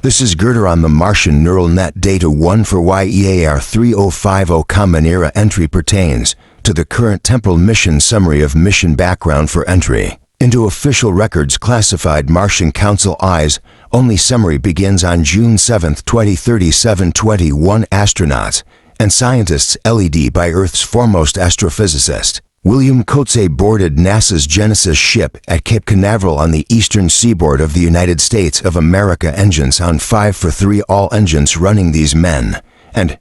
This is Girder on the Martian Neural Net Data 1 for YEAR 3050 Common Era entry pertains to the current temporal mission summary of mission background for entry into official records classified Martian Council Eyes. Only summary begins on June 7, 2037. 21 astronauts and scientists LED by Earth's foremost astrophysicist William Coetzee boarded NASA's Genesis ship at Cape Canaveral on the eastern seaboard of the United States of America. Engines on 5 for 3, all engines running. These men and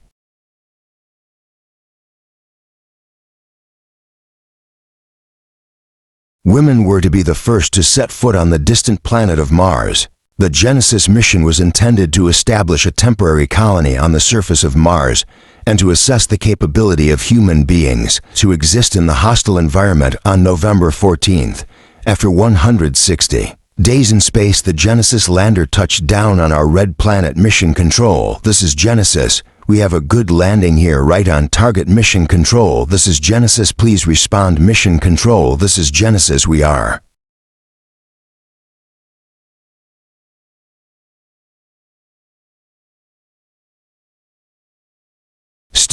women were to be the first to set foot on the distant planet of Mars. The Genesis mission was intended to establish a temporary colony on the surface of Mars and to assess the capability of human beings to exist in the hostile environment. On November 14th, after 160 days in space, the Genesis lander touched down on our red planet. Mission Control, this is Genesis. We have a good landing here, right on target. Mission Control, this is Genesis. Please respond. Mission Control, this is Genesis. We are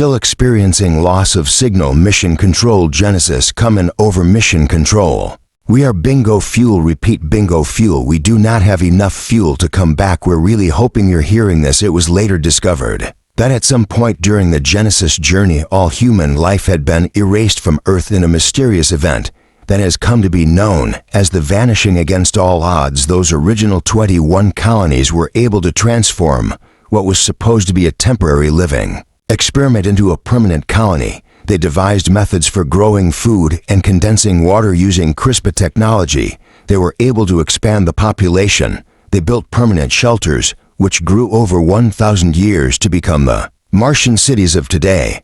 still experiencing loss of signal. Mission Control, Genesis, come in over. Mission Control, we are bingo fuel. Repeat, bingo fuel. We do not have enough fuel to come back. We're really hoping you're hearing this. It was later discovered that at some point during the Genesis journey, all human life had been erased from Earth in a mysterious event that has come to be known as the vanishing. Against all odds, those original 21 colonies were able to transform what was supposed to be a temporary living experiment into a permanent colony. They devised methods for growing food and condensing water using CRISPR technology. They were able to expand the population. They built permanent shelters, which grew over 1,000 years to become the Martian cities of today.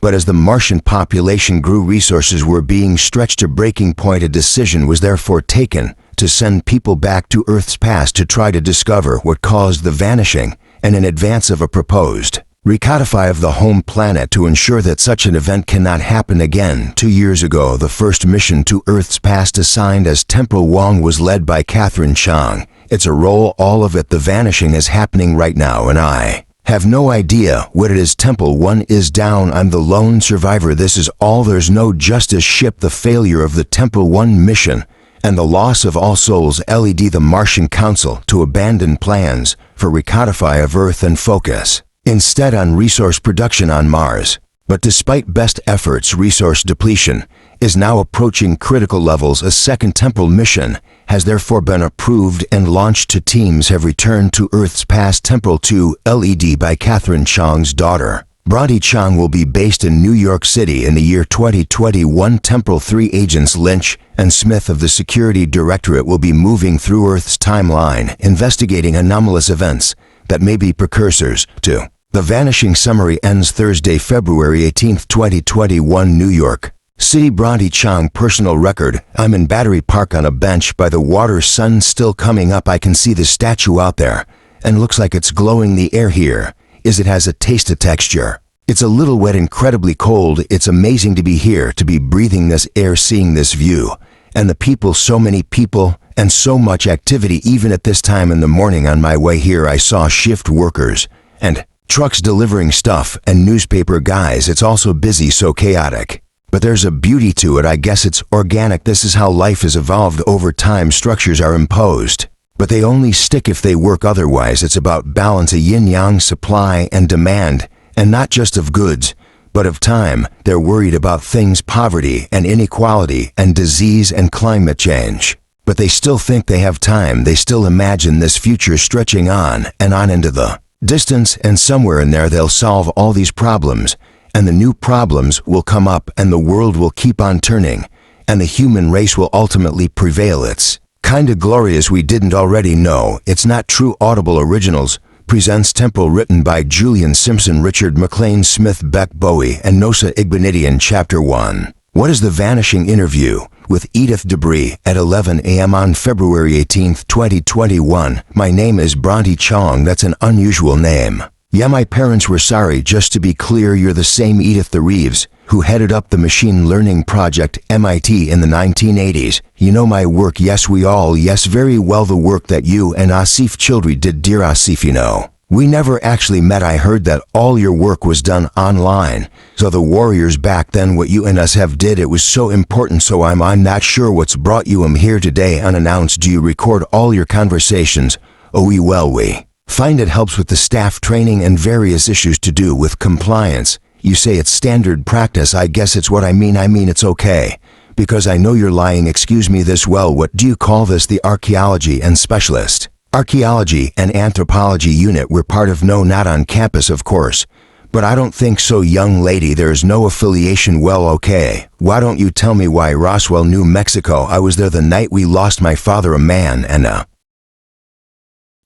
But as the Martian population grew, resources were being stretched to breaking point. A decision was therefore taken to send people back to Earth's past to try to discover what caused the vanishing, and in advance of a proposed recodify of the home planet to ensure that such an event cannot happen again. 2 years ago, the first mission to Earth's past, assigned as Temporal Wong, was led by Catherine Chang. It's a roll, all of it. The vanishing is happening right now, and I have no idea what it is. Temple 1 is down. I'm the lone survivor. This is all. There's no justice ship. The failure of the Temple 1 mission and the loss of all souls. LED the Martian Council to abandon plans for recodify of Earth and focus instead on resource production on Mars. But despite best efforts, resource depletion is now approaching critical levels. A second temporal mission has therefore been approved and launched. Two teams have returned to Earth's past. Temporal 2 LED by Catherine Chang's daughter Bronte Chang will be based in New York City in the year 2021. Temporal 3 agents Lynch and Smith of the Security Directorate will be moving through Earth's timeline, investigating anomalous events that may be precursors to the vanishing. Summary ends Thursday, February 18, 2021. New York City. Bronte Chang personal record. I'm in Battery Park on a bench by the water. Sun still coming up. I can see the statue out there and looks like it's glowing. The air here it has a taste of texture. It's a little wet, incredibly cold. It's amazing to be here, to be breathing this air, seeing this view. And the people, so many people and so much activity. Even at this time in the morning on my way here, I saw shift workers and trucks delivering stuff and newspaper guys. It's also busy, so chaotic. But there's a beauty to it. I guess it's organic. This is how life has evolved over time. Structures are imposed, but they only stick if they work. Otherwise, it's about balance, a yin-yang, supply and demand, and not just of goods, but of time. They're worried about things, poverty and inequality and disease and climate change. But they still think they have time. They still imagine this future stretching on and on into the distance, and somewhere in there they'll solve all these problems, and the new problems will come up, and the world will keep on turning, and the human race will ultimately prevail. It's kinda glorious. We didn't already know. It's not true. Audible Originals presents Temporal, written by Julian Simpson, Richard McLean Smith, Beck Bowie, and Nosa Igbanidian. Chapter 1. What is the vanishing? Interview with Edith Debris at 11 a.m. on February 18, 2021. My name is Bronte Chang. That's an unusual name. Yeah, my parents were sorry. Just to be clear, you're the same Edith the Reeves who headed up the machine learning project MIT in the 1980s. You know my work, yes we all, yes very well the work that you and Asif Childri did, dear Asif, you know. We never actually met. I heard that all your work was done online. So the warriors back then, what you and us have did, it was so important. So I'm not sure what's brought you here today unannounced. Do you record all your conversations? Oh, we find it helps with the staff training and various issues to do with compliance. You say it's standard practice. I guess it's what I mean it's okay. Because I know you're lying. Excuse me this well. What do you call this? The archaeology and specialist. Archaeology and anthropology unit we're part of. No, not on campus of course. But I don't think so, young lady. There's no affiliation. Well, okay. Why don't you tell me why? Roswell, New Mexico. I was there the night we lost my father. A man and a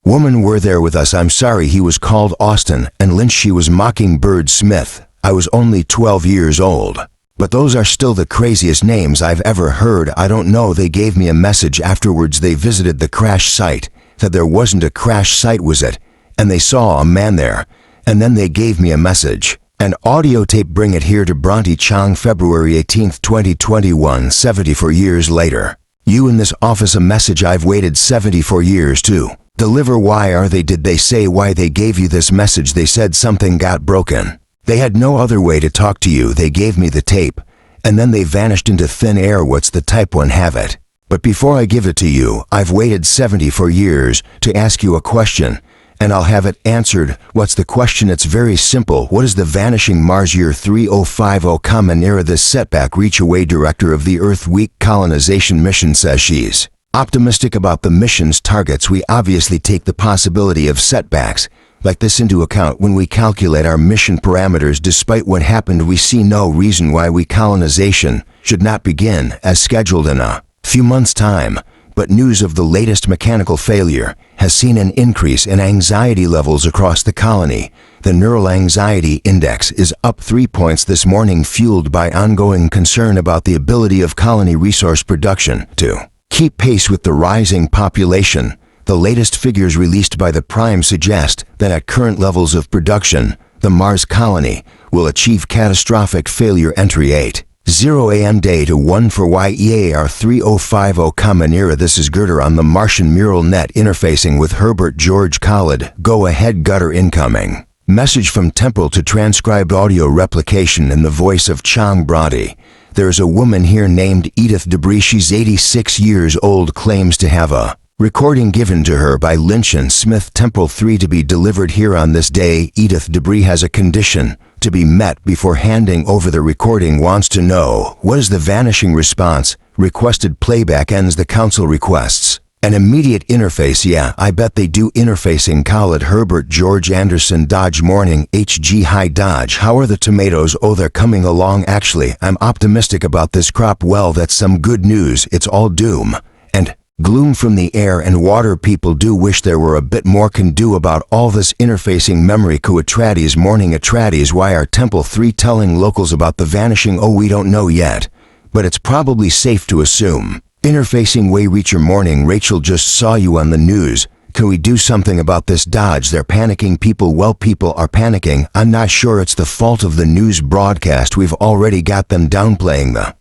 woman were there with us. I'm sorry, he was called Austin, and Lynch, she was Mockingbird Smith. I was only 12 years old. But those are still the craziest names I've ever heard. I don't know, they gave me a message afterwards. They visited the crash site. That there wasn't a crash site, was it? And they saw a man there. And then they gave me a message. An audio tape. Bring it here to Bronte Chong, February 18th, 2021, 74 years later. You in this office, a message I've waited 74 years to deliver. Why are they? Did they say why they gave you this message? They said something got broken. They had no other way to talk to you. They gave me the tape. And then they vanished into thin air. What's the type? One, have it. But before I give it to you, I've waited 74 years to ask you a question, and I'll have it answered. What's the question? It's very simple. What is the vanishing Mars year 3050 Common Era? This setback. Reach away. Director of the Earth Week colonization mission says she's optimistic about the mission's targets. We obviously take the possibility of setbacks like this into account when we calculate our mission parameters. Despite what happened, we see no reason why colonization should not begin as scheduled in a few months' time. But news of the latest mechanical failure has seen an increase in anxiety levels across the colony. The Neural Anxiety Index is up 3 points this morning, fueled by ongoing concern about the ability of colony resource production to keep pace with the rising population. The latest figures released by the Prime suggest that at current levels of production, the Mars colony will achieve catastrophic failure. Entry 8:0 a.m. day to 1 for YEAR 3050 Common Era. This is Girder on the Martian Mural Net interfacing with Herbert George Khalid. Go ahead, Gutter incoming. Message from Temple to transcribed audio replication in the voice of Chong Bronte. There's a woman here named Edith Debris. She's 86 years old, claims to have a recording given to her by Lynch and Smith Temple 3 to be delivered here on this day. Edith Debris has a condition to be met before handing over the recording. Wants to know what is the vanishing response. Requested playback. Ends. The council requests an immediate interface. Yeah, I bet they do interfacing. Khalid. Herbert George Anderson. Dodge morning. HG. Hi Dodge, how are the tomatoes? Oh, they're coming along. Actually, I'm optimistic about this crop. Well, that's some good news. It's all doom and gloom from the air and water. People do wish there were a bit more can do about all this interfacing. Memory. Kuatrades morning. Atrades. Why are Temple 3 telling locals about the vanishing? Oh, we don't know yet, but it's probably safe to assume. Interfacing way. Reacher morning. Rachel just saw you on the news. Can we do something about this? Dodge. They're panicking. People. Well, people are panicking. I'm not sure it's the fault of the news broadcast. We've already got them downplaying the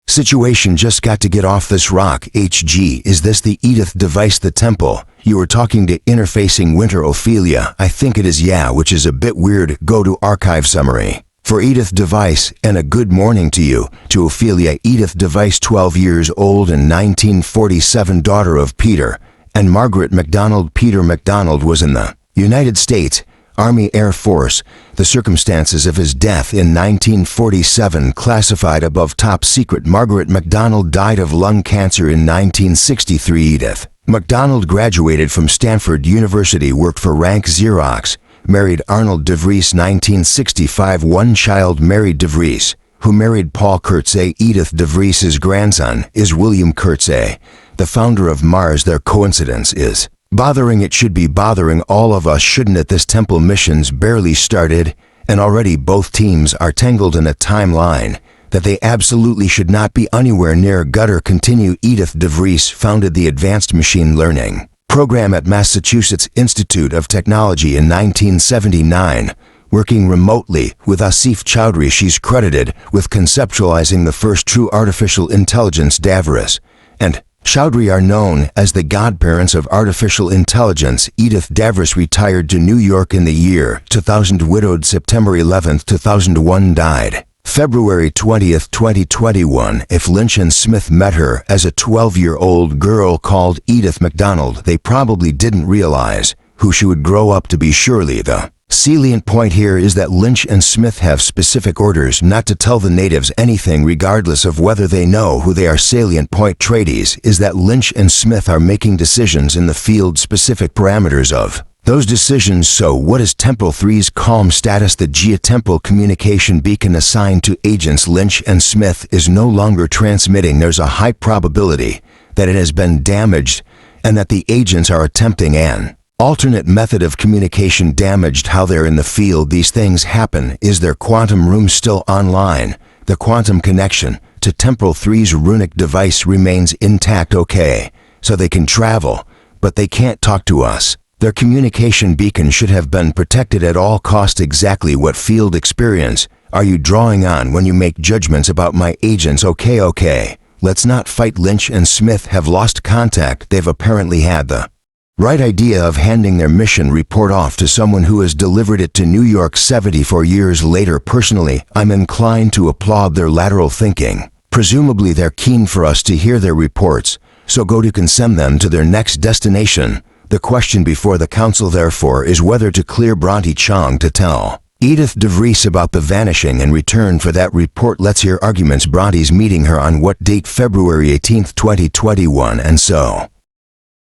situation. Just got to get off this rock. HG. Is this the Edith device? The Temple. You were talking to interfacing Winter. Ophelia. I think it is. Yeah, which is a bit weird. Go to archive summary for Edith device. And a good morning to you. To Ophelia. Edith device, 12 years old and 1947, daughter of Peter and Margaret MacDonald. Peter MacDonald was in the United States Army Air Force. The circumstances of his death in 1947 classified above top secret. Margaret MacDonald died of lung cancer in 1963. Edith MacDonald graduated from Stanford University, worked for Rank Xerox, married Arnold DeVries 1965. One child. Married DeVries, who married Paul Kurtze. Edith DeVries' grandson is William Kurtze, the founder of Mars. Their coincidence is bothering. It should be bothering all of us, shouldn't it? This Temple mission's barely started, and already both teams are tangled in a timeline that they absolutely should not be anywhere near. Gutter continue. Edith DeVries founded the Advanced Machine Learning program at Massachusetts Institute of Technology in 1979, Working remotely with Asif Chowdhury, she's credited with conceptualizing the first true artificial intelligence Davros, and Chowdhury are known as the godparents of artificial intelligence. Edith Davros retired to New York in the year 2000, widowed September 11, 2001, died February 20, 2021. If Lynch and Smith met her as a 12-year-old girl called Edith MacDonald, they probably didn't realize who she would grow up to be. Surely the salient point here is that Lynch and Smith have specific orders not to tell the natives anything regardless of whether they know who they are. Salient point tradies is that Lynch and Smith are making decisions in the field-specific parameters of those decisions. So what is Temple 3's calm status? The geotemporal communication beacon assigned to agents Lynch and Smith is no longer transmitting. There's a high probability that it has been damaged and that the agents are attempting an alternate method of communication. Damaged. How they're in the field these things happen. Is their quantum room still online? The quantum connection to Temple 3's runic device remains intact. Okay, so they can travel, but they can't talk to us. Their communication beacon should have been protected at all cost. Exactly what field experience are you drawing on when you make judgments about my agents? Okay, let's not fight. Lynch and Smith have lost contact. They've apparently had the right idea of handing their mission report off to someone who has delivered it to New York 74 years later. Personally, I'm inclined to applaud their lateral thinking. Presumably they're keen for us to hear their reports, so go to send them to their next destination. The question before the council therefore is whether to clear Bronte Chong to tell Edith DeVries about the vanishing in return for that report. Let's hear arguments. Bronte's meeting her on what date? February 18, 2021. And so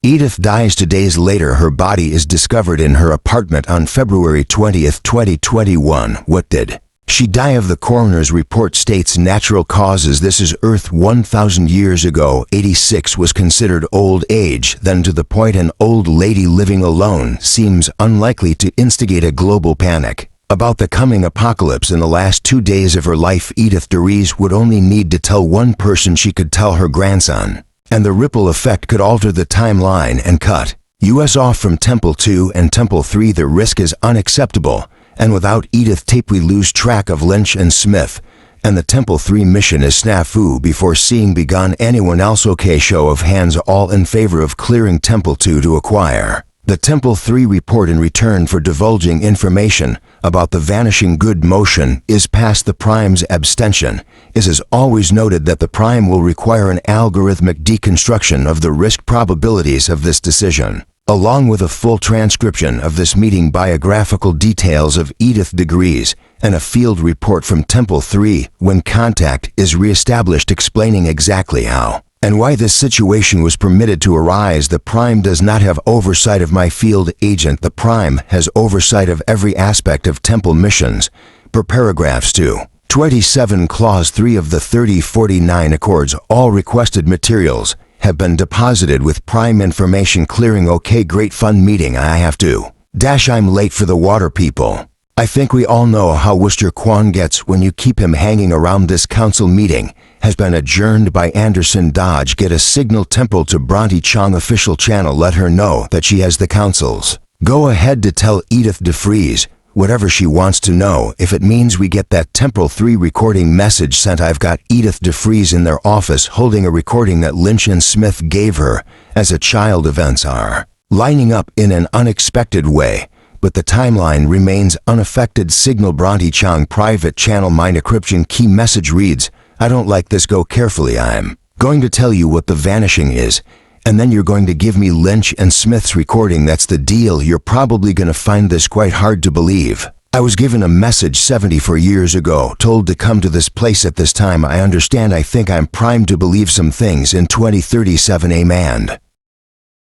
Edith dies 2 days later. Her body is discovered in her apartment on February 20, 2021. What did she die of? The coroner's report states natural causes. This is Earth 1,000 years ago. 86 was considered old age. Then to the point, an old lady living alone seems unlikely to instigate a global panic about the coming apocalypse. In the last 2 days of her life, Edith DeVries would only need to tell one person. She could tell her grandson, and the ripple effect could alter the timeline and cut US off from Temple 2 and Temple 3. The risk is unacceptable, and without Edith tape we lose track of Lynch and Smith, and the Temple 3 mission is snafu before seeing begun. Anyone else? Okay, show of hands. All in favor of clearing Temple 2 to acquire the Temple 3 report in return for divulging information about the vanishing. Good motion is passed. The Prime's abstention is as always noted that the Prime will require an algorithmic deconstruction of the risk probabilities of this decision, along with a full transcription of this meeting, biographical details of Edith DeVries, and a field report from Temple 3 when contact is reestablished explaining exactly how and why this situation was permitted to arise. The Prime does not have oversight of my field agent. The Prime has oversight of every aspect of Temple missions, per paragraphs 227 Clause 3 of the 3049 Accords. All requested materials have been deposited with Prime information clearing. Okay, great fun meeting. I have to dash. I'm late for the water people. I think we all know how Worcester Quan gets when you keep him hanging around. This council meeting has been adjourned by Anderson Dodge. Get a signal Temple to Bronte Chong official channel. Let her know that she has the council's go ahead to tell Edith DeVries whatever she wants to know. If it means we get that Temple 3 recording message sent. I've got Edith DeVries in their office holding a recording that Lynch and Smith gave her as a child. Events are lining up in an unexpected way, but the timeline remains unaffected. Signal Bronte Chong private channel. My encryption key message reads, I don't like this. Go carefully. I'm going to tell you what the vanishing is, and then you're going to give me Lynch and Smith's recording. That's the deal. You're probably going to find this quite hard to believe. I was given a message 74 years ago, told to come to this place at this time. I understand. I think I'm primed to believe some things. In 2037 a manned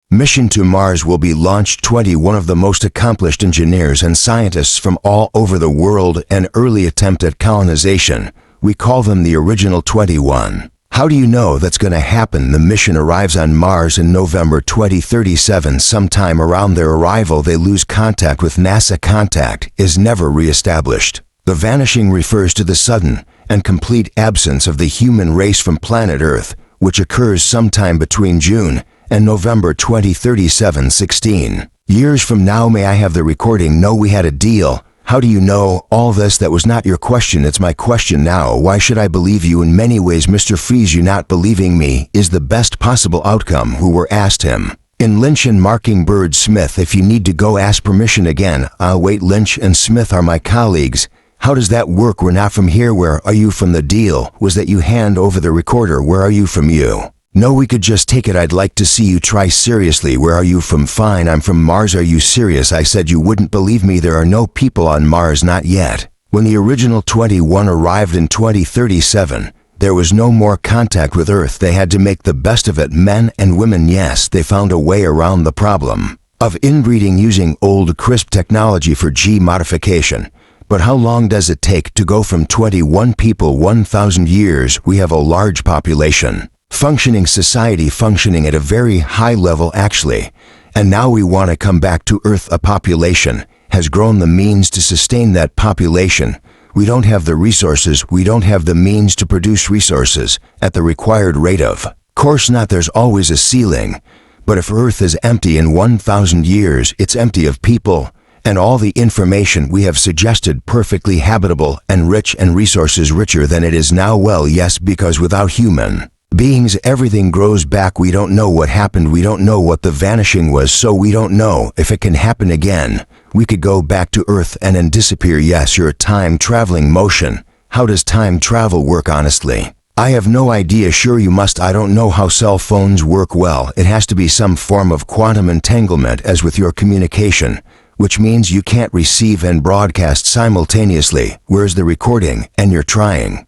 mission to Mars will be launched. 21 of the most accomplished engineers and scientists from all over the world. An early attempt at colonization. We call them the original 21. How do you know that's going to happen? The mission arrives on Mars in November 2037. Sometime around their arrival they lose contact with NASA. Contact is never reestablished. The vanishing refers to the sudden and complete absence of the human race from planet Earth, which occurs sometime between June and November 2037. 16 years from now. May I have the recording? No, we had a deal. How do you know all this? That was not your question, it's my question now. Why should I believe you? In many ways, Mr. Freeze, you not believing me is the best possible outcome. Who were asked him. In Lynch and Mockingbird Smith, if you need to go ask permission again, I'll wait. Lynch and Smith are my colleagues. How does that work? We're not from here. Where are you from? The deal was that you hand over the recorder. Where are you from? You. No, we could just take it. I'd like to see you try. Seriously, where are you from? Fine, I'm from Mars. Are you serious? I said you wouldn't believe me. There are no people on Mars, not yet. When the original 21 arrived in 2037, there was no more contact with Earth. They had to make the best of it, men and women. Yes, they found a way around the problem of inbreeding using old crisp technology for G modification. But how long does it take to go from 21 people? 1,000 years. We have a large population. Functioning society, functioning at a very high level actually. And now we want to come back to Earth. A population has grown, the means to sustain that population. We don't have the resources, we don't have the means to produce resources at the required rate. Of course not, there's always a ceiling. But if Earth is empty in 1,000 years, it's empty of people. And all the information we have suggested perfectly habitable and rich, and resources richer than it is now. Well, yes, because without human beings everything grows back. We don't know what happened, we don't know what the vanishing was, so we don't know if it can happen again. We could go back to Earth and then disappear. Yes, you're a time-traveling motion. How does time travel work? Honestly, I have no idea. Sure you must. I don't know how cell phones work. Well, it has to be some form of quantum entanglement as with your communication, which means you can't receive and broadcast simultaneously. Where's the recording? And you're trying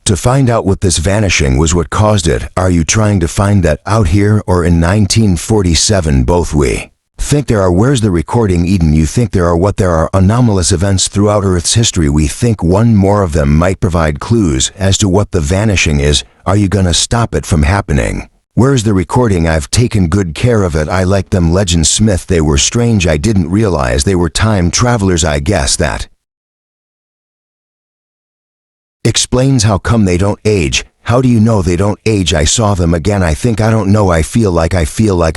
to find out what this vanishing was, what caused it. Are you trying to find that out here or in 1947? Both. We think there are. Where's the recording? Eden, you think there are. What? There are anomalous events throughout Earth's history. We think one more of them might provide clues as to what the vanishing is. Are you gonna stop it from happening? Where's the recording? I've taken good care of it. I like them. Legend Smith, they were strange. I didn't realize they were time travelers. I guess that explains how come they don't age. How do you know they don't age? I saw them again. I think, I don't know, I feel like I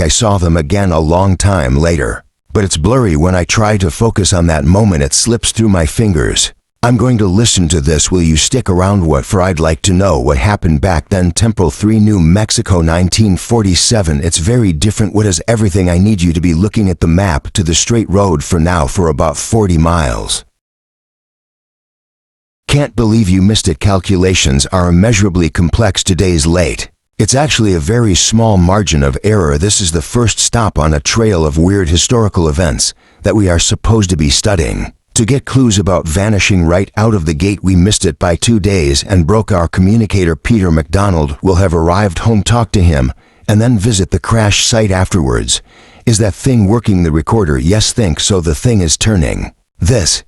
saw them again a long time later. But it's blurry. When I try to focus on that moment, it slips through my fingers. I'm going to listen to this. Will you stick around? What for? I'd like to know what happened back then. Temple 3, New Mexico, 1947. It's very different. What is everything? I need you to be looking at the map to the straight road for now for about 40 miles. Can't believe you missed it. Calculations are immeasurably complex. Today's late. It's actually a very small margin of error. This is the first stop on a trail of weird historical events that we are supposed to be studying. To get clues about vanishing right out of the gate, we missed it by 2 days and broke our communicator. Peter McDonald will have arrived home. Talk to him and then visit the crash site afterwards. Is that thing working? The recorder? Yes, think so. The thing is turning. This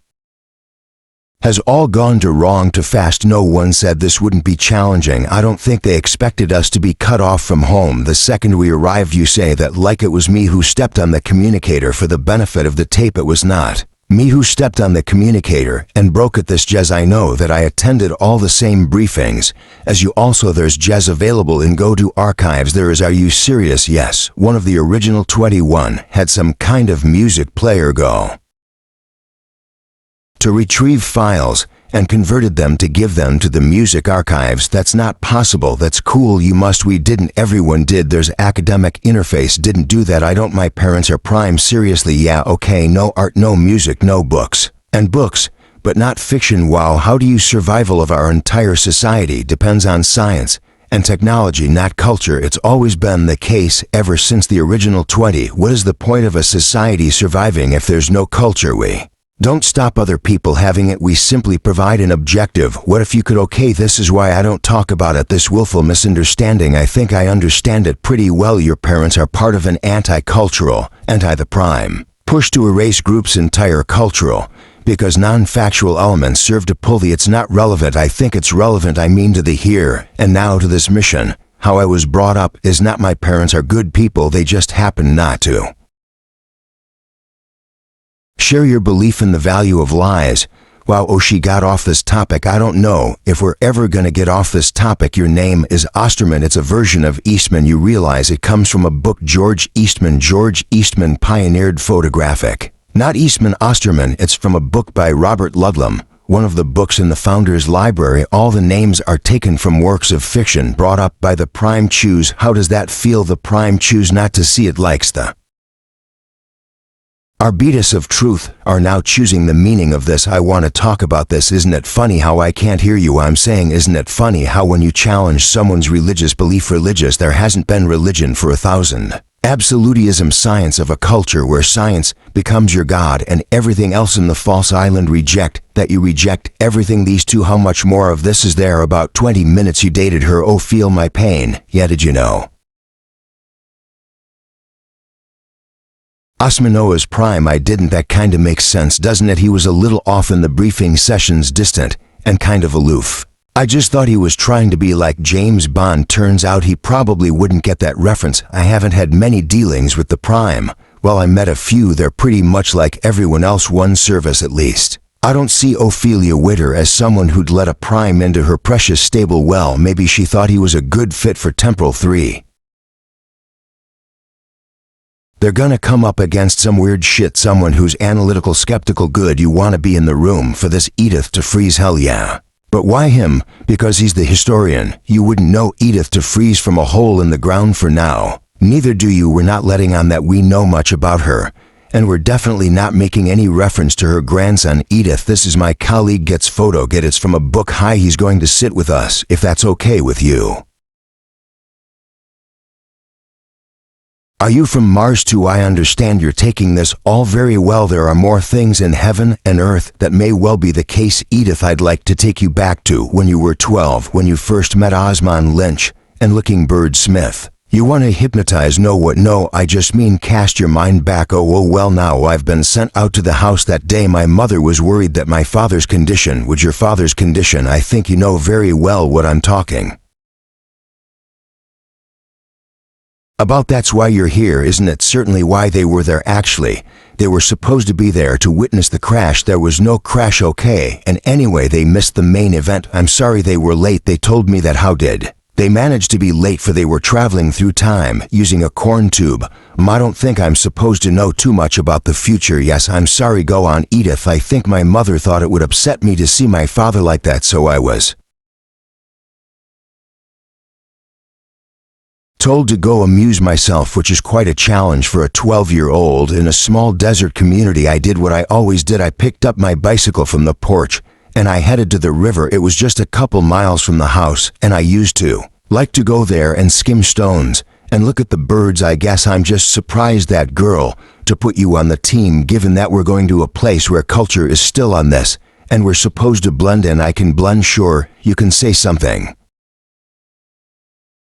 has all gone too wrong, too fast. No one said this wouldn't be challenging. I don't think they expected us to be cut off from home the second we arrived. You say that like it was me who stepped on the communicator. For the benefit of the tape, it was not me who stepped on the communicator and broke it. This Jez, I know that I attended all the same briefings as you. Also, there's Jez available in go-to archives. There is. Are you serious? Yes, one of the original 21 had some kind of music player go to retrieve files and converted them to give them to the music archives. That's not possible. That's cool. You must. We didn't. Everyone did. There's academic interface. Didn't do that. I don't. My parents are prime. Seriously? Yeah, okay. No art, no music, no books. And books, but not fiction. Wow. How do you? Survival of our entire society depends on science and technology, not culture. It's always been the case ever since the original 20. What is the point of a society surviving if there's no culture? We don't stop other people having it. We simply provide an objective. What if you could? Okay, this is why I don't talk about it. This willful misunderstanding. I think I understand it pretty well. Your parents are part of an anti-cultural, the prime push to erase groups' entire cultural, because non-factual elements serve to pull the. It's not relevant. I think it's relevant. I mean to the here and now, to this mission. How I was brought up is not. My parents are good people. They just happen not to share your belief in the value of lies. Wow. Oh, she got off this topic. I don't know if we're ever going to get off this topic. Your name is Osterman. It's a version of Eastman. You realize it comes from a book. George Eastman pioneered photographic Not Eastman Osterman, it's from a book by Robert Ludlum, one of the books in the Founders Library. All the names are taken from works of fiction brought up by the prime choose. How does that feel? The prime choose not to see it, likes the Arbitus of truth are now choosing the meaning of this. I want to talk about this. Isn't it funny how I can't hear you? I'm saying, isn't it funny how when you challenge someone's religious belief, religious, there hasn't been religion for 1,000. Absolutism, science of a culture where science becomes your God and everything else in the false island reject, that you reject everything. These two, how much more of this is there? About 20 minutes you dated her. Oh, feel my pain. Yeah, did you know? Osmanoa's prime. I didn't. That kinda makes sense, doesn't it? He was a little off in the briefing sessions, distant and kind of aloof. I just thought he was trying to be like James Bond. Turns out he probably wouldn't get that reference. I haven't had many dealings with the prime. Well, I met a few. They're pretty much like everyone else, one service at least. I don't see Ophelia Witter as someone who'd let a prime into her precious stable. Well, maybe she thought he was a good fit for Temporal 3. They're gonna come up against some weird shit, someone who's analytical, skeptical. Good, you wanna be in the room for this. Edith to freeze, hell yeah. But why him? Because he's the historian. You wouldn't know Edith to freeze from a hole in the ground for now. Neither do you. We're not letting on that we know much about her. And we're definitely not making any reference to her grandson. Edith, this is my colleague. Gets photo. Get it's from a book. Hi, he's going to sit with us, if that's okay with you. Are you from Mars too? I understand you're taking this all very well. There are more things in heaven and earth. That may well be the case. Edith, I'd like to take you back to when you were 12, when you first met Osmond Lynch and Looking Bird Smith. You want to hypnotize? No, what? No, I just mean cast your mind back. Oh, well, now I've been sent out to the house that day. My mother was worried that my father's condition was your father's condition. I think you know very well what I'm talking about. That's why you're here, isn't it? Certainly why they were there. Actually, they were supposed to be there to witness the crash. There was no crash, okay? And anyway, they missed the main event. I'm sorry they were late. They told me that. How did they manage to be late? For they were traveling through time using a corn tube. I don't think I'm supposed to know too much about the future. Yes, I'm sorry. Go on, Edith. I think my mother thought it would upset me to see my father like that, so I was told to go amuse myself, which is quite a challenge for a 12-year-old in a small desert community. I did what I always did. I picked up my bicycle from the porch and I headed to the river. It was just a couple miles from the house, and I used to like to go there and skim stones and look at the birds. I guess I'm just surprised that girl to put you on the team, given that we're going to a place where culture is still on this and we're supposed to blend in. I can blend. Sure, you can say something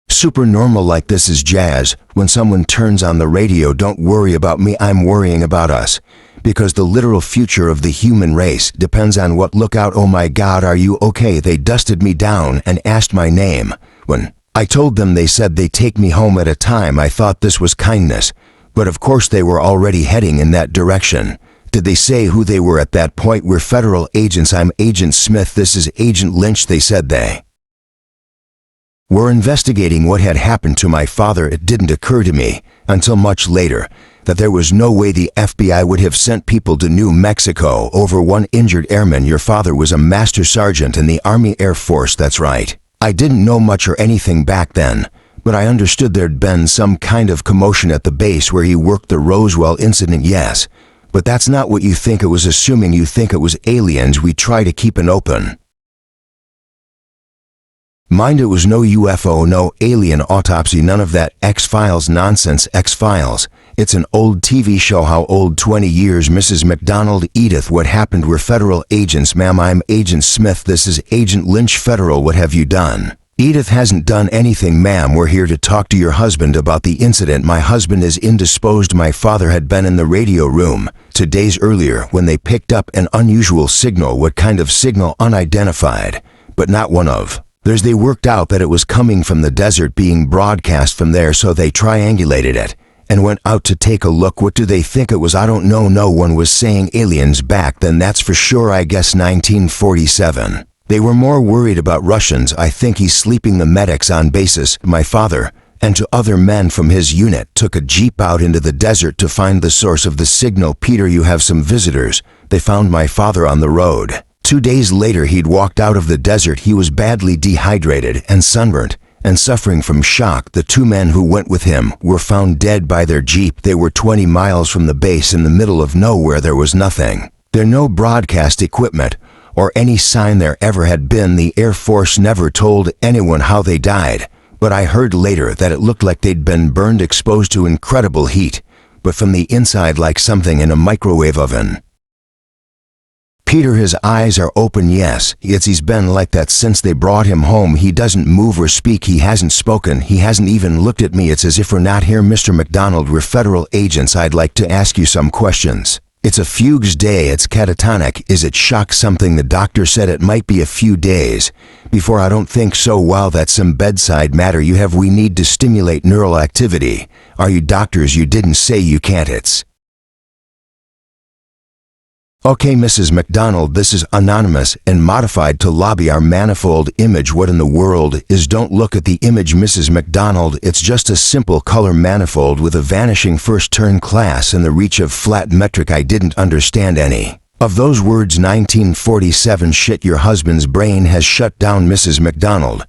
super normal like this is jazz. When someone turns on the radio, don't worry about me, I'm worrying about us. Because the literal future of the human race depends on what. Look out. Oh my God, are you okay? They dusted me down and asked my name. When I told them, they said they take me home at a time. I thought this was kindness, but of course they were already heading in that direction. Did they say who they were at that point? We're federal agents. I'm Agent Smith. This is Agent Lynch. They said they were investigating what had happened to my father. It didn't occur to me until much later that there was no way the FBI would have sent people to New Mexico over one injured airman. Your father was a master sergeant in the Army Air Force. That's right. I didn't know much or anything back then, but I understood there'd been some kind of commotion at the base where he worked. The Roswell incident, yes, but that's not what you think it was. Assuming you think it was aliens, we try to keep an open mind. It was no UFO, no alien autopsy, none of that X-Files nonsense. X-Files, it's an old TV show. How old? 20 years. Mrs. McDonald. Edith, what happened? We're federal agents, ma'am. I'm Agent Smith. This is Agent Lynch. Federal. What have you done? Edith hasn't done anything, ma'am. We're here to talk to your husband about the incident. My husband is indisposed. My father had been in the radio room 2 days earlier when they picked up an unusual signal. What kind of signal? Unidentified, but not one of theirs. They worked out that it was coming from the desert, being broadcast from there, so they triangulated it and went out to take a look. What do they think it was? I don't know. No one was saying aliens back then, that's for sure. I guess 1947. They were more worried about Russians. I think he's sleeping the medics on basis. My father and two other men from his unit took a jeep out into the desert to find the source of the signal. Peter, you have some visitors. They found my father on the road. 2 days later, he'd walked out of the desert. He was badly dehydrated and sunburnt and suffering from shock. The 2 men who went with him were found dead by their jeep. They were 20 miles from the base in the middle of nowhere. There was nothing. There no broadcast equipment or any sign there ever had been. The Air Force never told anyone how they died, but I heard later that it looked like they'd been burned, exposed to incredible heat, but from the inside like something in a microwave oven. Peter, his eyes are open. Yes, he's been like that since they brought him home. He doesn't move or speak. He hasn't spoken. He hasn't even looked at me. It's as if we're not here. Mr. McDonald, we're federal agents. I'd like to ask you some questions. It's a fugue day. It's catatonic. Is it shock? Something the doctor said it might be a few days. Before, I don't think so. Wow, that's some bedside matter you have. We need to stimulate neural activity. Are you doctors? You didn't say you can't. It's okay, Mrs. McDonald, this is anonymous and modified to lobby our manifold image. What in the world is? Don't look at the image, Mrs. McDonald. It's just a simple color manifold with a vanishing first turn class and the reach of flat metric. I didn't understand any of those words. 1947. Shit, your husband's brain has shut down, Mrs. McDonald,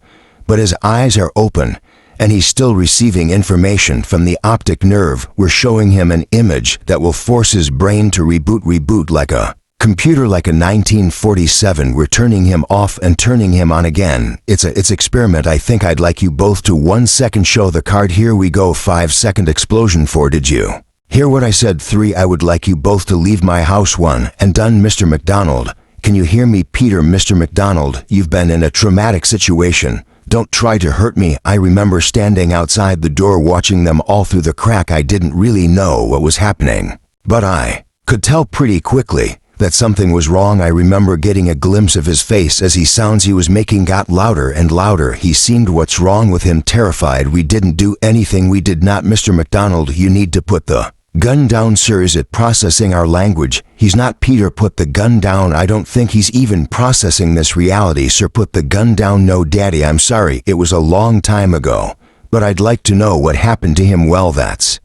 but his eyes are open and he's still receiving information from the optic nerve. We're showing him an image that will force his brain to reboot like a computer, like a 1947. We're turning him off and turning him on again. It's experiment. I think I'd like you both to 1 second show the card. Here we go. 5-second explosion. 4. Did you hear what I said? 3. I would like you both to leave my house. 1 and done. Mr. McDonald, can you hear me? Peter, Mr. McDonald, you've been in a traumatic situation. Don't try to hurt me. I remember standing outside the door watching them all through the crack. I didn't really know what was happening, but I could tell pretty quickly that something was wrong. I remember getting a glimpse of his face as he sounds he was making got louder and louder. He seemed, what's wrong with him? Terrified. We didn't do anything. We did not. Mr. McDonald, you need to put the gun down, sir. Is it processing our language? He's not. Peter, put the gun down. I don't think he's even processing this reality, sir. Put the gun down. No, Daddy, I'm sorry. It was a long time ago, but I'd like to know what happened to him. Well, that's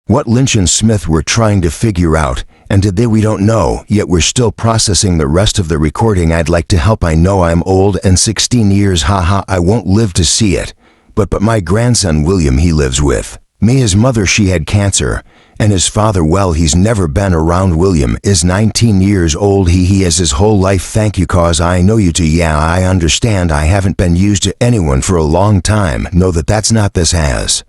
what Lynch and Smith were trying to figure out, and did they? We don't know, yet we're still processing the rest of the recording. I'd like to help. I know I'm old and 16 years, haha, I won't live to see it, but my grandson William, he lives with me. His mother, she had cancer, and his father, well, he's never been around. William is 19 years old. He has his whole life. Thank you, cause I know you too. Yeah, I understand. I haven't been used to anyone for a long time. Know that's not. This has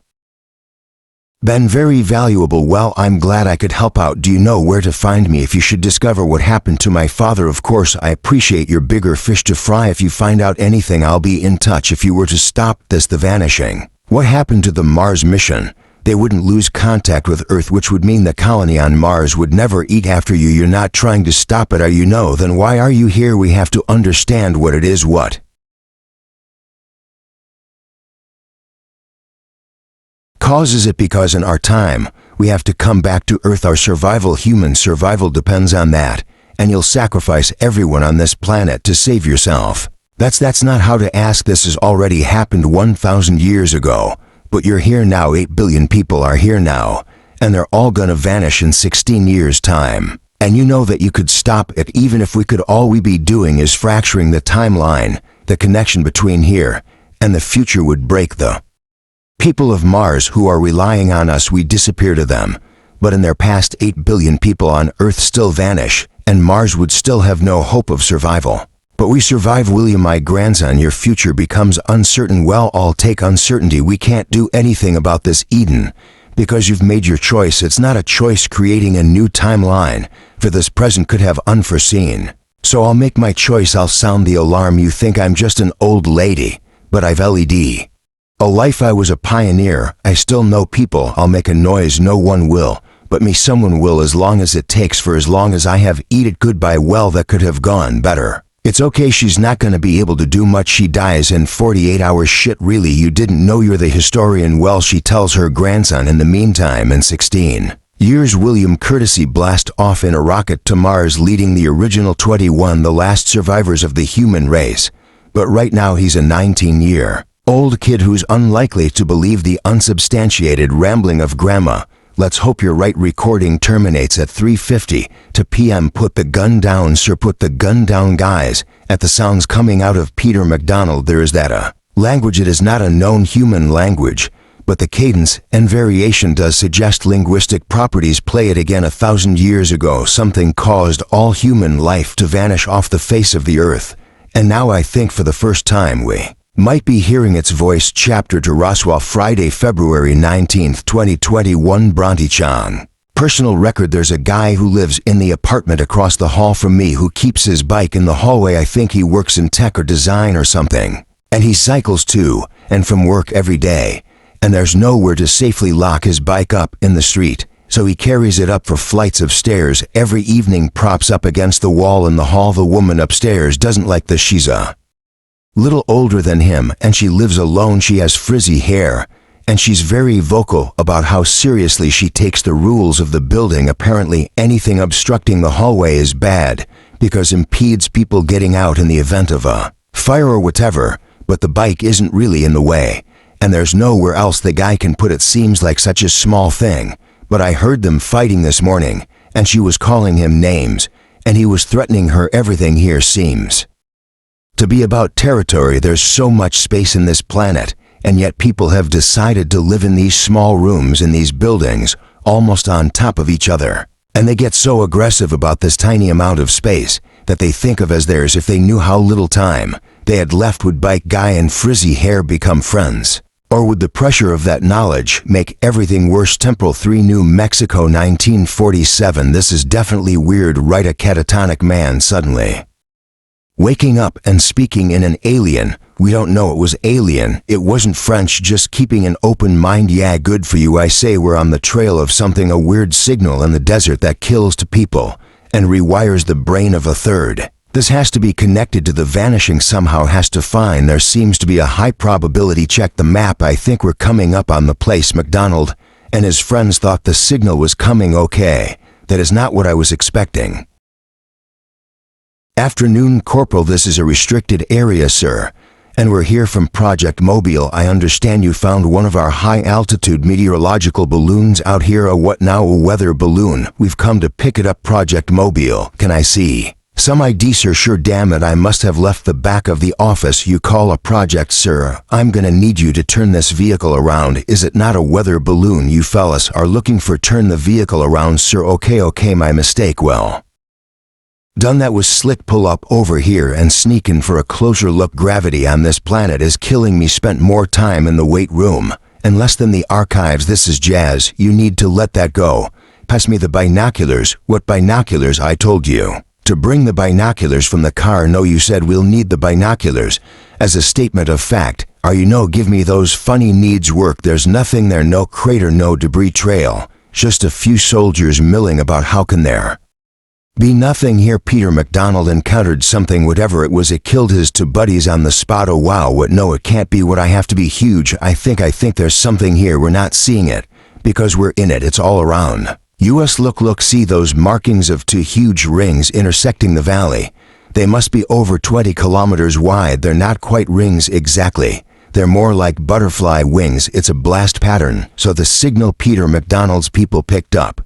been very valuable. Well, I'm glad I could help out. Do you know where to find me if you should discover what happened to my father? Of course, I appreciate your bigger fish to fry. If you find out anything, I'll be in touch. If you were to stop the vanishing, what happened to the Mars mission? They wouldn't lose contact with Earth, which would mean the colony on Mars would never eat after you. You're not trying to stop it, are you? No, then why are you here? We have to understand what it is. What causes it? Because in our time, we have to come back to Earth. Our survival, human survival, depends on that, and you'll sacrifice everyone on this planet to save yourself. That's not how to ask. This has already happened 1,000 years ago. But you're here now. 8 billion people are here now, and they're all gonna vanish in 16 years' time. And you know that you could stop it. Even if we could, all we'd be doing is fracturing the timeline. The connection between here and the future would break. The people of Mars who are relying on us, we disappear to them. But in their past, 8 billion people on Earth still vanish, and Mars would still have no hope of survival. But we survive. William, my grandson, your future becomes uncertain. Well, I'll take uncertainty. We can't do anything about this, Eden, because you've made your choice. It's not a choice. Creating a new timeline for this present could have unforeseen. So I'll make my choice. I'll sound the alarm. You think I'm just an old lady, but I've led a life. I was a pioneer. I still know people. I'll make a noise. No one will, but me. Someone will, as long as it takes. For as long as I have it. Goodbye. Well, that could have gone better. It's okay. She's not going to be able to do much. She dies in 48 hours. Shit, really? You didn't know? You're the historian. Well, she tells her grandson. In the meantime, in 16 years, William courtesy blast off in a rocket to Mars, leading the original 21, the last survivors of the human race. But right now he's a 19-year Old kid who's unlikely to believe the unsubstantiated rambling of grandma. Let's hope you're right. Recording terminates at 3:50 to p.m. Put the gun down, sir. Put the gun down, guys. At the sounds coming out of Peter MacDonald, there is that language. It is not a known human language, but the cadence and variation does suggest linguistic properties. Play it again. 1,000 years ago, something caused all human life to vanish off the face of the earth. And now I think for the first time we might be hearing its voice. Chapter to Roswell, Friday, February 19th, 2021. Bronte-chan. Personal record. There's a guy who lives in the apartment across the hall from me who keeps his bike in the hallway. I think he works in tech or design or something. And he cycles to and from work every day. And there's nowhere to safely lock his bike up in the street, so he carries it up for flights of stairs every evening, props up against the wall in the hall. The woman upstairs doesn't like this. She's a little older than him, and she lives alone. She has frizzy hair, and she's very vocal about how seriously she takes the rules of the building. Apparently, anything obstructing the hallway is bad, because impedes people getting out in the event of a fire or whatever, but the bike isn't really in the way. And there's nowhere else the guy can put it. Seems like such a small thing, but I heard them fighting this morning, and she was calling him names, and he was threatening her. Everything here seems to be about territory. There's so much space in this planet, and yet people have decided to live in these small rooms in these buildings, almost on top of each other. And they get so aggressive about this tiny amount of space that they think of as theirs. If they knew how little time they had left, would bike guy and frizzy hair become friends? Or would the pressure of that knowledge make everything worse? Temporal 3, New Mexico, 1947. This is definitely weird, right? A catatonic man suddenly waking up and speaking in an alien. We don't know it was alien. It wasn't French. Just keeping an open mind. Yeah, good for you. I say we're on the trail of something, a weird signal in the desert that kills 2 people and rewires the brain of a third. This has to be connected to the vanishing somehow. Has to find. There seems to be a high probability. Check the map. I think we're coming up on the place. MacDonald and his friends thought the signal was coming. Okay, that is not what I was expecting. Afternoon, Corporal. This is a restricted area, sir, and we're here from Project Mobile. I understand you found one of our high-altitude meteorological balloons out here. A what now? A weather balloon. We've come to pick it up. Project Mobile. Can I see some ID, sir? Sure. Damn it, I must have left the back of the office you call a project, sir. I'm gonna need you to turn this vehicle around. Is it not a weather balloon you fellas are looking for? Turn the vehicle around, sir. Okay, my mistake. Well done. That was slick. Pull up over here and sneak in for a closer look. Gravity on this planet is killing me. Spent more time in the weight room and less than the archives. This is jazz. You need to let that go. Pass me the binoculars. What binoculars? I told you to bring the binoculars from the car. No, you said we'll need the binoculars. As a statement of fact, are you? No, give me those. Funny needs work. There's nothing there. No crater, no debris trail. Just a few soldiers milling about. How can there be nothing here? Peter MacDonald encountered something, whatever it was. It killed his 2 buddies on the spot. Oh wow, what? No, it can't be. What? I have to be huge. I think there's something here. We're not seeing it because we're in it. It's all around us. Look, see those markings of 2 huge rings intersecting the valley. They must be over 20 kilometers wide. They're not quite rings exactly. They're more like butterfly wings. It's a blast pattern. So the signal Peter MacDonald's people picked up,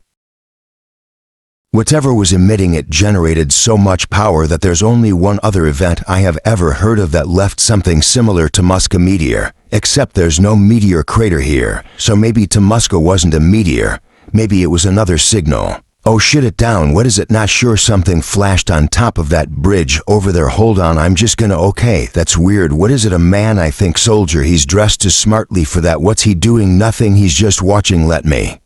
whatever was emitting it, generated so much power that there's only one other event I have ever heard of that left something similar to Muska meteor, except there's no meteor crater here. So maybe Tamuska wasn't a meteor. Maybe it was another signal. Oh shit, it down. What is it? Not sure. Something flashed on top of that bridge over there. Hold on, I'm just gonna. Okay, that's weird. What is it? A man, I think. Soldier. He's dressed too smartly for that. What's he doing? Nothing. He's just watching. Let me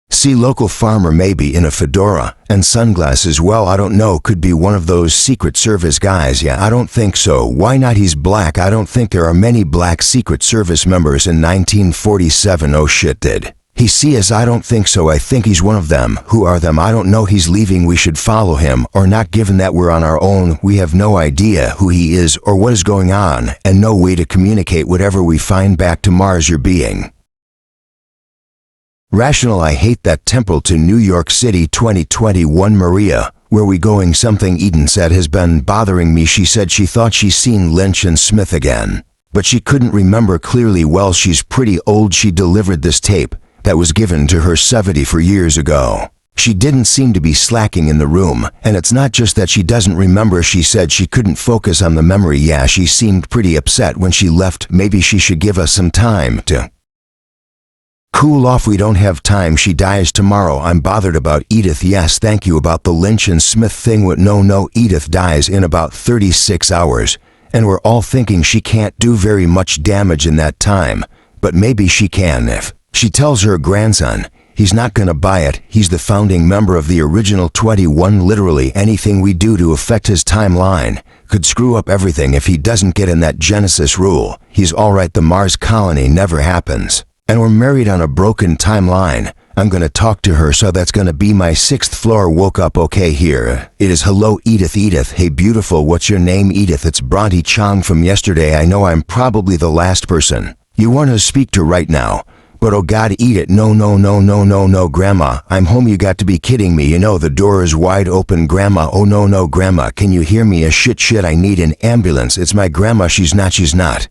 see. Local farmer, maybe in a fedora and sunglasses. Well, I don't know. Could be one of those Secret Service guys. Yeah, I don't think so. Why not? He's black. I don't think there are many black Secret Service members in 1947. Oh shit, did he see us? I don't think so. I think he's one of them. Who are them? I don't know. He's leaving. We should follow him or not, given that we're on our own. We have no idea who he is or what is going on, and no way to communicate whatever we find back to Mars. You're being rational. I hate that. Temple to New York City, 2021. Maria, Where we going? Something Eden said has been bothering me. She said she thought she seen Lynch and Smith again, but she couldn't remember clearly. Well, she's pretty old. She delivered this tape that was given to her 74 years ago. She didn't seem to be slacking in the room, and it's not just that she doesn't remember. She said she couldn't focus on the memory. Yeah, she seemed pretty upset when she left. Maybe she should give us some time to cool off. We don't have time. She dies tomorrow. I'm bothered about Edith. Yes, thank you. About the Lynch and Smith thing. What? No, Edith dies in about 36 hours, and we're all thinking she can't do very much damage in that time, but maybe she can if she tells her grandson. He's not gonna buy it. He's the founding member of the original 21. Literally anything we do to affect his timeline could screw up everything if he doesn't get in that Genesis rule. He's alright. The Mars colony never happens, and we're married on a broken timeline. I'm gonna talk to her, so that's gonna be my 6th floor. Woke up okay here. It is. Hello, Edith. Edith, hey beautiful, what's your name? Edith, it's Bronte Chong from yesterday. I know I'm probably the last person you want to speak to right now, but oh God, Edith, no, Grandma, I'm home. You got to be kidding me. You know the door is wide open. Grandma, oh no, Grandma, can you hear me? Shit, I need an ambulance. It's my grandma. She's not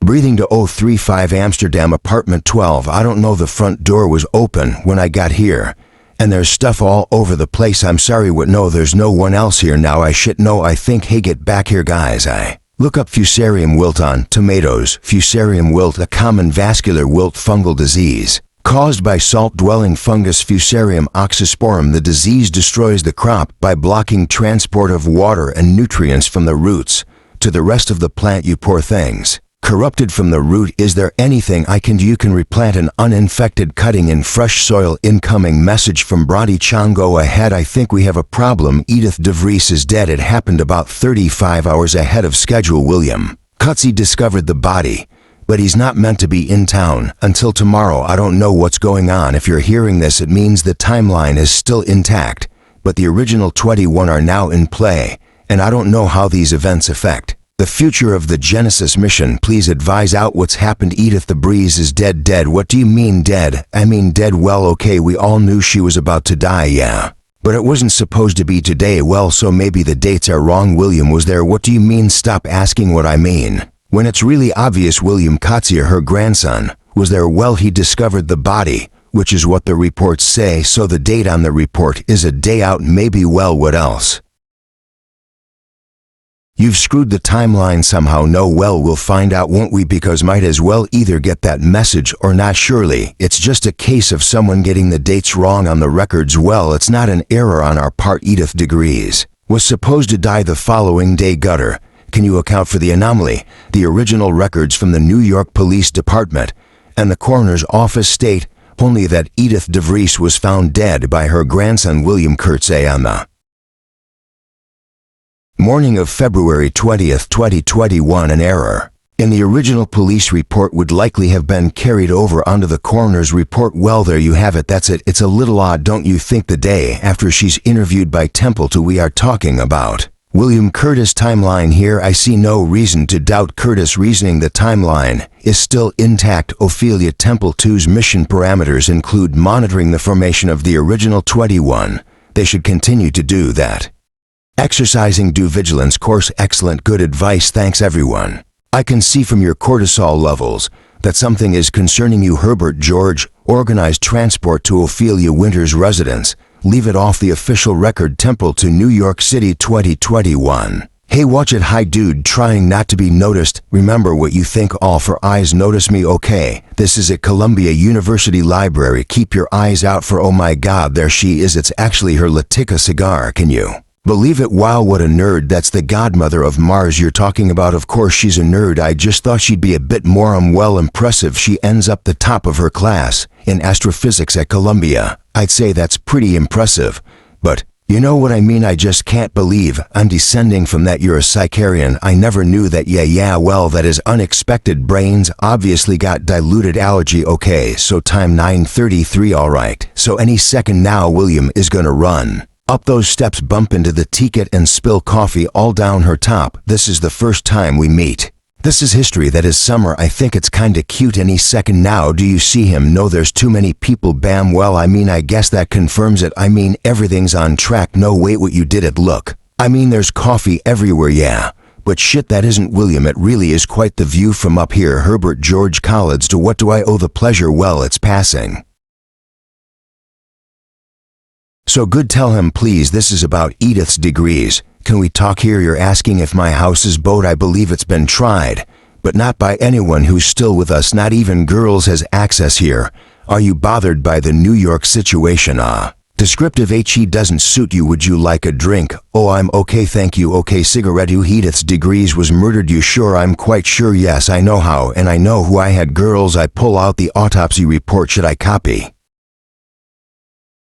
breathing. To 035 Amsterdam, apartment 12. I don't know, the front door was open when I got here, and there's stuff all over the place. I'm sorry. What? No, there's no one else here now. I think. Hey, get back here, guys. Look up Fusarium wilt on tomatoes. Fusarium wilt, a common vascular wilt fungal disease caused by salt-dwelling fungus Fusarium oxysporum. The disease destroys the crop by blocking transport of water and nutrients from the roots to the rest of the plant. You poor things. Corrupted from the root. Is there anything I can do? You can replant an uninfected cutting in fresh soil. Incoming message from Bronte Chong. Go ahead. I think we have a problem. Edith DeVries is dead. It happened about 35 hours ahead of schedule. William Cutsey discovered the body, but he's not meant to be in town until tomorrow. I don't know what's going on. If you're hearing this, it means the timeline is still intact, but the original 21 are now in play, and I don't know how these events affect the future of the Genesis mission. Please advise out what's happened. Edith DeVries is dead. Dead? What do you mean dead? I mean dead. Well, okay, we all knew she was about to die, yeah, but it wasn't supposed to be today. Well, so maybe the dates are wrong. William was there. What do you mean? Stop asking what I mean when it's really obvious. William Kotzier, her grandson, was there. Well, he discovered the body, which is what the reports say, so the date on the report is a day out. Maybe. Well, what else? You've screwed the timeline somehow. No, well, we'll find out, won't we? Because might as well either get that message or not. Surely it's just a case of someone getting the dates wrong on the records. Well, it's not an error on our part. Edith DeVries was supposed to die the following day. Gutter, can you account for the anomaly? The original records from the New York Police Department and the coroner's office state only that Edith DeVries was found dead by her grandson William Kurtze on the morning of February 20th, 2021. An error in the original police report would likely have been carried over onto the coroner's report. Well, there you have it. That's it. It's a little odd, don't you think? The day after she's interviewed by Templeton, we are talking about William Curtis timeline here. I see no reason to doubt Curtis' reasoning. The timeline is still intact. Ophelia Templeton's mission parameters include monitoring the formation of the original 21. They should continue to do that. Exercising due vigilance course. Excellent, good advice. Thanks everyone. I can see from your cortisol levels that something is concerning you. Herbert George, organize transport to Ophelia Winter's residence. Leave it off the official record. Temple to New York City 2021. Hey, watch it. Hi dude, trying not to be noticed. Remember what you think. All for eyes notice me. Okay, this is at Columbia University Library. Keep your eyes out for, oh my god, there she is. It's actually her Latika cigar. Can you believe it? Wow, what a nerd. That's the godmother of Mars you're talking about. Of course she's a nerd. I just thought she'd be a bit more well, impressive. She ends up the top of her class in astrophysics at Columbia. I'd say that's pretty impressive, but you know what I mean? I just can't believe I'm descending from that. You're a Psycharian. I never knew that. Yeah, well, that is unexpected. Brains obviously got diluted. Allergy. Okay, so time 9:33. Alright, so any second now William is gonna run up those steps, bump into the ticket and spill coffee all down her top. This is the first time we meet. This is history that is summer. I think it's kinda cute any second now. Do you see him? No, there's too many people. Bam, well, I mean, I guess that confirms it. I mean, everything's on track. No, wait, what you did it. Look. I mean, there's coffee everywhere, yeah. But shit, that isn't William. It really is quite the view from up here. Herbert George Collins. To what do I owe the pleasure? Well, it's passing. So good, tell him please. This is about Edith's degrees. Can we talk here? You're asking if my house is boat. I believe it's been tried, but not by anyone who's still with us. Not even girls has access here. Are you bothered by the New York situation? Descriptive. He doesn't suit you. Would you like a drink? Oh, I'm okay, thank you. Okay, cigarette. You Edith's degrees was murdered. You sure? I'm quite sure. Yes, I know how, and I know who. I had girls. I pull out the autopsy report. Should I copy?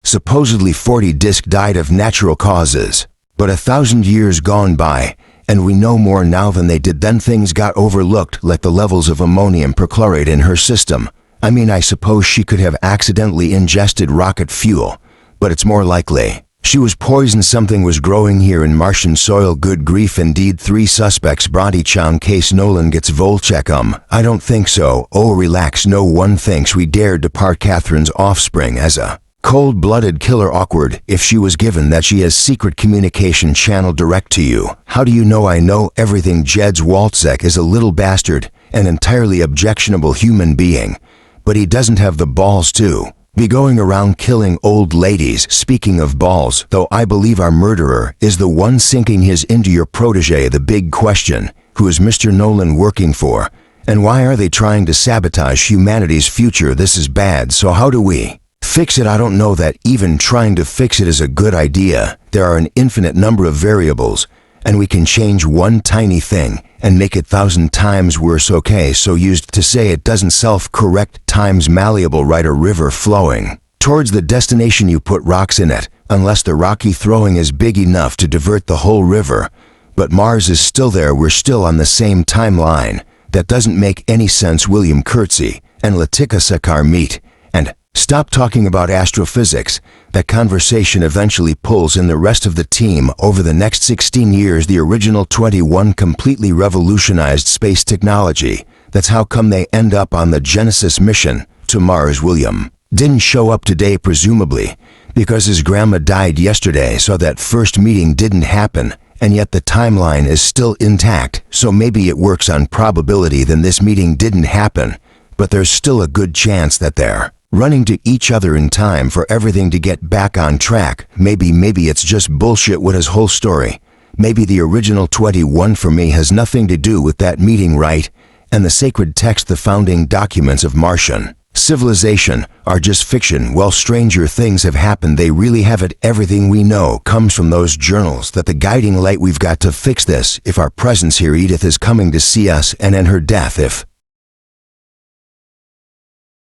Supposedly 40 disc died of natural causes. But 1,000 years gone by, and we know more now than they did then. Things got overlooked, like the levels of ammonium perchlorate in her system. I mean, I suppose she could have accidentally ingested rocket fuel, but it's more likely she was poisoned. Something was growing here in Martian soil. Good grief indeed. 3 suspects. Brody-chan. Case Nolan gets Volchek. I don't think so. Oh, relax. No one thinks we dared depart Catherine's offspring as a cold-blooded killer. Awkward. If she was given that she has secret communication channel direct to you. How do you know? I know everything. Jed's Waltzek is a little bastard, an entirely objectionable human being, but he doesn't have the balls to be going around killing old ladies. Speaking of balls, though, I believe our murderer is the one sinking his into your protege. The big question, who is Mr. Nolan working for, and why are they trying to sabotage humanity's future? This is bad. So how do we fix it? I don't know that even trying to fix it is a good idea. There are an infinite number of variables, and we can change one tiny thing and make it 1,000 times worse. Okay, so used to say it doesn't self-correct times malleable. Right, a river flowing towards the destination, you put rocks in it, unless the rocky throwing is big enough to divert the whole river. But Mars is still there. We're still on the same timeline. That doesn't make any sense. William Kurtzy and Latika Sekar meet, and stop talking about astrophysics. That conversation eventually pulls in the rest of the team. Over the next 16 years, the original 21 completely revolutionized space technology. That's how come they end up on the Genesis mission to Mars. William didn't show up today, presumably because his grandma died yesterday, so that first meeting didn't happen, and yet the timeline is still intact. So maybe it works on probability. Then this meeting didn't happen, but there's still a good chance that they're running to each other in time for everything to get back on track. Maybe it's just bullshit. What is whole story? Maybe the original 21 for me has nothing to do with that meeting, right? And the sacred text, the founding documents of Martian civilization, are just fiction. Well, stranger things have happened. They really haven't. Everything we know comes from those journals. That the guiding light. We've got to fix this. If our presence here, Edith is coming to see us, and in her death, if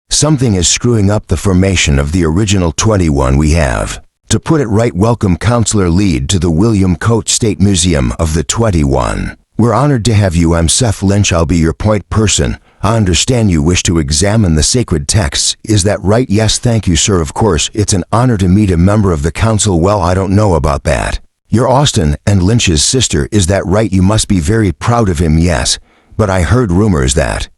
something is screwing up the formation of the original 21, we have to put it right. Welcome, Counselor Lead, to the William Coate State Museum of the 21. We're honored to have you. I'm Seth Lynch. I'll be your point person. I understand you wish to examine the sacred texts. Is that right? Yes, thank you, sir. Of course, it's an honor to meet a member of the council. Well, I don't know about that. You're Austin and Lynch's sister, is that right? You must be very proud of him. Yes, but I heard rumors that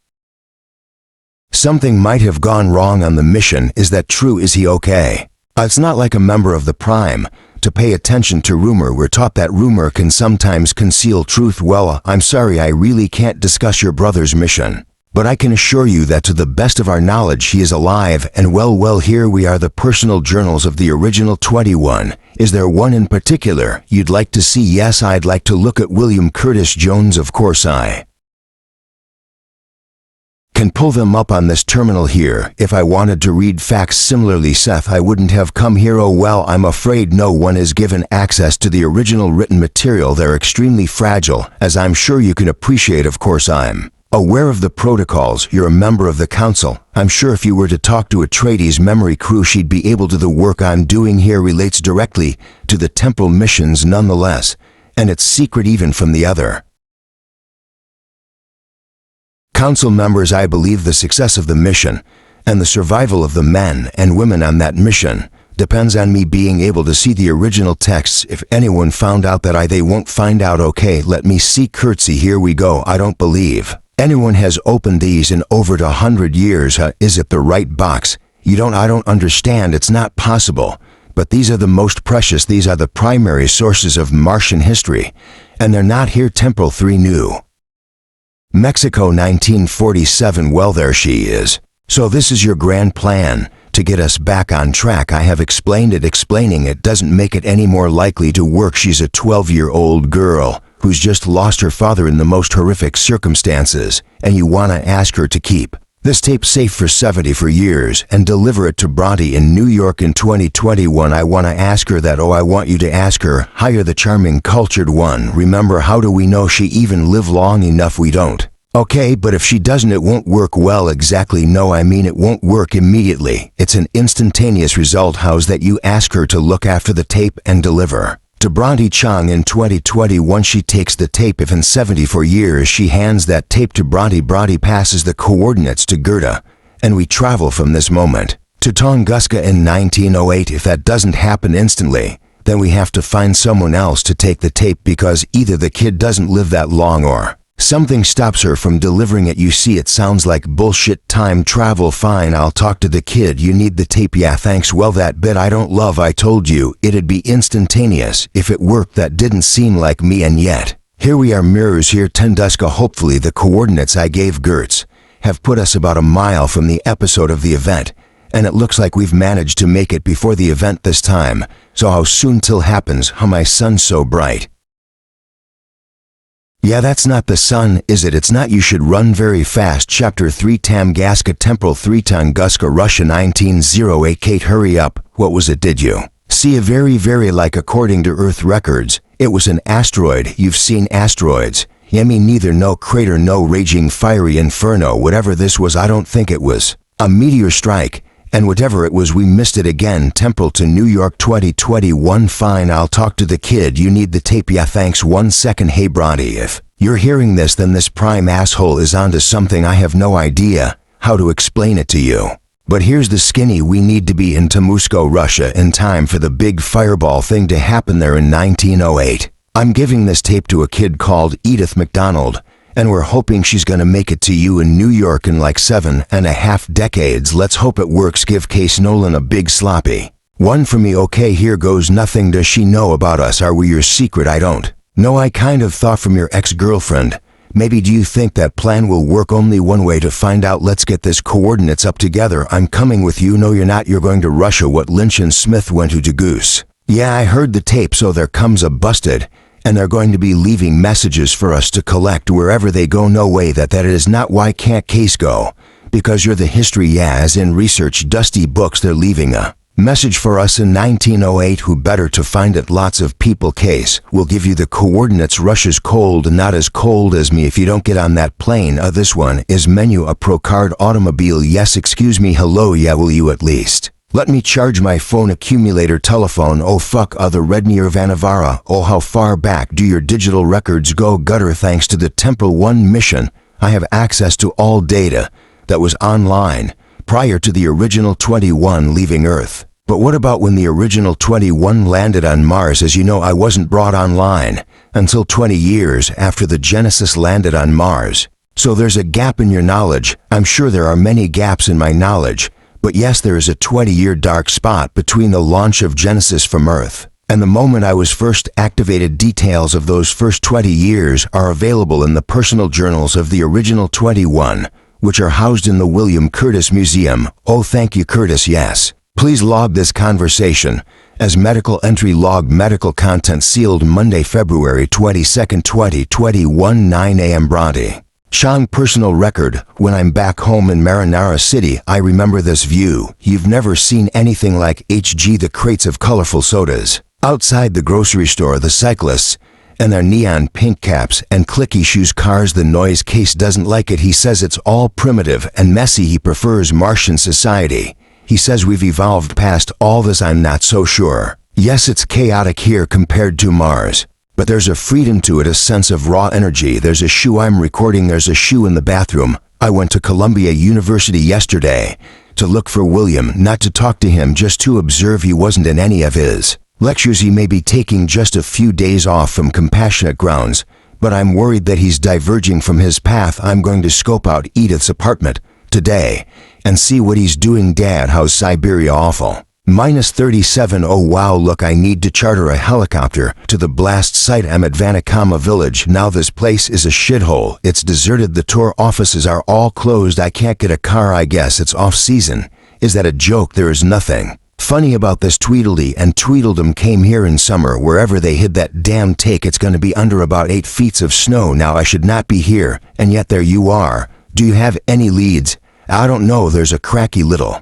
something might have gone wrong on the mission. Is that true? Is he okay? It's not like a member of the Prime to pay attention to rumor. We're taught that rumor can sometimes conceal truth. Well, I'm sorry, I really can't discuss your brother's mission, but I can assure you that to the best of our knowledge he is alive and well. Here we are, the personal journals of the original 21. Is there one in particular you'd like to see? Yes, I'd like to look at William Curtis Jones. Of course, I can pull them up on this terminal here. If I wanted to read facts similarly, Seth, I wouldn't have come here. Oh well, I'm afraid no one is given access to the original written material. They're extremely fragile, as I'm sure you can appreciate. Of course, I'm aware of the protocols. You're a member of the council. I'm sure if you were to talk to Atreides' memory crew, she'd be able to. The work I'm doing here relates directly to the temporal missions nonetheless, and it's secret even from the other council members. I believe the success of the mission and the survival of the men and women on that mission depends on me being able to see the original texts. If anyone found out that they won't find out. Okay, let me see. Curtsy, here we go. I don't believe Anyone has opened these in over 100 years. Is it the right box? I don't understand. It's not possible. But these are the most precious. These are the primary sources of Martian history. And they're not here. Temple 3 New Mexico 1947. Well, there she is. So this is your grand plan to get us back on track. I have explained it. Explaining it doesn't make it any more likely to work. She's a 12-year-old girl who's just lost her father in the most horrific circumstances, and you want to ask her to keep this tape safe for 74 years and deliver it to Bronte in New York in 2021. I want to ask her that. Oh, I want you to ask her. Hire the charming, cultured one. Remember, how do we know she even live long enough? We don't. Okay, but if she doesn't, it won't work. Well, exactly. No, I mean it won't work immediately. It's an instantaneous result. How's that? You ask her to look after the tape and deliver to Bronte Chang in 2021. She takes the tape. If in 74 years she hands that tape to Bronte, Bronte passes the coordinates to Gerda, and we travel from this moment to Tunguska in 1908. If that doesn't happen instantly, then we have to find someone else to take the tape, because either the kid doesn't live that long or something stops her from delivering it. You see, it sounds like bullshit. Time travel. Fine, I'll talk to the kid. You need the tape? Yeah, thanks. Well, that bit I don't love. I told you it'd be instantaneous if it worked. That didn't seem like me, and yet here we are. Mirrors here. Tunguska. Hopefully the coordinates I gave Gertz have put us about a mile from the episode of the event, and it looks like we've managed to make it before the event this time. So how soon till happens? How my sun's so bright. Yeah, that's not the sun, is it? It's not. You should run very fast. Chapter 3 Tamgaska Temple 3 Tunguska, Russia 1908. Kate, hurry up. What was it? Did you see? A very like, according to Earth records, it was an asteroid. You've seen asteroids? Yeah, me neither. No crater, no raging fiery inferno. Whatever this was, I don't think it was a meteor strike. And whatever it was, we missed it again. Temple to New York 2021. Fine, I'll talk to the kid. You need the tape? Yeah, thanks. 1 second. Hey, Bronte, if you're hearing this, then this prime asshole is onto something. I have no idea how to explain it to you. But here's the skinny. We need to be in Moscow, Russia in time for the big fireball thing to happen there in 1908. I'm giving this tape to a kid called Edith McDonald, and we're hoping she's gonna make it to you in New York in like 7.5 decades. Let's hope it works. Give Case Nolan a big sloppy one for me. Okay, here goes nothing. Does she know about us? Are we your secret? I don't know. I kind of thought from your ex-girlfriend. Maybe. Do you think that plan will work? Only one way to find out. Let's get this coordinates up together. I'm coming with you. No, you're not. You're going to Russia. What? Lynch and Smith went to Goose. Yeah, I heard the tape. So there comes a busted, and they're going to be leaving messages for us to collect wherever they go. No way. That is not. Why can't Case go? Because you're the history. Yeah, as in research. Dusty books. They're leaving a message for us in 1908. Who better to find it? Lots of people. Case will give you the coordinates. Russia's cold, not as cold as me if you don't get on that plane. This one is menu. A Procard automobile. Yes, excuse me. Hello. Yeah, will you at least let me charge my phone? Accumulator telephone. Oh fuck, the Rednear Vanavara. Oh, how far back do your digital records go? Gutter. Thanks to the Temple 1 mission, I have access to all data that was online prior to the original 21 leaving Earth. But what about when the original 21 landed on Mars? As you know, I wasn't brought online until 20 years after the Genesis landed on Mars. So there's a gap in your knowledge. I'm sure there are many gaps in my knowledge. But yes, there is a 20-year dark spot between the launch of Genesis from Earth and the moment I was first activated. Details of those first 20 years are available in the personal journals of the original 21, which are housed in the William Curtis Museum. Oh, thank you, Curtis. Yes. Please log this conversation as medical entry. Log medical content sealed Monday, February 22, 2021, 9 a.m. Bronte Chang personal record. When I'm back home in Marinara City, I remember this view. You've never seen anything like HG. The crates of colorful sodas outside the grocery store, the cyclists and their neon pink caps and clicky shoes, cars. The noise. Case doesn't like it. He says it's all primitive and messy. He prefers Martian society. He says we've evolved past all this. I'm not so sure. Yes, it's chaotic here compared to Mars, but there's a freedom to it, a sense of raw energy. There's a shoe. I'm recording. There's a shoe in the bathroom. I went to Columbia University yesterday to look for William, not to talk to him, just to observe. He wasn't in any of his lectures. He may be taking just a few days off from compassionate grounds, but I'm worried that he's diverging from his path. I'm going to scope out Edith's apartment today and see what he's doing. Dad, how's Siberia? Awful. -37. Oh wow, look, I need to charter a helicopter to the blast site. I'm at Vanikama village. Now this place is a shithole. It's deserted. The tour offices are all closed. I can't get a car. I guess it's off season. Is that a joke? There is nothing funny about this. Tweedledee and Tweedledum came here in summer. Wherever they hid that damn take, it's going to be under about 8 feet of snow. Now I should not be here, and yet there you are. Do you have any leads? I don't know. There's a cracky little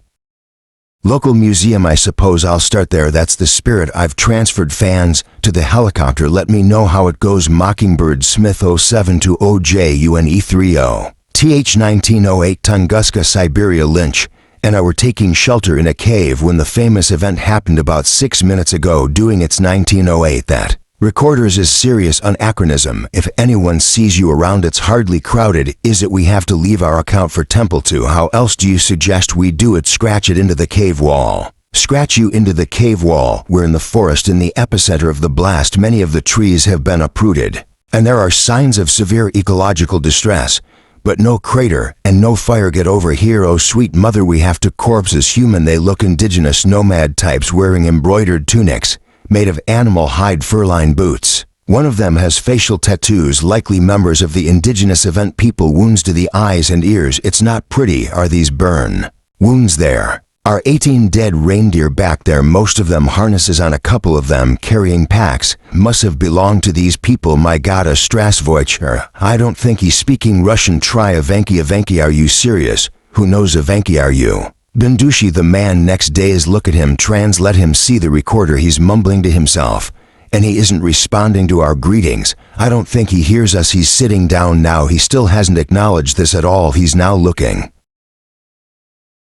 local museum. I suppose I'll start there. That's the spirit. I've transferred fans to the helicopter. Let me know how it goes. Mockingbird Smith 0720JUNE30 TH1908 Tunguska, Siberia. Lynch and I were taking shelter in a cave when the famous event happened about 6 minutes ago. Doing its 1908. That recorders is serious anachronism. If anyone sees you around, it's hardly crowded. Is it we have to leave our account for Temple 2? How else do you suggest we do it? Scratch it into the cave wall. Scratch you into the cave wall. We're in the forest in the epicenter of the blast. Many of the trees have been uprooted, and there are signs of severe ecological distress, but no crater and no fire. Get over here. Oh sweet mother, we have to corpses. Human. They look indigenous nomad types wearing embroidered tunics made of animal hide, fur-lined boots. One of them has facial tattoos, likely members of the indigenous event people. Wounds to the eyes and ears. It's not pretty. Are these burn wounds? There are 18 dead reindeer back there, most of them harnesses on, a couple of them carrying packs. Must have belonged to these people. My god, a Strasvoicher. I don't think he's speaking Russian. Try Evenki. Evenki, are you serious? Who knows Evenki? Are you Bindushi? The man next day is. Look at him. Let him see the recorder. He's mumbling to himself, and he isn't responding to our greetings. I don't think he hears us. He's sitting down now. He still hasn't acknowledged this at all. He's now looking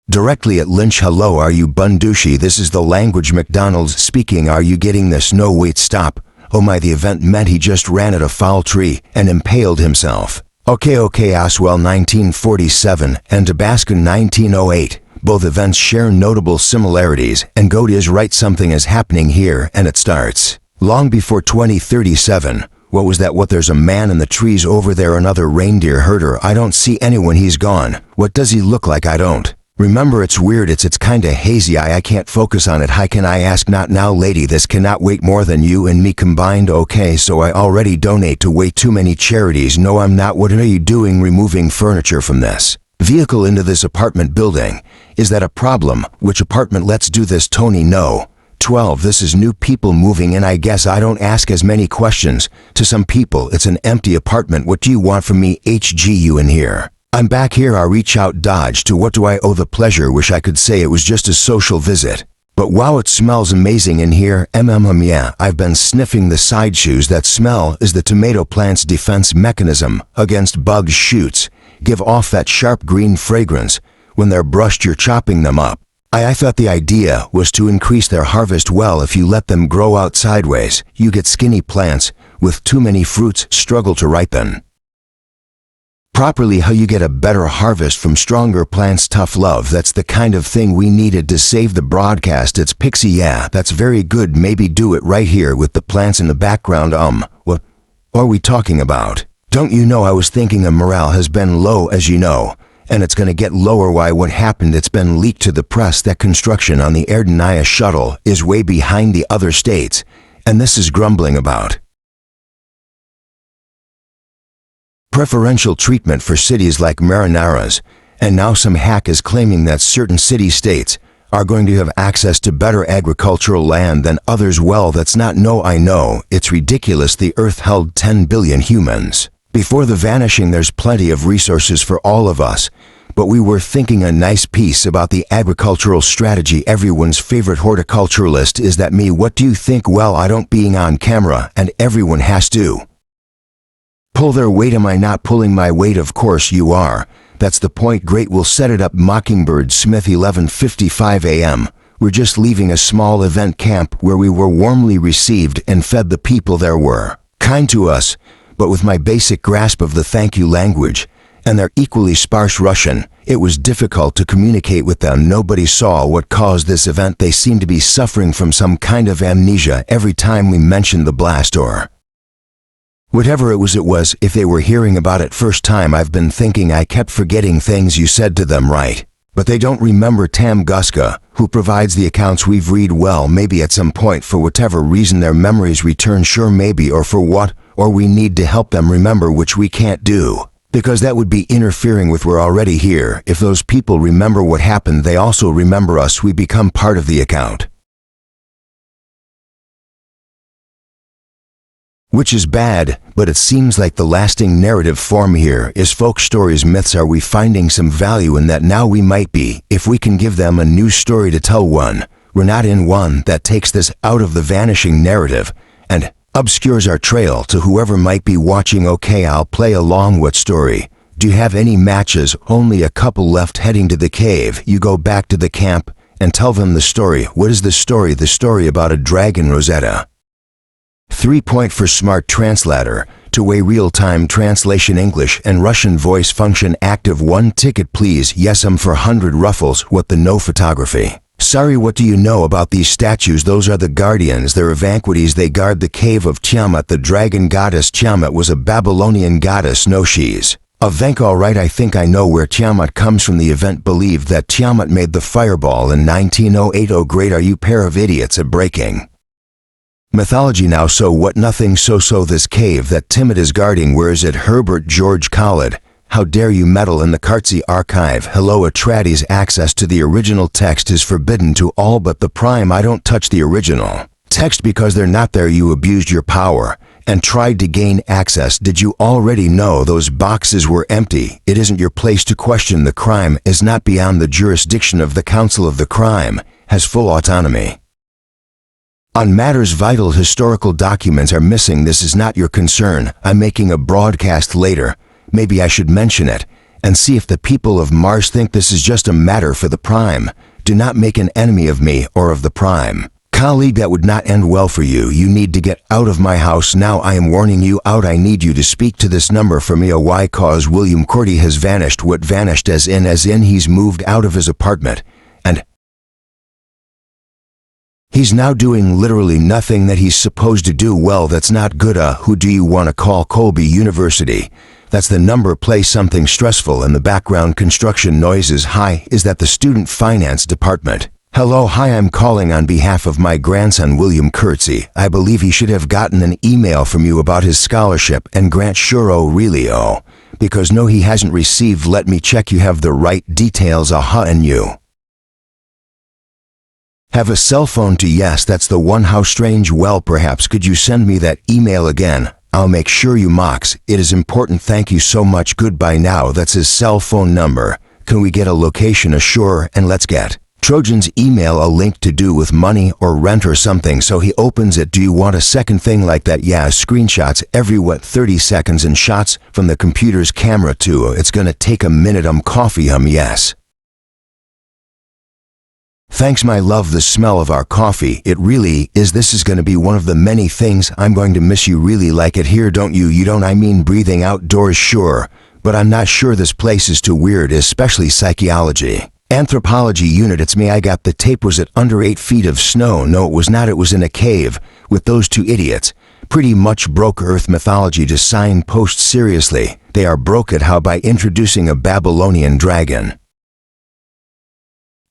directly at Lynch. Hello, are you Bundushi? This is the language. McDonald's speaking. Are you getting this? No, wait, stop. Oh my, the event meant he just ran at a foul tree and impaled himself. Okay, Oswell 1947 and Tabasco 1908. Both events share notable similarities, and Goat is right. Something is happening here, and it starts long before 2037. What was that? What? There's a man in the trees over there. Another reindeer herder. I don't see anyone. He's gone. What does he look like? I don't remember. It's weird. It's kinda hazy. I can't focus on it. How can I ask? Not now, lady. This cannot wait more than you and me combined. Okay, so I already donate to way too many charities. No, I'm not. What are you doing removing furniture from this vehicle into this apartment building? Is that a problem? Which apartment? Let's do this, Tony. No. 12. This is new people moving in. I guess I don't ask as many questions. To some people, it's an empty apartment. What do you want from me? HGU in here. I'm back here. I reach out. Dodge. To what do I owe the pleasure? Wish I could say it was just a social visit. But wow, it smells amazing in here. Yeah, I've been sniffing the side shoes. That smell is the tomato plant's defense mechanism against bugs. Shoots give off that sharp green fragrance. When they're brushed, you're chopping them up. I thought the idea was to increase their harvest. Well, if you let them grow out sideways, you get skinny plants with too many fruits struggle to ripen properly. How you get a better harvest from stronger plants? Tough love. That's the kind of thing we needed to save the broadcast. It's Pixie. Yeah, that's very good. Maybe do it right here with the plants in the background. What are we talking about? Don't you know? I was thinking morale has been low, as you know, and it's going to get lower. Why? What happened? It's been leaked to the press that construction on the Erdnaya shuttle is way behind the other states, and this is grumbling about preferential treatment for cities like Marinaras, and now some hack is claiming that certain city-states are going to have access to better agricultural land than others. Well, that's not. No, I know. It's ridiculous. The Earth held 10 billion humans before the vanishing. There's plenty of resources for all of us, but we were thinking a nice piece about the agricultural strategy. Everyone's favorite horticulturalist is that me. What do you think? Well, I don't. Being on camera and everyone has to pull their weight. Am I not pulling my weight? Of course you are. That's the point. Great, we'll set it up. Mockingbird Smith 11:55 a.m. We're just leaving a small event camp where we were warmly received and fed. The people there were kind to us, but with my basic grasp of the thank you language and their equally sparse Russian, it was difficult to communicate with them. Nobody saw what caused this event. They seemed to be suffering from some kind of amnesia every time we mentioned the blast or Whatever it was, if they were hearing about it first time, I've been thinking I kept forgetting things you said to them, right? But they don't remember Tam Guska, who provides the accounts we've read. Well, maybe at some point for whatever reason their memories return, sure maybe, or for what, or we need to help them remember, which we can't do. Because that would be interfering with we're already here. If those people remember what happened, they also remember us, we become part of the account. Which is bad, but it seems like the lasting narrative form here is folk stories, myths. Are we finding some value in that now? We might be, if we can give them a new story to tell. One, we're not in one that takes this out of the vanishing narrative and obscures our trail to whoever might be watching. Okay, I'll play along. What story? Do you have any matches? Only a couple left. Heading to the cave, you go back to the camp and tell them the story. What is the story? The story about a dragon, Rosetta. 3 point for smart translator, two-way real-time translation, English and Russian voice function active. 1 ticket please. Yes, for 100 ruffles. What the no photography? Sorry, what do you know about these statues? Those are the guardians. They're evacuees. They guard the cave of Tiamat, the dragon goddess. Tiamat was a Babylonian goddess. No, she's a Venk. All right, I think I know where Tiamat comes from. The event believed that Tiamat made the fireball in 1908. Oh great, are you pair of idiots at breaking mythology now? So what? Nothing. So this cave that Tiamat is guarding, where is it? Herbert George Collett. How dare you meddle in the Cartsy archive? Hello, Atrades. Access to the original text is forbidden to all but the Prime. I don't touch the original text because they're not there. You abused your power and tried to gain access. Did you already know those boxes were empty? It isn't your place to question. The crime is not beyond the jurisdiction of the Council of the Crime, has full autonomy on matters vital. Historical documents are missing. This is not your concern. I'm making a broadcast later. Maybe I should mention it and see if the people of Mars think this is just a matter for the Prime. Do not make an enemy of me or of the Prime. Colleague, that would not end well for you. You need to get out of my house now. I am warning you out. I need you to speak to this number for me. Why? Cause William Cordy has vanished. What vanished? As in he's moved out of his apartment and he's now doing literally nothing that he's supposed to do. Well, that's not good. Who do you want to call? Colby University. That's the number. Play something stressful in the background. Construction noises. Hi, is that the student finance department? Hello, hi, I'm calling on behalf of my grandson William Curtsy. I believe he should have gotten an email from you about his scholarship and grant. Sure. Oh really? Oh, because no, he hasn't received. Let me check. You have the right details. And you have a cell phone too? Yes, that's the one. How strange. Well, perhaps could you send me that email again? I'll make sure you Mox. It is important. Thank you so much. Goodbye now. That's his cell phone number. Can we get a location? Sure, and let's get Trojan's email a link to do with money or rent or something. So he opens it. Do you want a second thing like that? Yeah, screenshots every 30 seconds and shots from the computer's camera too. It's gonna take a minute. Coffee. Yes. Thanks, my love. The smell of our coffee, it really is. This is going to be one of the many things I'm going to miss. You really like it here, don't you? You don't? I mean breathing outdoors. Sure, but I'm not sure. This place is too weird, especially psychology. Anthropology unit. It's me. I got the tape. Was it under 8 feet of snow? No, it was not. It was in a cave with those two idiots. Pretty much broke Earth mythology to signpost. Seriously, they are broke it. How? By introducing a Babylonian dragon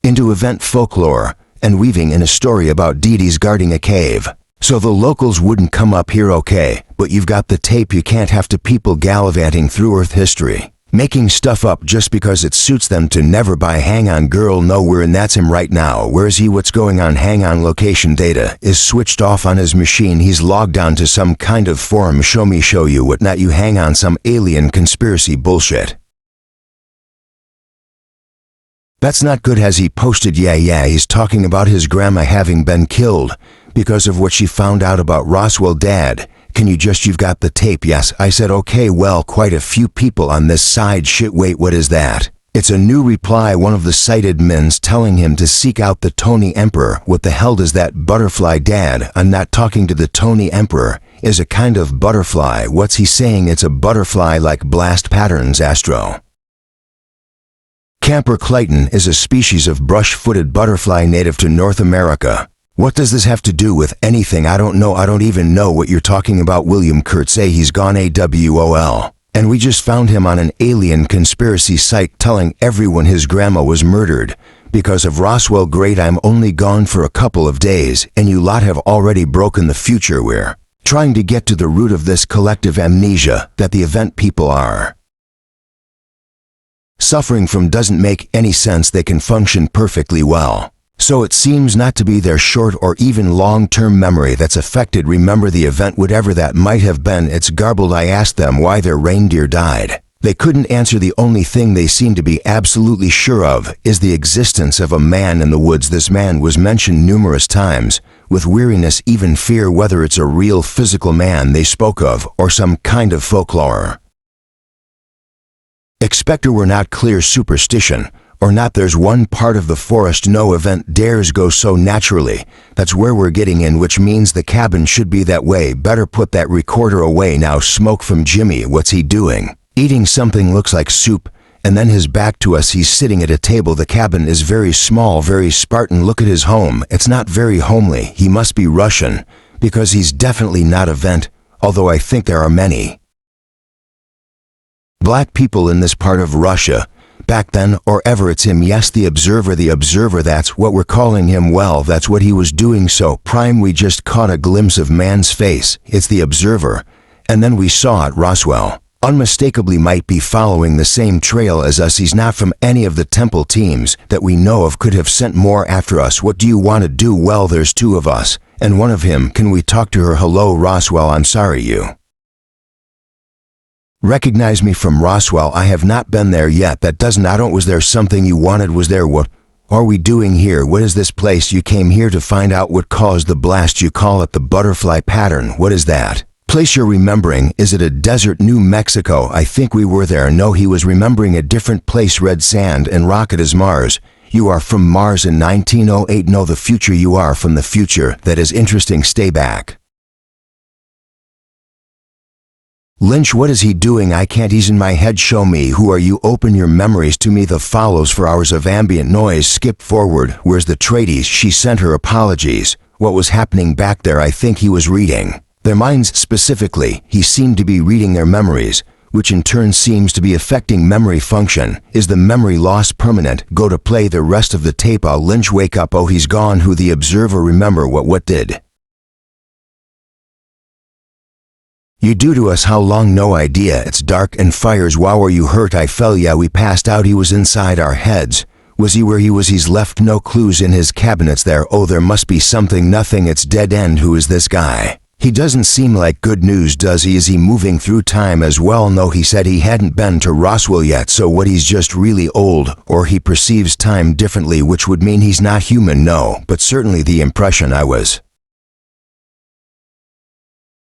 into event folklore and weaving in a story about deities guarding a cave. So the locals wouldn't come up here. Okay, but you've got the tape. You can't have to people gallivanting through Earth history, making stuff up just because it suits them to never buy. Hang on, girl. No, we're in. That's him right now. Where is he? What's going on? Hang on. Location data is switched off on his machine. He's logged on to some kind of forum. Show me. Show you what? Not you. Hang on. Some alien conspiracy bullshit. That's not good. Has he posted? Yeah, he's talking about his grandma having been killed because of what she found out about Roswell. Dad, can you just, you've got the tape? Yes, I said okay. Well, quite a few people on this side. Shit, wait, what is that? It's a new reply. One of the site admins telling him to seek out the Tony Emperor. What the hell does that butterfly? Dad, I'm not talking to the Tony Emperor. Is a kind of butterfly. What's he saying? It's a butterfly like blast patterns. Astro Camper Clayton is a species of brush-footed butterfly native to North America. What does this have to do with anything? I don't know. I don't even know what you're talking about. William Kurt say he's gone AWOL. And we just found him on an alien conspiracy site telling everyone his grandma was murdered. Because of Roswell. Great, I'm only gone for a couple of days, and you lot have already broken the future. We're trying to get to the root of this collective amnesia that the event people are suffering from doesn't make any sense. They can function perfectly well. So it seems not to be their short or even long-term memory that's affected. Remember the event, whatever that might have been. It's garbled. I asked them why their reindeer died. They couldn't answer. The only thing they seem to be absolutely sure of is the existence of a man in the woods. This man was mentioned numerous times, with weariness, even fear, whether it's a real physical man they spoke of or some kind of folklore. Expector were not clear superstition or not. There's one part of the forest no event dares go so naturally. That's where we're getting in, which means the cabin should be that way. Better put that recorder away now. Smoke from Jimmy. What's he doing? Eating something looks like soup, and then his back to us. He's sitting at a table. The cabin is very small, very Spartan. Look at his home. It's not very homely. He must be Russian, because he's definitely not a vent, although I think there are many black people in this part of Russia, back then or ever. It's him. Yes, the observer. The observer, that's what we're calling him. Well, that's what he was doing. So prime, we just caught a glimpse of man's face. It's the observer. And then we saw it. Roswell unmistakably might be following the same trail as us. He's not from any of the temple teams that we know of. Could have sent more after us. What do you want to do? Well, there's two of us and one of him. Can we talk to her? Hello, Roswell. I'm sorry, you recognize me from Roswell? I have not been there yet. That doesn't. I don't. Was there something you wanted? Was there? What are we doing here? What is this place? You came here to find out what caused the blast. You call it the butterfly pattern. What is that place you're remembering? Is it a desert? New Mexico. I think we were there. No, he was remembering a different place. Red sand and rocket is Mars. You are from Mars in 1908. No, the future. You are from the future. That is interesting. Stay back. Lynch, what is he doing? I can't. He's in my head. Show me. Who are you? Open your memories to me. The follows for hours of ambient noise. Skip forward. Where's the tradies? She sent her apologies. What was happening back there? I think he was reading their minds. Specifically, he seemed to be reading their memories, which in turn seems to be affecting memory function. Is the memory loss permanent? Go to play the rest of the tape. Lynch, wake up. Oh, he's gone. Who? The observer. Remember what did you do to us? How long? No idea. It's dark and fires. Wow, are you hurt? I fell. Yeah, we passed out. He was inside our heads. Was he where he was? He's left no clues in his cabinets there. Oh, there must be something. Nothing. It's dead end. Who is this guy? He doesn't seem like good news, does he? Is he moving through time as well? No, he said he hadn't been to Roswell yet. So what, he's just really old, or he perceives time differently, which would mean he's not human. No, but certainly the impression I was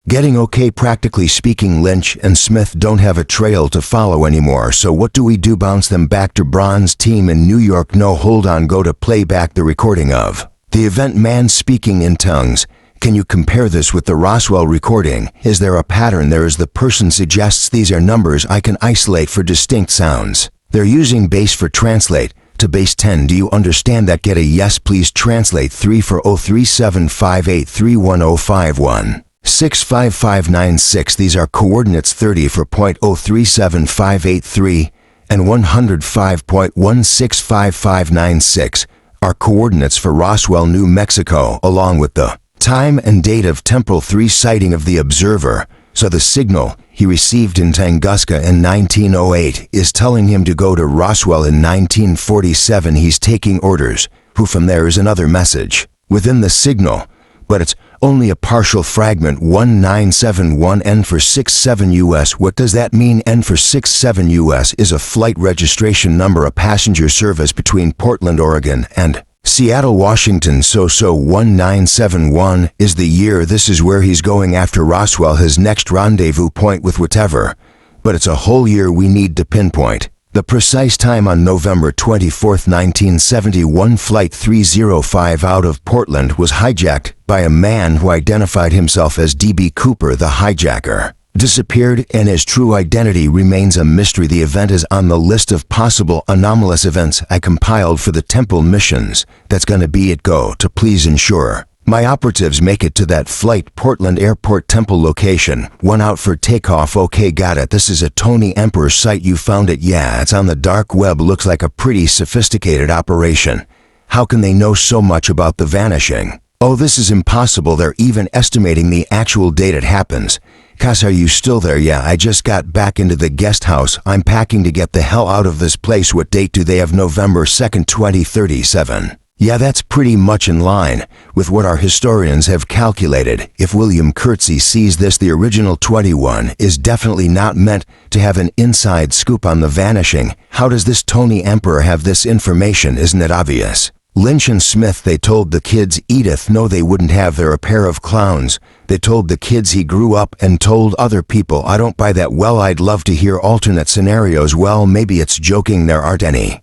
getting. Okay, practically speaking, Lynch and Smith don't have a trail to follow anymore. So what do we do? Bounce them back to Bronze Team in New York? No, hold on. Go to play back the recording of the event. Man speaking in tongues. Can you compare this with the Roswell recording? Is there a pattern? There is. The person suggests these are numbers I can isolate for distinct sounds. They're using base for translate to base 10. Do you understand that? Get a yes, please. Translate 3 for 037583105165596. 65596. These are coordinates. 30 for .037583 and 105.165596 are coordinates for Roswell, New Mexico, along with the time and date of temporal 3 sighting of the observer. So the signal he received in Tunguska in 1908 is telling him to go to Roswell in 1947. He's taking orders. Who? From there is another message within the signal, but it's only a partial fragment. 1971 N for 67 US. What does that mean? N for 67 US is a flight registration number, a passenger service between Portland, Oregon and Seattle, Washington. So 1971 is the year. This is where he's going after Roswell, his next rendezvous point with whatever. But it's a whole year we need to pinpoint. The precise time on November 24, 1971, Flight 305 out of Portland was hijacked by a man who identified himself as D.B. Cooper, the hijacker. disappeared and his true identity remains a mystery. The event is on the list of possible anomalous events I compiled for the temple missions. That's gonna be it. Go to please ensure my operatives make it to that flight Portland Airport temple location. One out for takeoff. Okay, got it. This is a Tony Emperor site. You found it? Yeah, it's on the dark web. Looks like a pretty sophisticated operation. How can they know so much about the vanishing? Oh, this is impossible. They're even estimating the actual date it happens. Cass, are you still there? Yeah, I just got back into the guest house. I'm packing to get the hell out of this place. What date do they have? November 2nd, 2037. Yeah, that's pretty much in line with what our historians have calculated. If William Curtsey sees this, the original 21 is definitely not meant to have an inside scoop on the vanishing. How does this Tony Emperor have this information? Isn't it obvious? Lynch and Smith, they told the kids. Edith, no, they wouldn't have. They're a pair of clowns. They told the kids he grew up and told other people. I don't buy that. Well, I'd love to hear alternate scenarios. Well, maybe it's joking. There aren't any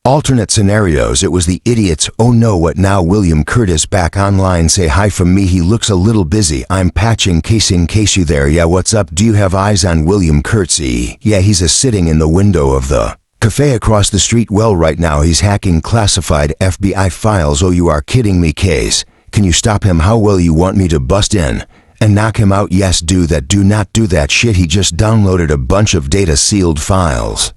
alternate scenarios. It was the idiots. Oh no, what now? William Curtis back online. Say hi from me. He looks a little busy. I'm patching case in case you there. Yeah, what's up? Do you have eyes on William Curtsey? Yeah, he's sitting in the window of the cafe across the street. Well, right now he's hacking classified FBI files. Oh, you are kidding me, Case. Can you stop him? How will you want me to bust in and knock him out? Yes, do that. Do not do that shit. He just downloaded a bunch of data sealed files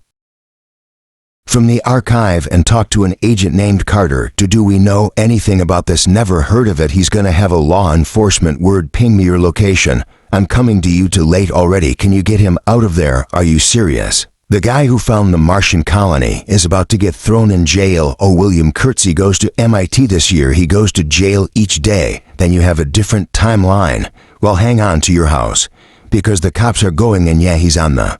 from the archive and talked to an agent named Carter. Do we know anything about this? Never heard of it. He's gonna have a law enforcement word. Ping me your location. I'm coming to you. Too late already. Can you get him out of there? Are you serious? The guy who found the Martian colony is about to get thrown in jail. Oh, William Curtsey goes to MIT this year. He goes to jail each day. Then you have a different timeline. Well, hang on to your house because the cops are going and yeah, he's on the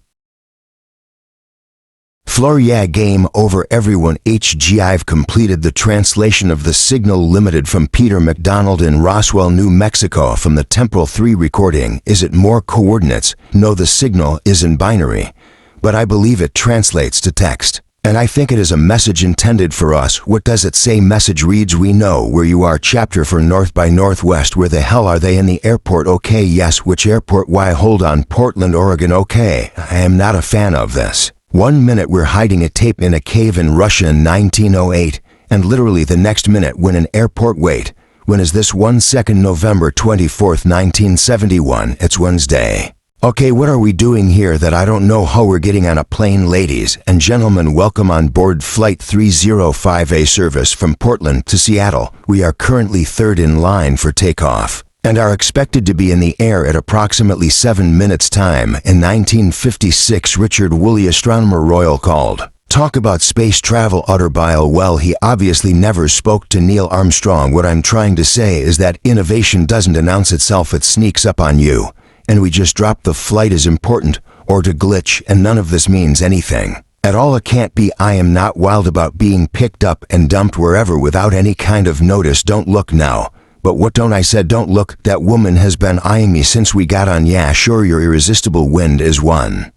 floor. Yeah, game over everyone. HG, I've completed the translation of the signal limited from Peter McDonald in Roswell, New Mexico from the Temporal 3 recording. Is it more coordinates? No, the signal is in binary, but I believe it translates to text. And I think it is a message intended for us. What does it say? Message reads, we know where you are. Chapter for North by Northwest. Where the hell are they? In the airport. Okay, yes. Which airport? Why, hold on. Portland, Oregon. Okay, I am not a fan of this. 1 minute we're hiding a tape in a cave in Russia in 1908, and literally the next minute when an airport. Wait, when is this? 1 second, November 24th, 1971. It's Wednesday. Okay, what are we doing here that I don't know? How we're getting on a plane. Ladies and gentlemen, welcome on board Flight 305A service from Portland to Seattle. We are currently third in line for takeoff and are expected to be in the air at approximately 7 minutes time. In 1956, Richard Woolley, astronomer royal, called. Talk about space travel utter bile. Well, he obviously never spoke to Neil Armstrong. What I'm trying to say is that innovation doesn't announce itself, it sneaks up on you. And we just dropped the flight is important or to glitch, and none of this means anything at all. It can't be. I am not wild about being picked up and dumped wherever without any kind of notice. Don't look now. But what don't I said? Don't look. That woman has been eyeing me since we got on. Yeah, sure, your irresistible wind is 100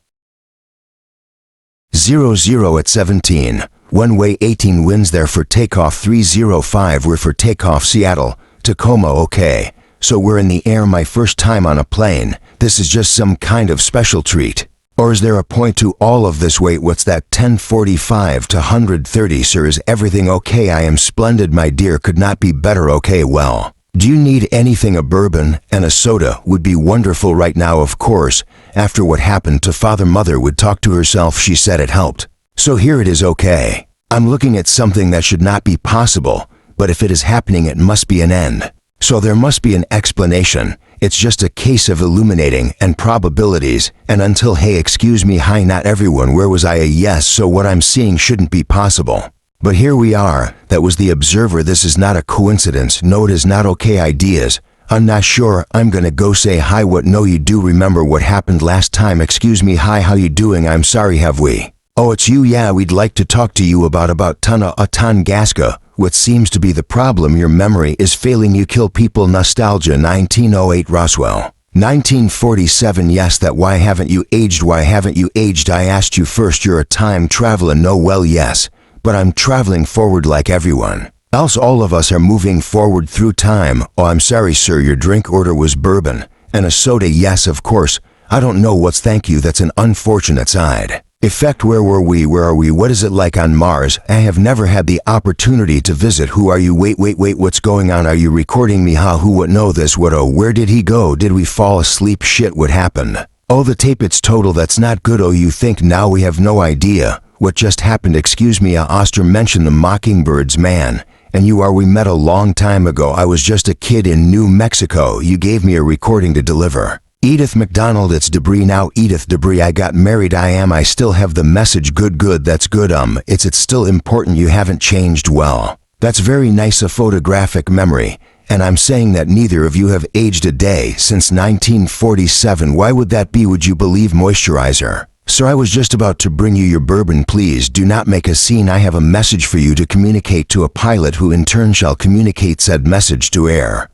at 17. One way 18 winds there for takeoff 305. We're for takeoff Seattle, Tacoma. Okay, so we're in the air. My first time on a plane. This is just some kind of special treat. Or is there a point to all of this? Wait, what's that? 10:45 to 130, sir. Is everything okay? I am splendid, my dear. Could not be better. Okay, well, do you need anything? A bourbon and a soda would be wonderful right now, of course. After what happened to Father, Mother would talk to herself. She said it helped. So here it is. Okay, I'm looking at something that should not be possible, but if it is happening, it must be an end. So there must be an explanation. It's just a case of illuminating and probabilities. And until, hey, excuse me, hi, not everyone. Where was I? A yes, so what I'm seeing shouldn't be possible. But here we are. That was the observer. This is not a coincidence. No, it is not. Okay, ideas. I'm not sure. I'm gonna go say hi. What? No, you do remember what happened last time. Excuse me, hi, how you doing? I'm sorry, have we? Oh, it's you. Yeah, we'd like to talk to you about Tangaska. What seems to be the problem? Your memory is failing you. Kill people. Nostalgia. 1908 Roswell. 1947. Yes, that. Why haven't you aged? Why haven't you aged? I asked you first. You're a time traveler. No, well, yes, but I'm traveling forward like everyone else. All of us are moving forward through time. Oh, I'm sorry, sir. Your drink order was bourbon And a soda, yes, of course. I don't know what's thank you, that's an unfortunate side effect. Where were we? Where are we? What is it like on Mars? I have never had the opportunity to visit. Who are you? Wait, what's going on? Are you recording me? How? Who? What? No, this? What? Oh, where did he go? Did we fall asleep? Shit, what happened? Oh, the tape, it's total. That's not good. Oh, you think now we have no idea what just happened? Excuse me, Oster mentioned the mockingbirds, man. And you are, we met a long time ago. I was just a kid in New Mexico. You gave me a recording to deliver. Edith McDonald, it's Debris now. Edith Debris, I got married. I still have the message. Good, that's good. It's still important. You haven't changed. Well, that's very nice. A photographic memory. And I'm saying that neither of you have aged a day since 1947. Why would that be? Would you believe? Moisturizer. Sir, I was just about to bring you your bourbon. Please do not make a scene. I have a message for you to communicate to a pilot who in turn shall communicate said message to air.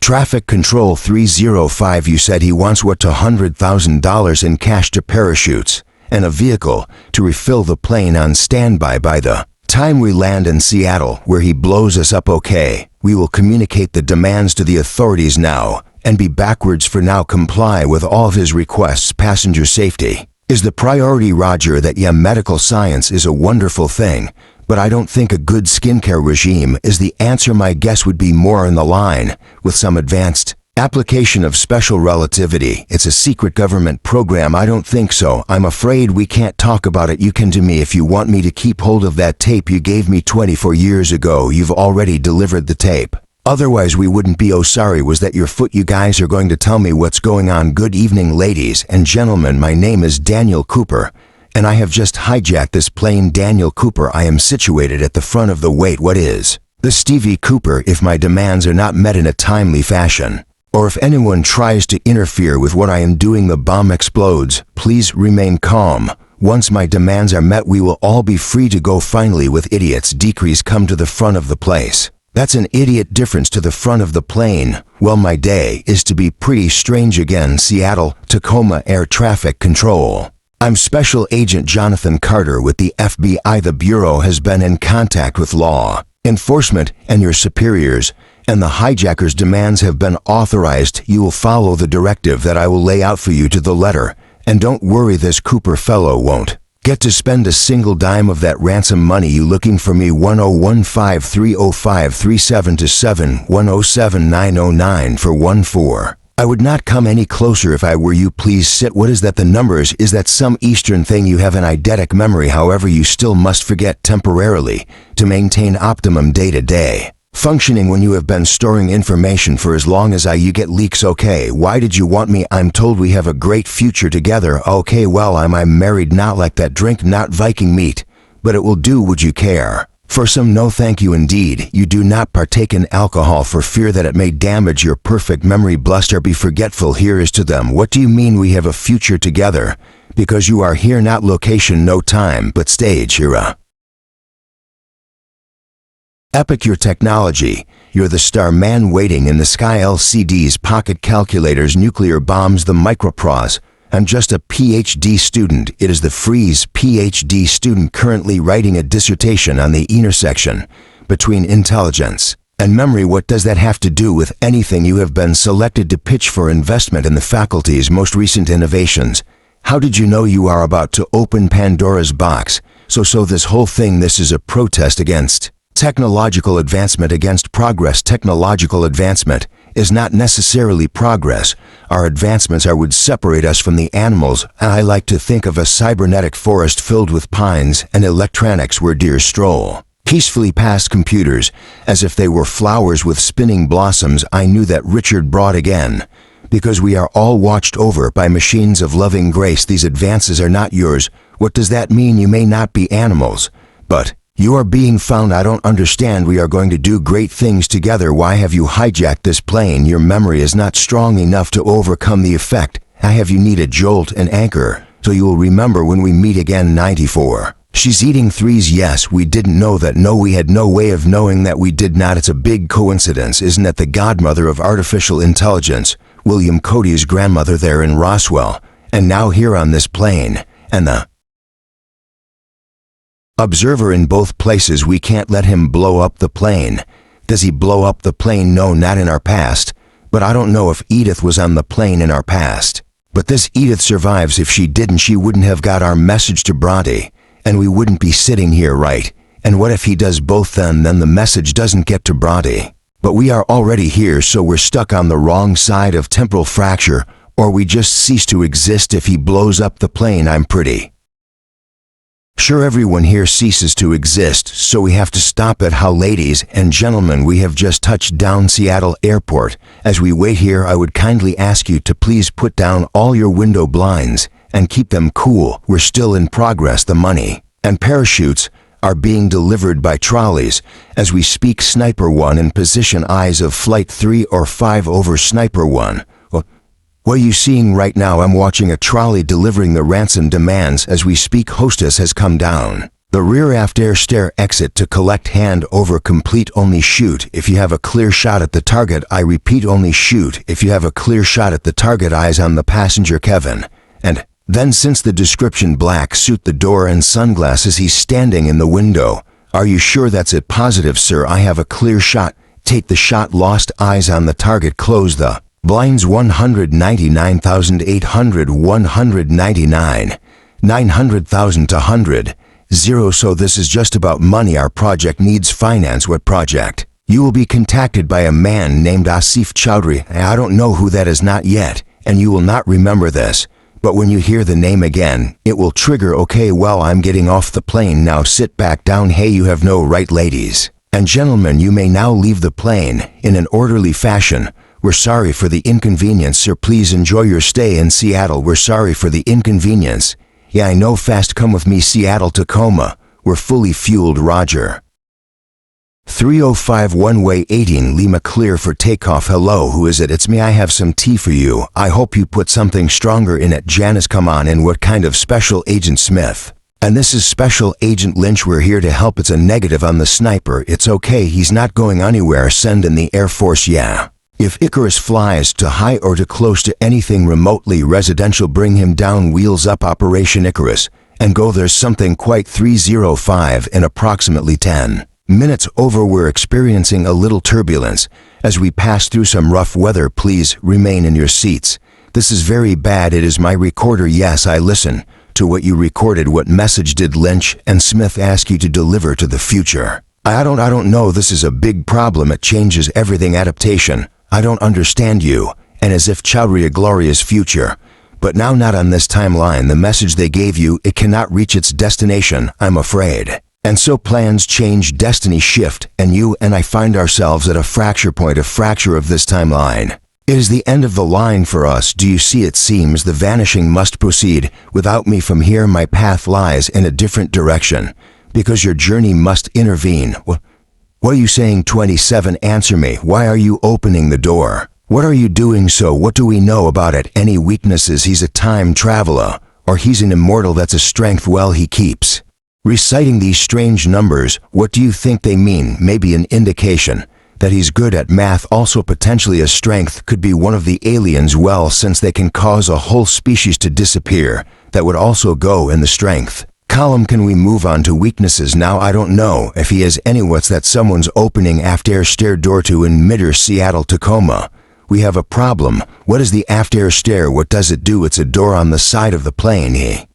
Traffic Control 305, you said he wants what? $100,000 in cash to parachutes and a vehicle to refill the plane on standby by the time we land in Seattle, where he blows us up. Okay, we will communicate the demands to the authorities now and be backwards for now. Comply with all of his requests. Passenger safety is the priority. Roger that. Yeah, medical science is a wonderful thing, but I don't think a good skincare regime is the answer. My guess would be more in the line with some advanced application of special relativity. It's a secret government program. I don't think so. I'm afraid we can't talk about it. You can to me if you want me to keep hold of that tape you gave me 24 years ago. You've already delivered the tape. Otherwise we wouldn't be. Oh, sorry, was that your foot? You guys are going to tell me what's going on. Good evening, ladies and gentlemen. My name is Daniel Cooper, and I have just hijacked this plane. Daniel Cooper, I am situated at the front of the wait. What is the Stevie Cooper? If my demands are not met in a timely fashion, or if anyone tries to interfere with what I am doing, the bomb explodes. Please remain calm. Once my demands are met, we will all be free to go. Finally, with idiots decrease, come to the front of the place. That's an idiot difference to the front of the plane. Well, my day is to be pretty strange again. Seattle, Tacoma Air Traffic Control. I'm Special Agent Jonathan Carter with the FBI. The Bureau has been in contact with law enforcement and your superiors, and the hijackers' demands have been authorized. You will follow the directive that I will lay out for you to the letter. And don't worry, this Cooper fellow won't get to spend a single dime of that ransom money. You looking for me? 1015-305-3727 107909 for 14. I would not come any closer if I were you. Please sit. What is that? The numbers? Is that some Eastern thing? You have an eidetic memory. However, you still must forget temporarily to maintain optimum day-to-day functioning when you have been storing information for as long as you get leaks. Okay, why did you want me? I'm told we have a great future together. Okay, well, I'm married. Not like that. Drink not Viking meat, but it will do. Would you care for some? No thank you indeed. You do not partake in alcohol for fear that it may damage your perfect memory. Bluster, be forgetful. Here is to them. What do you mean we have a future together? Because you are here, not location, no time, but stage era. Epic your technology. You're the star man waiting in the sky. LCDs, pocket calculators, nuclear bombs, the micropros. I'm just a PhD student. It is the Freeze PhD student currently writing a dissertation on the intersection between intelligence and memory. What does that have to do with anything? You have been selected to pitch for investment in the faculty's most recent innovations. How did you know? You are about to open Pandora's box. So this whole thing, this is a protest against technological advancement, against progress. Technological advancement is not necessarily progress. Our advancements would separate us from the animals. I like to think of a cybernetic forest filled with pines and electronics where deer stroll peacefully past computers as if they were flowers with spinning blossoms. I knew that Richard brought again, because we are all watched over by machines of loving grace. These advances are not yours. What does that mean? You may not be animals, but you are being found. I don't understand. We are going to do great things together. Why have you hijacked this plane? Your memory is not strong enough to overcome the effect. I have you need a jolt, an anchor, so you will remember when we meet again. 94. She's eating threes. Yes, we didn't know that. No, we had no way of knowing that. We did not. It's a big coincidence. Isn't that the godmother of artificial intelligence? William Cody's grandmother there in Roswell, and now here on this plane, and the observer in both places. We can't let him blow up the plane. Does he blow up the plane? No, not in our past, but I don't know if Edith was on the plane in our past. But this Edith survives. If she didn't, she wouldn't have got our message to Bronte, and we wouldn't be sitting here, right? And what if he does both then the message doesn't get to Bronte? But we are already here, so we're stuck on the wrong side of temporal fracture, or we just cease to exist if he blows up the plane. I'm pretty sure everyone here ceases to exist, so we have to stop it. How, ladies and gentlemen, we have just touched down Seattle Airport. As we wait here, I would kindly ask you to please put down all your window blinds and keep them cool. We're still in progress. The money and parachutes are being delivered by trolleys. As we speak, Sniper 1 in position, eyes of Flight 3 or 5 over. Sniper 1. What are you seeing right now? I'm watching a trolley delivering the ransom demands. As we speak, hostess has come down the rear aft air stair exit to collect. Hand over. Complete. Only shoot if you have a clear shot at the target. I repeat, only shoot if you have a clear shot at the target. Eyes on the passenger, Kevin. And then, since the description, black suit, the door and sunglasses, he's standing in the window. Are you sure that's it? Positive, sir. I have a clear shot. Take the shot. Lost. Eyes on the target. Close the blinds. 199,800, 199, 900,000 to 100, 0. So this is just about money. Our project needs finance. What project? You will be contacted by a man named Asif Chowdhury. I don't know who that is, not yet, and you will not remember this. But when you hear the name again, it will trigger. Okay, well, I'm getting off the plane now. Sit back down. Hey, you have no right. Ladies and gentlemen, you may now leave the plane in an orderly fashion. We're sorry for the inconvenience, sir. Please enjoy your stay in Seattle. We're sorry for the inconvenience. Yeah, I know. Fast. Come with me. Seattle, Tacoma. We're fully fueled. Roger. 305 one-way 18 Lima, clear for takeoff. Hello, who is it? It's me. I have some tea for you. I hope you put something stronger in it. Janice, come on in. What kind of Special Agent Smith? And this is Special Agent Lynch. We're here to help. It's a negative on the sniper. It's okay. He's not going anywhere. Send in the Air Force. Yeah. If Icarus flies to high or to close to anything remotely residential, bring him down. Wheels up. Operation Icarus. And go. There's something quite. 305 in approximately 10 minutes. Over. We're experiencing a little turbulence as we pass through some rough weather. Please remain in your seats. This is very bad. It is my recorder. Yes, I listen to what you recorded. What message did Lynch and Smith ask you to deliver to the future? I don't know. This is a big problem. It changes everything. Adaptation. I don't understand you. And as if Chowdhury, a glorious future. But now not on this timeline. The message they gave you, it cannot reach its destination, I'm afraid. And so plans change, destiny shift, and you and I find ourselves at a fracture point, a fracture of this timeline. It is the end of the line for us. Do you see? It seems the vanishing must proceed. Without me from here, my path lies in a different direction. Because your journey must intervene. What are you saying? 27. Answer me. Why are you opening the door? What are you doing so? What do we know about it? Any weaknesses? He's a time traveler. Or he's an immortal. That's a strength. Well, he keeps reciting these strange numbers. What do you think they mean? Maybe an indication that he's good at math. Also potentially a strength. Could be one of the aliens. Well, since they can cause a whole species to disappear, that would also go in the strength column. Can we move on to weaknesses now? I don't know if he has any. What's that? Someone's opening aft air stair door to in midair. Seattle, Tacoma. We have a problem. What is the aft air stair? What does it do? It's a door on the side of the plane. He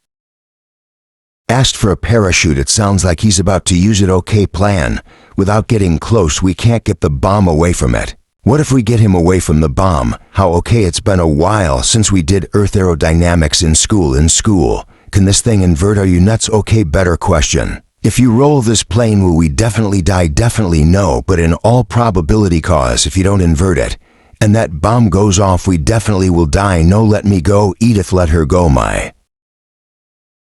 asked for a parachute. It sounds like he's about to use it. Okay, plan. Without getting close, we can't get the bomb away from it. What if we get him away from the bomb? How? Okay, it's been a while since we did Earth aerodynamics in school. Can this thing invert? Are you nuts? Okay, better question. If you roll this plane, will we definitely die? Definitely no, but in all probability, cause if you don't invert it and that bomb goes off, we definitely will die. No, let me go. Edith, let her go. My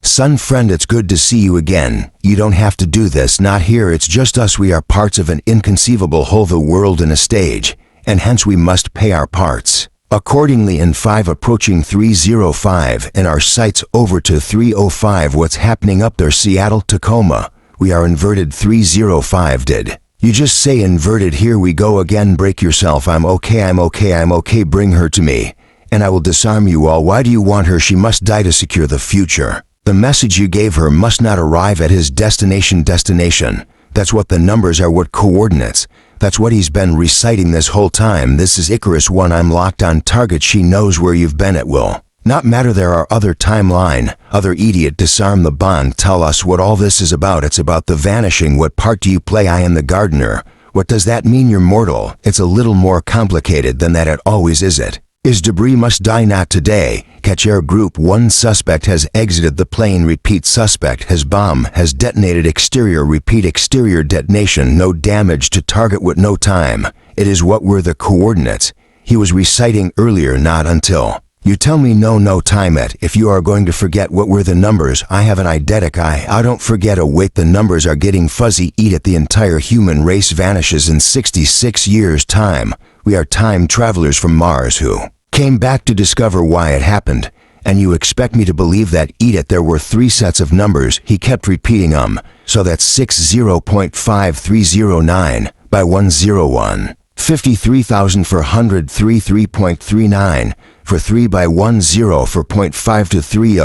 son, friend, it's good to see you again. You don't have to do this. Not here. It's just us. We are parts of an inconceivable whole, the world in a stage, and hence we must pay our parts accordingly. In 5 approaching 305 and our sights over to 305. What's happening up there? Seattle, Tacoma. We are inverted. 305. Did you just say inverted? Here we go again. Break yourself. I'm okay. Bring her to me and I will disarm you all. Why do you want her? She must die to secure the future. The message you gave her must not arrive at his destination. That's what the numbers are. What coordinates? That's what he's been reciting this whole time. This is Icarus 1. I'm locked on target. She knows where you've been. It will not matter. There are other timeline. Other idiot. Disarm the bond. Tell us what all this is about. It's about the vanishing. What part do you play? I am the gardener. What does that mean? You're mortal. It's a little more complicated than that. It always is. It is debris. Must die. Not today. Catch air. Group 1. Suspect has exited the plane. Repeat. Suspect has bomb has detonated. Exterior. Repeat. Exterior detonation. No damage to target. What? No time. It is. What were the coordinates he was reciting earlier? Not until you tell me. No time. It. If you are going to forget, what were the numbers? I have an eidetic. I don't forget. Oh wait, the numbers are getting fuzzy. Eat it. The entire human race vanishes in 66 years' time. We are time travelers from Mars who came back to discover why it happened. And you expect me to believe that? Eat it. There were 3 sets of numbers. He kept repeating so that's 60.5309 by 101. 53,403 3.39 for 3 by 10 for 0.5 to 30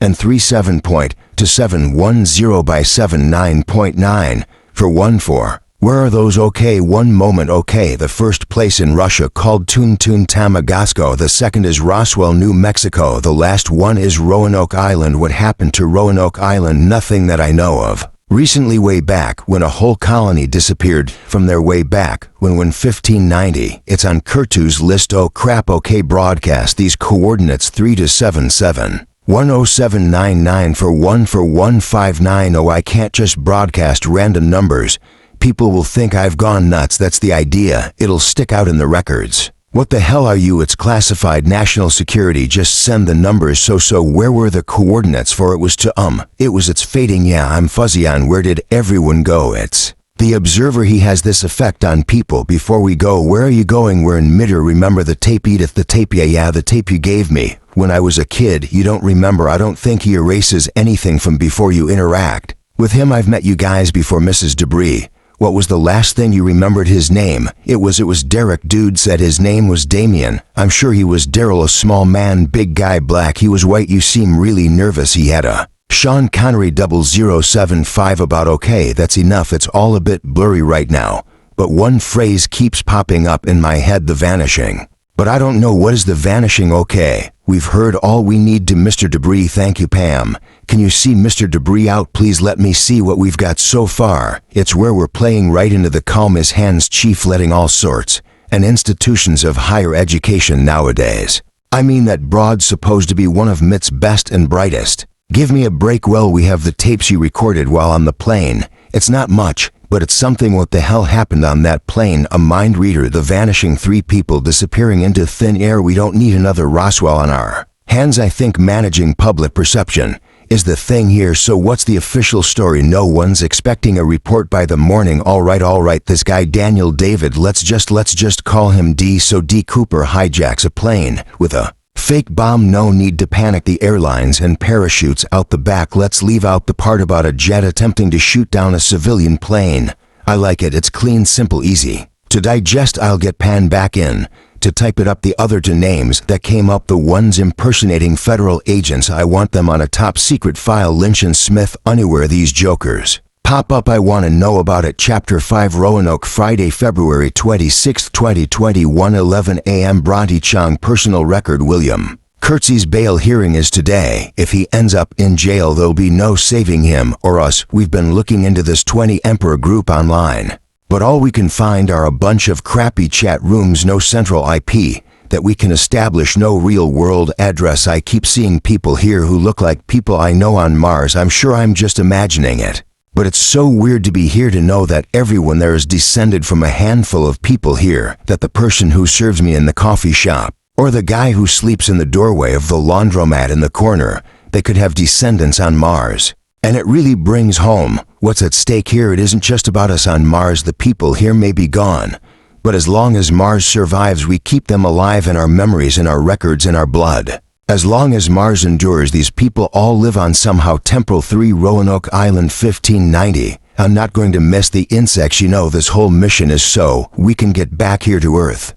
and 37.2710 by 79.9 for 14. Where are those? Okay, one moment. Okay, the first place in Russia called Tuntun Tamagasko. The second is Roswell, New Mexico. The last one is Roanoke Island. What happened to Roanoke Island? Nothing that I know of. Recently, way back, when a whole colony disappeared from their way back, when 1590, it's on Kurtu's list. Oh crap. Okay, broadcast these coordinates 3 to 77. 10799 for 159. Oh, I can't just broadcast random numbers. People will think I've gone nuts. That's the idea. It'll stick out in the records. What the hell are you? It's classified. National security. Just send the numbers. So where were the coordinates for? It was to it's fading. Yeah, I'm fuzzy on where did everyone go. It's the observer. He has this effect on people. Before we go, where are you going? We're in midair. Remember the tape? Edith, the tape. Yeah, the tape you gave me when I was a kid. You don't remember. I don't think he erases anything from before you interact with him. I've met you guys before. Mrs. Debris. What was the last thing you remembered? His name. It was Derek. Dude said his name was Damien. I'm sure he was Daryl. A small man, big guy, black. He was white. You seem really nervous. He had a Sean Connery 0075 about. Okay, that's enough. It's all a bit blurry right now. But one phrase keeps popping up in my head. The vanishing. But I don't know what is the vanishing. Okay, we've heard all we need to Mr. Debris. Thank you, Pam. Can you see Mr. Debris out? Please let me see what we've got so far. It's where we're playing right into the calm his hands. Chief, letting all sorts and institutions of higher education nowadays. I mean, that broad's supposed to be one of MIT's best and brightest. Give me a break. Well, we have the tapes you recorded while on the plane. It's not much, but it's something. What the hell happened on that plane? A mind reader. The vanishing 3 people disappearing into thin air. We don't need another Roswell on our hands. I think managing public perception is the thing here. So what's the official story? No one's expecting a report by the morning. All right. This guy Daniel David, let's just call him D. So D. Cooper hijacks a plane with a fake bomb. No need to panic. The airlines and parachutes out the back. Let's leave out the part about a jet attempting to shoot down a civilian plane. I like it. It's clean, simple, easy to digest. I'll get Pan back in to type it up. The other 2 names that came up, the ones impersonating federal agents. I want them on a top secret file. Lynch and Smith. Anywhere these jokers pop up, I want to know about it. Chapter 5, Roanoke, Friday, February 26, 2021, 11 a.m. Bronte Chong. Personal record. William Kurtz's bail hearing is today. If he ends up in jail, there'll be no saving him or us. We've been looking into this 20 Emperor group online, but all we can find are a bunch of crappy chat rooms. No central IP that we can establish. No real world address. I keep seeing people here who look like people I know on Mars. I'm sure I'm just imagining it, but it's so weird to be here, to know that everyone there is descended from a handful of people here, that the person who serves me in the coffee shop, or the guy who sleeps in the doorway of the laundromat in the corner, they could have descendants on Mars. And it really brings home what's at stake here. It isn't just about us on Mars. The people here may be gone, but as long as Mars survives, we keep them alive in our memories, in our records, in our blood. As long as Mars endures, these people all live on somehow. Temporal 3, Roanoke Island, 1590. I'm not going to miss the insects. You know, this whole mission is so we can get back here to Earth.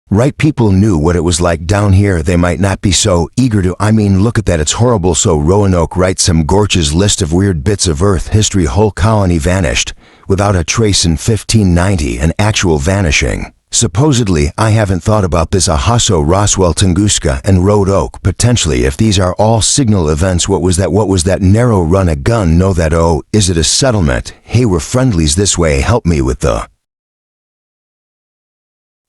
Right? People knew what it was like down here. They might not be so eager to. I mean, look at that. It's horrible. So Roanoke writes some gorgeous list of weird bits of Earth history. Whole colony vanished without a trace in 1590, an actual vanishing. Supposedly, I haven't thought about this Ahaso, Roswell, Tunguska, and Road Oak. Potentially, if these are all signal events, what was that narrow run a gun? Know that, oh, is it a settlement? Hey, we're friendlies this way, help me with the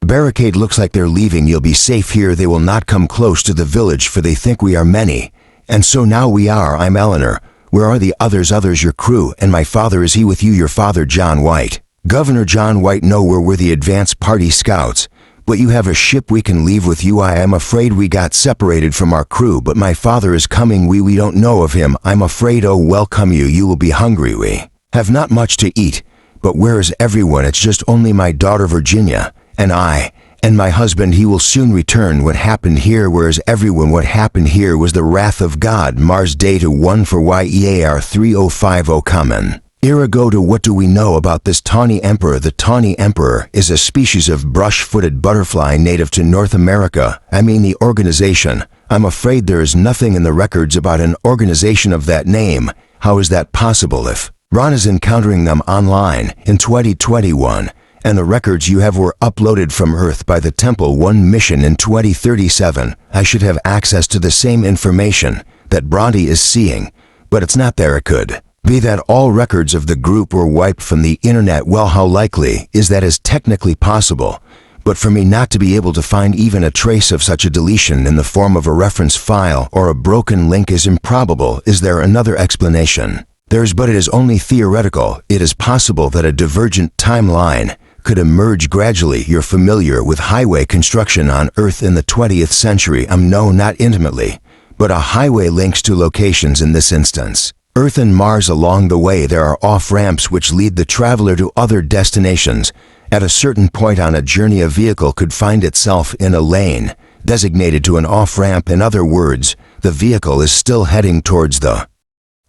barricade. Looks like they're leaving. You'll be safe here. They will not come close to the village, for they think we are many. And so now we are. I'm Eleanor. Where are the others? Your crew. And my father, is he with you? Your father, John White. Governor John White. No, we're the advance party scouts. But you have a ship we can leave with you. I am afraid we got separated from our crew, but my father is coming. We don't know of him. I'm afraid. Oh, welcome you. You will be hungry. We have not much to eat. But where is everyone? It's just only my daughter Virginia, and I, and my husband. He will soon return. What happened here? Where is everyone? What happened here was the wrath of God. Mars data 1 for YEAR 3050 common. Era go to what do we know about this tawny emperor? The tawny emperor is a species of brush-footed butterfly native to North America. I mean the organization. I'm afraid there is nothing in the records about an organization of that name. How is that possible if Ron is encountering them online in 2021? And the records you have were uploaded from Earth by the Temple 1 mission in 2037. I should have access to the same information that Bronte is seeing, but it's not there. It could be that all records of the group were wiped from the internet. Well, how likely is that? Is technically possible, but for me not to be able to find even a trace of such a deletion in the form of a reference file or a broken link is improbable. Is there another explanation? There's, but it is only theoretical. It is possible that a divergent timeline could emerge gradually. You're familiar with highway construction on Earth in the 20th century. No, not intimately, but a highway links to locations. In this instance, Earth and Mars. Along the way there are off-ramps which lead the traveler to other destinations. At a certain point on a journey, a vehicle could find itself in a lane designated to an off-ramp. In other words, the vehicle is still heading towards the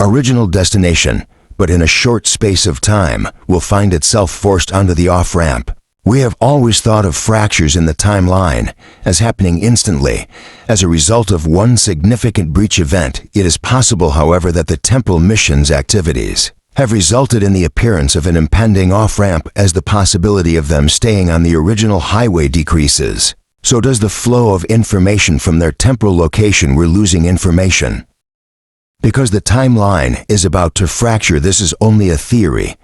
original destination, but in a short space of time will find itself forced onto the off-ramp. We have always thought of fractures in the timeline as happening instantly as a result of one significant breach event. It is possible, however, that the Temple mission's activities have resulted in the appearance of an impending off-ramp as the possibility of them staying on the original highway decreases. So does the flow of information from their temporal location. We're losing information because the timeline is about to fracture. This is only a theory,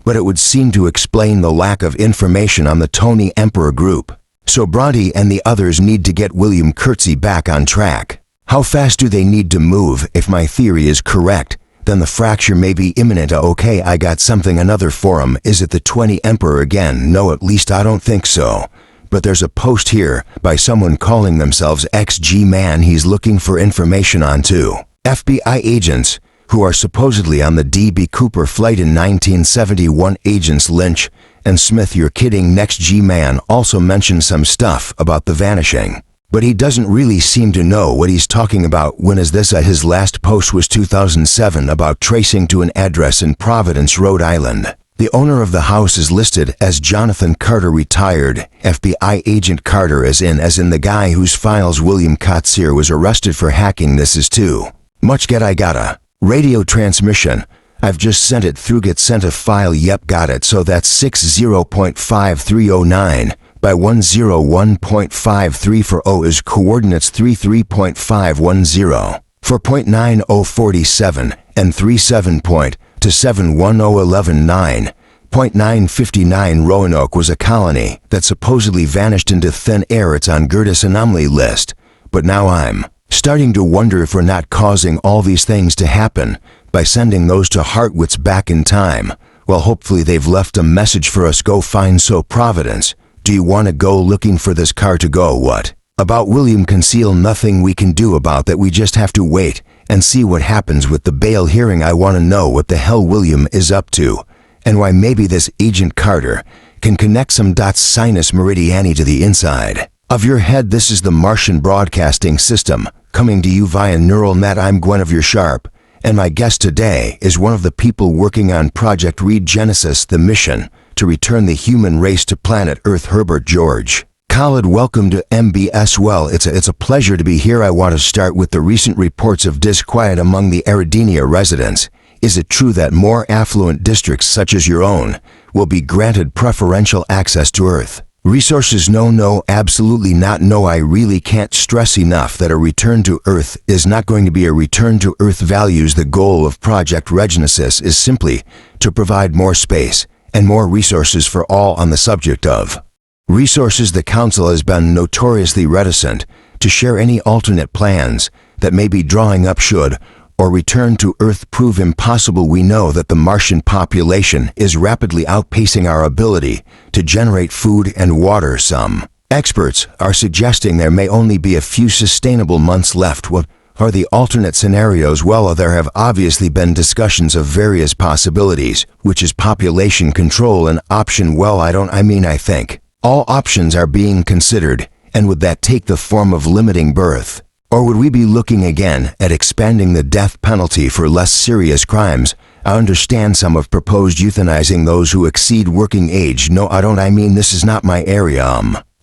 but it would seem to explain the lack of information on the Tony Emperor group. So Bronte and the others need to get William Curtsey back on track. How fast do they need to move? If my theory is correct, then the fracture may be imminent. Okay, I got something. Another forum. Is it the 20 Emperor again? No, at least I don't think so. But there's a post here by someone calling themselves XG Man. He's looking for information on two FBI agents who are supposedly on the D.B. Cooper flight in 1971. Agents Lynch and Smith. You're kidding. Next G-Man also mentioned some stuff about the vanishing, but he doesn't really seem to know what he's talking about. When is this? His last post was 2007 about tracing to an address in Providence, Rhode Island. The owner of the house is listed as Jonathan Carter, retired FBI agent. Carter as in the guy whose files William Kotzier was arrested for hacking. This is too much. I got a radio transmission. I've just sent it through. Get sent a file. Yep, got it. So that's 60.5309 by 101.53 for O is coordinates 33.510 for 0.9047 and 37.2710119. 0.959 Roanoke was a colony that supposedly vanished into thin air. It's on Gertis anomaly list. But now I'm starting to wonder if we're not causing all these things to happen by sending those to Hartwitz back in time. Well, hopefully they've left a message for us. Go find. So Providence, do you want to go looking for this car to go? What about William Conceal? Nothing we can do about that. We just have to wait and see what happens with the bail hearing. I want to know what the hell William is up to and why maybe this Agent Carter can connect some dots sinus meridiani to the inside of your head. This is the Martian Broadcasting System coming to you via neural net. I'm Guinevere Sharp, and my guest today is one of the people working on Project Read Genesis, the mission to return the human race to planet Earth. Herbert George Khalid, welcome to MBS. Well, it's a pleasure to be here. I want to start with the recent reports of disquiet among the Eridania residents. Is it true that more affluent districts such as your own will be granted preferential access to Earth. Resources no, absolutely not no. I really can't stress enough that a return to Earth is not going to be a return to Earth values. The goal of Project Regenesis is simply to provide more space and more resources for all. On the subject of resources, the Council has been notoriously reticent to share any alternate plans that may be drawing up should or return to Earth prove impossible. We know that the Martian population is rapidly outpacing our ability to generate food and water. Some experts are suggesting there may only be a few sustainable months left. What are the alternate scenarios? Well, there have obviously been discussions of various possibilities, which is population control an option. Well, I think all options are being considered, and would that take the form of limiting birth? Or would we be looking again at expanding the death penalty for less serious crimes? I understand some have proposed euthanizing those who exceed working age. No, this is not my area.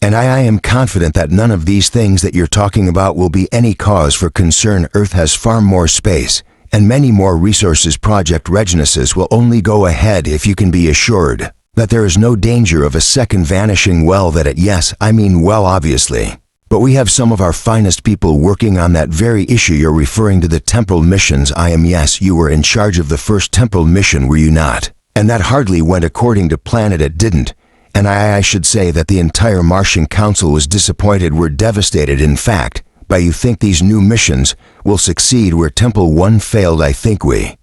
And I am confident that none of these things that you're talking about will be any cause for concern. Earth has far more space and many more resources. Project Regenesis will only go ahead if you can be assured that there is no danger of a second vanishing. Well, obviously. But we have some of our finest people working on that very issue. You're referring to the temporal missions. Yes, you were in charge of the first temporal mission, were you not? And that hardly went according to plan. It didn't. And I should say that the entire Martian Council was disappointed. We're devastated, in fact, by you think these new missions will succeed where Temple 1 failed. I think we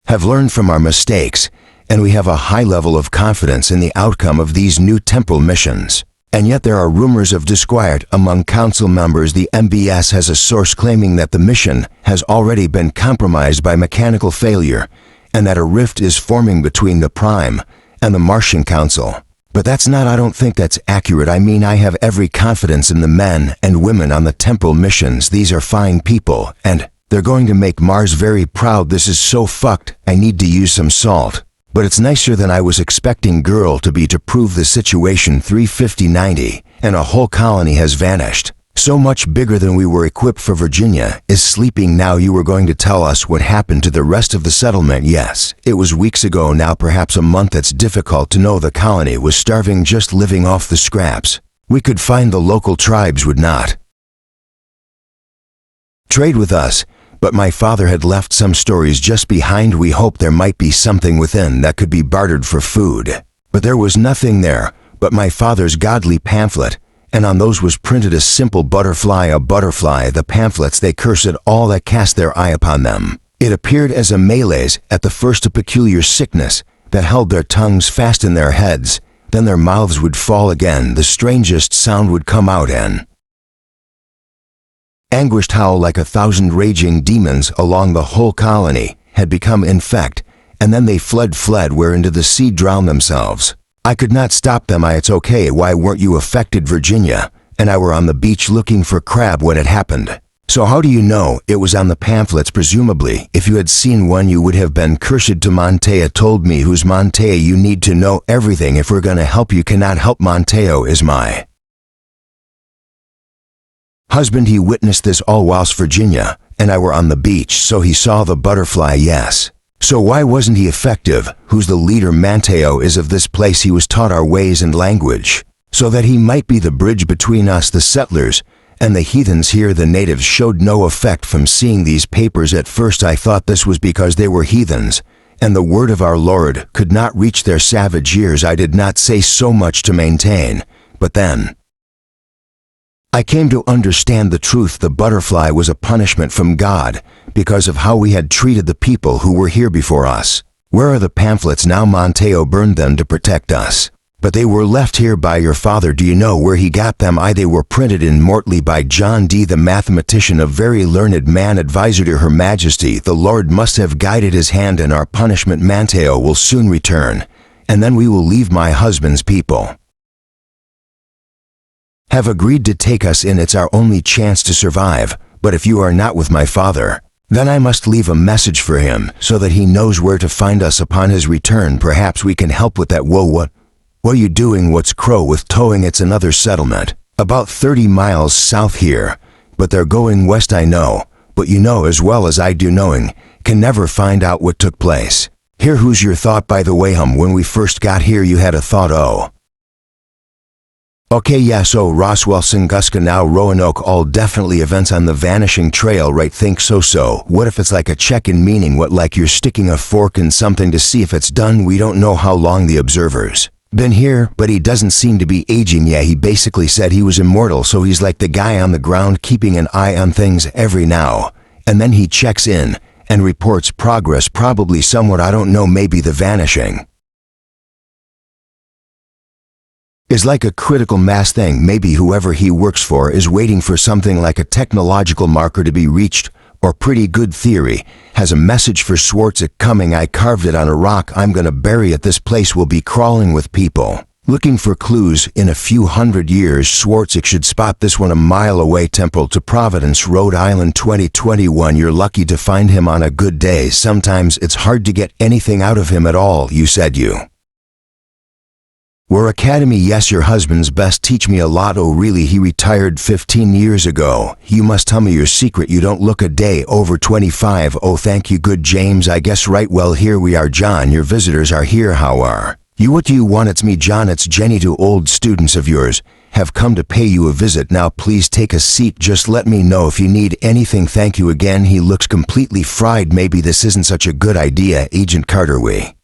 have learned from our mistakes, and we have a high level of confidence in the outcome of these new temporal missions. And yet there are rumors of disquiet among Council members. The MBS has a source claiming that the mission has already been compromised by mechanical failure, and that a rift is forming between the Prime and the Martian Council. But I don't think that's accurate. I have every confidence in the men and women on the temporal missions. These are fine people, and they're going to make Mars very proud. This is so fucked, I need to use some salt. But it's nicer than I was expecting girl to be to prove the situation. 350-90, and a whole colony has vanished. So much bigger than we were equipped for. Virginia is sleeping now. You were going to tell us what happened to the rest of the settlement. Yes, it was weeks ago now, perhaps a month. It's difficult to know. The colony was starving, just living off the scraps. We could find the local tribes would not trade with us. But my father had left some stories just behind. We hoped there might be something within that could be bartered for food. But there was nothing there but my father's godly pamphlet, and on those was printed a simple butterfly. A butterfly. The pamphlets, they cursed all that cast their eye upon them. It appeared as a malaise at the first, a peculiar sickness that held their tongues fast in their heads. Then their mouths would fall again. The strangest sound would come out, and anguished howl like 1,000 raging demons along the whole colony had become infect, and then they fled where into the sea drowned themselves. I could not stop them. It's okay. Why weren't you affected? Virginia and I were on the beach looking for crab when it happened. So how do you know it was on the pamphlets? Presumably, if you had seen one, you would have been cursed. To Montea told me. Who's Montea? You need to know everything if we're gonna help. You cannot help. Monteo is my husband. He witnessed this all whilst Virginia and I were on the beach, so he saw the butterfly. Yes. So why wasn't he effective? Who's the leader? Manteo is of this place. He was taught our ways and language, so that he might be the bridge between us, the settlers, and the heathens here. The natives showed no effect. From seeing these papers at first I thought this was because they were heathens, and the word of our Lord could not reach their savage ears. I did not say so much to maintain, but then I came to understand the truth. The butterfly was a punishment from God because of how we had treated the people who were here before us. Where are the pamphlets now? Monteo burned them to protect us. But they were left here by your father. Do you know where he got them? They were printed in Mortley by John D. the mathematician, a very learned man, advisor to Her Majesty. The Lord must have guided his hand in our punishment. Manteo will soon return, and then we will leave. My husband's people have agreed to take us in. It's our only chance to survive. But if you are not with my father, then I must leave a message for him so that he knows where to find us upon his return. Perhaps we can help with that. Whoa, what are you doing? What's Crow with towing? It's another settlement, about 30 miles south here. But they're going west. I know, but you know as well as I do, knowing can never find out what took place. Here, who's your thought by the way? When we first got here you had a thought, oh. Okay, yeah, so Roswell, Tunguska, now Roanoke, all definitely events on the vanishing trail, right? Think so. What if it's like a check-in, meaning what, like you're sticking a fork in something to see if it's done? We don't know how long the observer's been here, but he doesn't seem to be aging. Yeah, he basically said he was immortal, so he's like the guy on the ground keeping an eye on things every now and then he checks in and reports progress, probably somewhat, I don't know, maybe the vanishing is like a critical mass thing. Maybe whoever he works for is waiting for something like a technological marker to be reached, or pretty good theory, has a message for Swartz coming. I carved it on a rock, I'm gonna bury it. This place will be crawling with people looking for clues. In a few hundred years, Swartz should spot this one a mile away. Temple to Providence, Rhode Island, 2021. You're lucky to find him on a good day. Sometimes it's hard to get anything out of him at all. You said you were Academy. Yes, your husband's best. Teach me a lot. Oh really? He retired 15 years ago. You must tell me your secret. You don't look a day over 25. Oh thank you. Good, James, I guess. Right, well here we are. John, your visitors are here. How are you? What do you want? It's me, John. It's Jenny. Two old students of yours have come to pay you a visit. Now please take a seat. Just let me know if you need anything. Thank you again. He looks completely fried. Maybe this isn't such a good idea. Agent Carter, we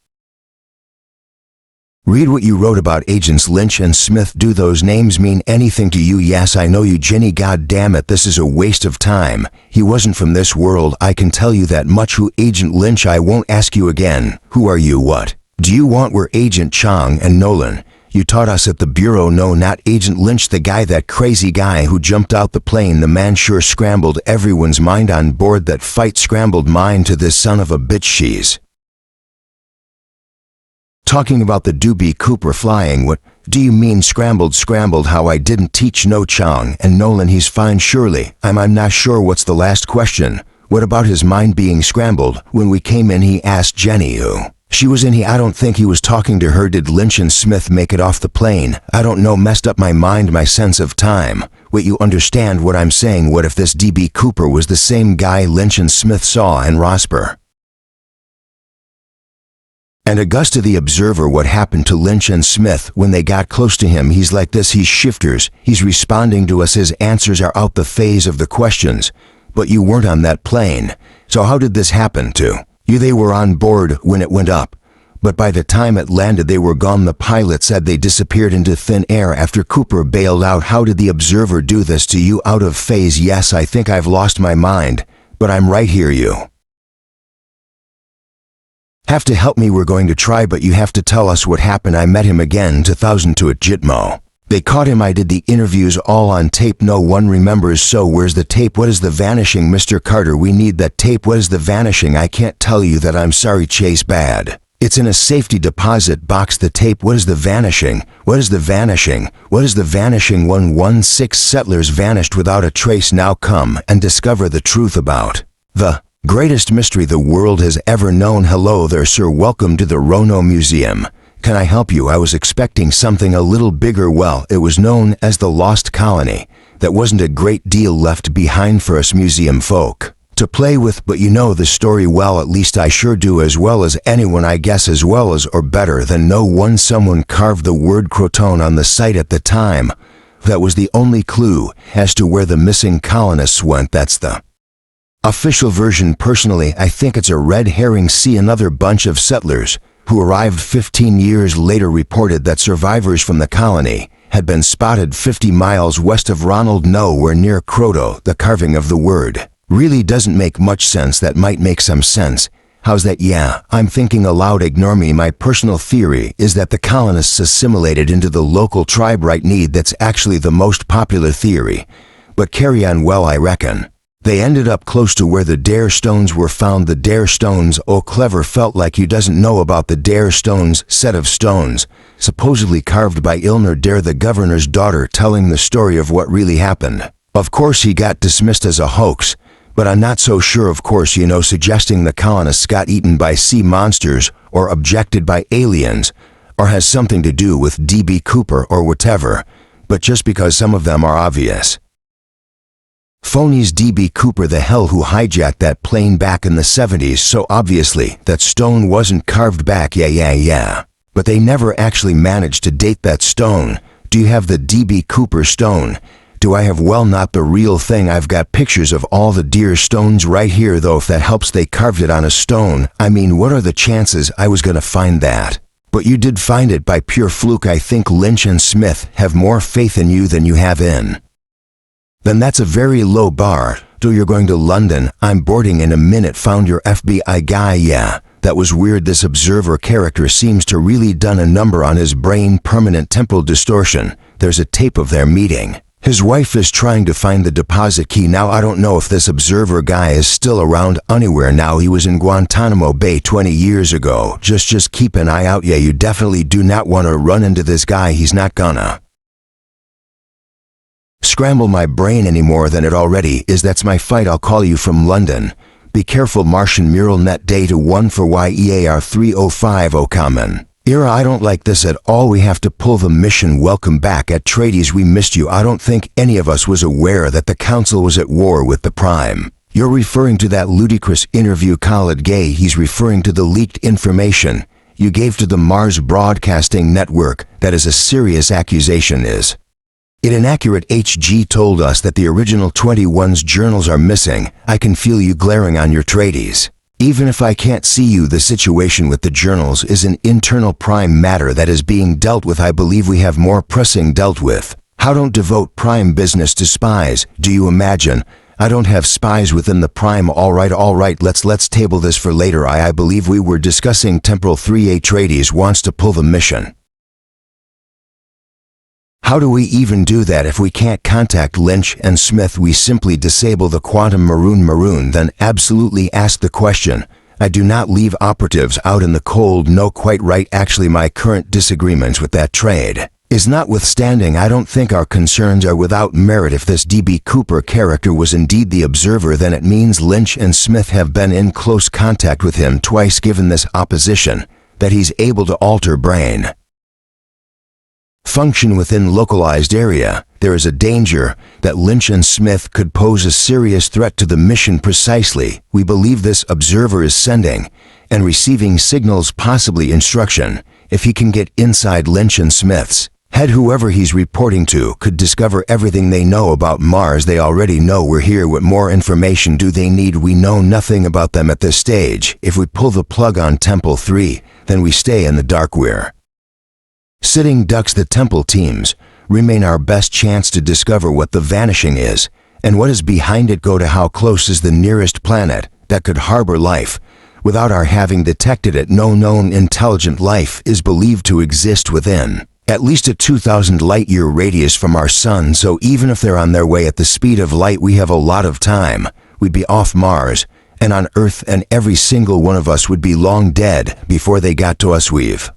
read what you wrote about Agents Lynch and Smith. Do those names mean anything to you? Yes, I know you, Jenny. God damn it, this is a waste of time. He wasn't from this world, I can tell you that much. Who? Agent Lynch? I won't ask you again. Who are you? What do you want? We're Agent Chong and Nolan. You taught us at the Bureau. No, not Agent Lynch, the guy, that crazy guy who jumped out the plane. The man sure scrambled everyone's mind on board. That fight scrambled mine to this son of a bitch. She's talking about the DB Cooper flying. What do you mean scrambled? How? I didn't teach no Chong and Nolan. He's fine surely. I'm not sure. What's the last question? What about his mind being scrambled? When we came in he asked Jenny who she was in. I don't think he was talking to her. Did Lynch and Smith make it off the plane? I don't know. Messed up my mind, my sense of time. Wait, you understand what I'm saying? What if this DB Cooper was the same guy Lynch and Smith saw in Rosper and Augusta the observer? What happened to Lynch and Smith when they got close to him? He's like this, he's shifters, he's responding to us, his answers are out the phase of the questions. But you weren't on that plane, so how did this happen to you? They were on board when it went up, but by the time it landed they were gone. The pilot said they disappeared into thin air after Cooper bailed out. How did the observer do this to you? Out of phase. Yes, I think I've lost my mind, but I'm right here. You have to help me. We're going to try, but you have to tell us what happened. I met him again 2002 at Jitmo. They caught him. I did the interviews all on tape. No one remembers. So where's the tape? What is the vanishing? Mr. Carter, we need that tape. What is the vanishing? I can't tell you that. I'm sorry, Chase. Bad. It's in a safety deposit box. The tape. What is the vanishing? What is the vanishing? What is the vanishing? 116 settlers vanished without a trace. Now come and discover the truth about the greatest mystery the world has ever known. Hello there, sir. Welcome to the Rono Museum. Can I help you? I was expecting something a little bigger. Well, it was known as the Lost Colony. That wasn't a great deal left behind for us museum folk to play with, but you know the story well. At least I sure do, as well as anyone, I guess, as well as or better than no one. Someone carved the word Croton on the site at the time. That was the only clue as to where the missing colonists went. That's the official version. Personally, I think it's a red herring. See, another bunch of settlers who arrived 15 years later reported that survivors from the colony had been spotted 50 miles west of Ronald, nowhere near Croto. The carving of the word really doesn't make much sense. That might make some sense. How's that? Yeah, I'm thinking aloud. Ignore me. My personal theory is that the colonists assimilated into the local tribe. Right? Need. That's actually the most popular theory. But carry on. Well, I reckon they ended up close to where the Dare Stones were found. The Dare Stones? Oh, clever. Felt like you doesn't know about the Dare Stones. Set of stones, supposedly carved by Ilner Dare, the governor's daughter, telling the story of what really happened. Of course, he got dismissed as a hoax, but I'm not so sure. Of course, you know, suggesting the colonists got eaten by sea monsters or abducted by aliens, or has something to do with DB Cooper or whatever. But just because some of them are obvious Phonies DB Cooper the hell who hijacked that plane back in the 70s, so obviously that stone wasn't carved back, yeah. But they never actually managed to date that stone. Do you have the DB Cooper stone? Do I have? Well, not the real thing. I've got pictures of all the deer stones right here, though if that helps. They carved it on a stone. I mean, what are the chances I was gonna find that? But you did find it by pure fluke. I think Lynch and Smith have more faith in you than you have in. Then that's a very low bar. So you're going to London. I'm boarding in a minute. Found your FBI guy, yeah. That was weird. This observer character seems to really done a number on his brain. Permanent temporal distortion. There's a tape of their meeting. His wife is trying to find the deposit key. Now I don't know if this observer guy is still around anywhere now. He was in Guantanamo Bay 20 years ago. Just keep an eye out. Yeah, you definitely do not want to run into this guy. He's not gonna scramble my brain any more than it already is. That's my fight. I'll call you from London. Be careful. Martian mural net data 1 for YEAR 3050 common. Ira, I don't like this at all. We have to pull the mission. Welcome back Atreides. We missed you. I don't think any of us was aware that the Council was at war with the Prime. You're referring to that ludicrous interview Khaled Gay. He's referring to the leaked information you gave to the Mars Broadcasting Network. That is a serious accusation. Is it inaccurate? HG told us that the original 21's journals are missing. I can feel you glaring on your Atreides. Even if I can't see you, the situation with the journals is an internal Prime matter that is being dealt with. I believe we have more pressing dealt with. How don't devote Prime business to spies? Do you imagine? I don't have spies within the Prime. All right, let's table this for later. I believe we were discussing Temporal 3. Atreides wants to pull the mission. How do we even do that if we can't contact Lynch and Smith? We simply disable the quantum maroon, then absolutely ask the question. I do not leave operatives out in the cold. No, quite right. Actually, my current disagreements with that trade is notwithstanding, I don't think our concerns are without merit. If this DB Cooper character was indeed the observer, then it means Lynch and Smith have been in close contact with him twice. Given this opposition, that he's able to alter brain function within localized area, there is a danger that Lynch and Smith could pose a serious threat to the mission. Precisely, we believe this observer is sending and receiving signals, possibly instruction. If he can get inside Lynch and Smith's head, whoever he's reporting to could discover everything they know about Mars. They already know we're here. What more information do they need? We know nothing about them at this stage. If we pull the plug on Temple 3, then we stay in the dark. We're sitting ducks. The Temple teams remain our best chance to discover what the vanishing is and what is behind it. Go to how close is the nearest planet that could harbor life without our having detected it. No known intelligent life is believed to exist within at least a 2,000 light-year radius from our sun, so even if they're on their way at the speed of light, we have a lot of time. We'd be off Mars and on Earth, and every single one of us would be long dead before they got to us. We've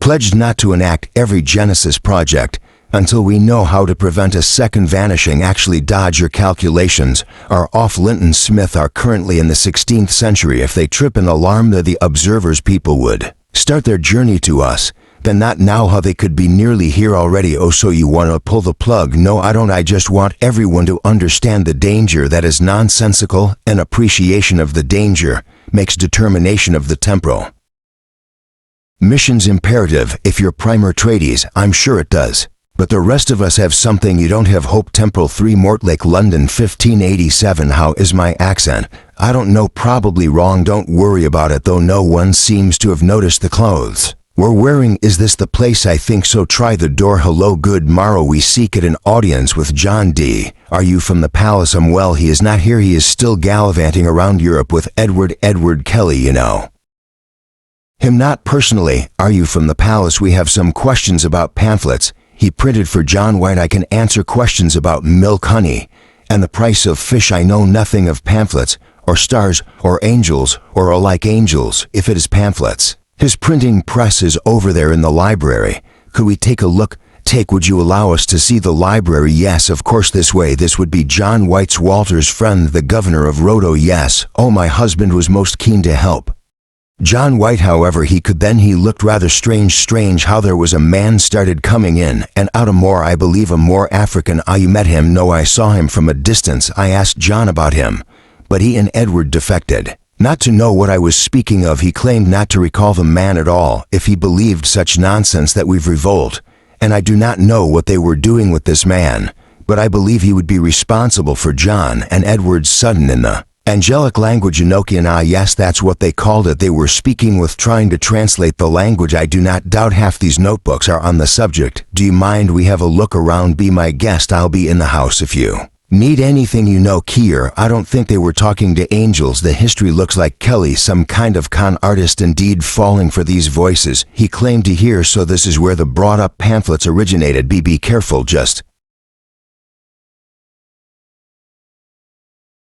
pledged not to enact every Genesis project until we know how to prevent a second vanishing. Actually, dodge your calculations are off. Linton Smith are currently in the 16th century. If they trip an alarm, the observers people would start their journey to us. Then not now. How they could be nearly here already. Oh, so you want to pull the plug? No, I don't. I just want everyone to understand the danger. That is nonsensical. An appreciation of the danger makes determination of the temporal mission's imperative. If you're Primer Atreides, I'm sure it does. But the rest of us have something you don't have. Hope Temporal 3, Mortlake, London, 1587. How is my accent? I don't know, probably wrong. Don't worry about it, though no one seems to have noticed the clothes we're wearing. Is this the place? I think so. Try the door. Hello, good morrow. We seek an audience with John D. Are you from the palace? Well, he is not here. He is still gallivanting around Europe with Edward Kelly, you know. Him not personally. Are you from the palace? We have some questions about pamphlets he printed for John White. I can answer questions about milk, honey, and the price of fish. I know nothing of pamphlets, or stars, or angels, or alike angels. If it is pamphlets, his printing press is over there in the library. Could we take a look? Would you allow us to see the library? Yes, of course. This way. This would be John White's Walter's friend, the governor of Roto. Yes. Oh, my husband was most keen to help. John White, however, he looked rather strange how there was a man started coming in, and out a more, I believe a more African. You met him? No, I saw him from a distance. I asked John about him, but he and Edward defected. Not to know what I was speaking of, he claimed not to recall the man at all. If he believed such nonsense, that we've revolt, and I do not know what they were doing with this man, but I believe he would be responsible for John and Edward's sudden in the angelic language Enochian. Yes, that's what they called it. They were speaking with, trying to translate the language. I do not doubt half these notebooks are on the subject. Do you mind we have a look around? Be my guest. I'll be in the house if you need anything, you know. Kier, I don't think they were talking to angels. The history looks like Kelly, some kind of con artist indeed, falling for these voices he claimed to hear. So this is where the brought up pamphlets originated. Be careful. Just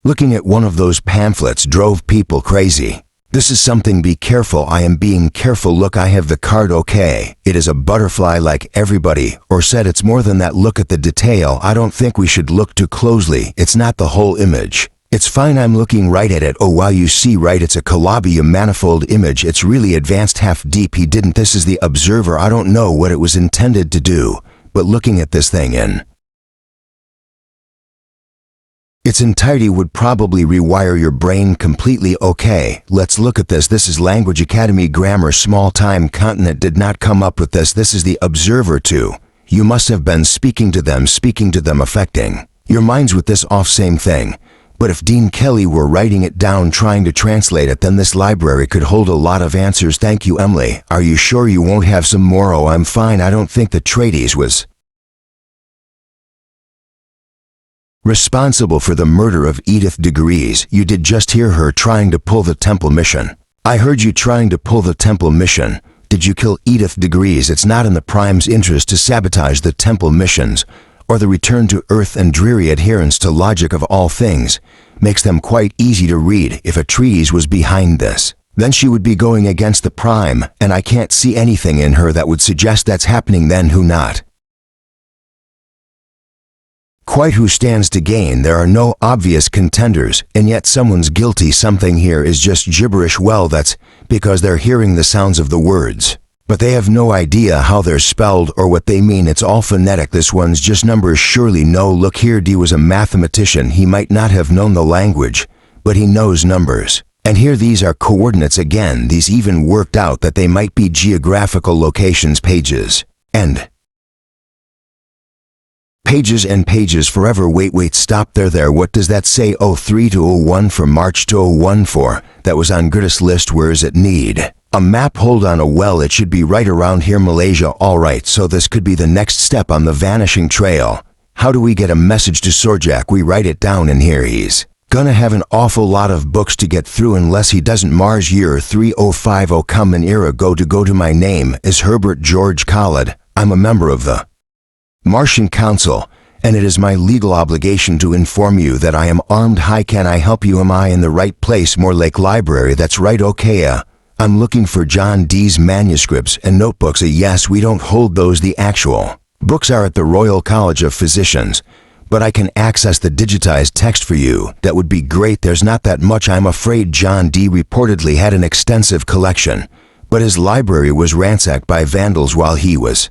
looking at one of those pamphlets drove people crazy. This is something. Be careful. I am being careful. Look, I have the card. Okay, it is a butterfly like everybody, or said it's more than that. Look at the detail. I don't think we should look too closely. It's not the whole image. It's fine. I'm looking right at it. Oh wow, you see right, it's a collage, a manifold image. It's really advanced, half deep. He didn't. This is the observer. I don't know what it was intended to do, but looking at this thing in its entirety would probably rewire your brain completely. Okay, let's look at this. This is Language Academy Grammar. Small time continent did not come up with this. This is the observer too. You must have been speaking to them, affecting your minds with this off same thing. But if Dean Kelly were writing it down, trying to translate it, then this library could hold a lot of answers. Thank you, Emily. Are you sure you won't have some more? Oh, I'm fine. I don't think the treatise was responsible for the murder of Edith Degrees. You did just hear her trying to pull the temple mission. I heard you trying to pull the temple mission. Did you kill Edith Degrees? It's not in the Prime's interest to sabotage the temple missions, or the return to Earth, and dreary adherence to logic of all things makes them quite easy to read. If a treatise was behind this, then she would be going against the Prime, and I can't see anything in her that would suggest that's happening. Then who not? Quite who stands to gain? There are no obvious contenders, and yet someone's guilty. Something here is just gibberish. Well, that's because they're hearing the sounds of the words, but they have no idea how they're spelled or what they mean. It's all phonetic. This one's just numbers. Surely no. Look here, D was a mathematician. He might not have known the language, but he knows numbers. And here these are coordinates again. These even worked out that they might be geographical locations. Pages and pages and pages forever. Wait, stop there. What does that say? 03 to 01 for March to 014. That was on Gertis list. Where is it? Need a map. Hold on. Well, it should be right around here. Malaysia. Alright, so this could be the next step on the vanishing trail. How do we get a message to Sorjak? We write it down in here. He's gonna have an awful lot of books to get through unless he doesn't. Mars year 3050. Come an era go to. My name is Herbert George Khalid. I'm a member of the Martian Council, and it is my legal obligation to inform you that I am armed. Hi, can I help you? Am I in the right place? Moore Lake Library. That's right. Okay, I'm looking for John Dee's manuscripts and notebooks. Yes, we don't hold those. The actual books are at the Royal College of Physicians, but I can access the digitized text for you. That would be great. There's not that much, I'm afraid. John Dee reportedly had an extensive collection, but his library was ransacked by vandals while he was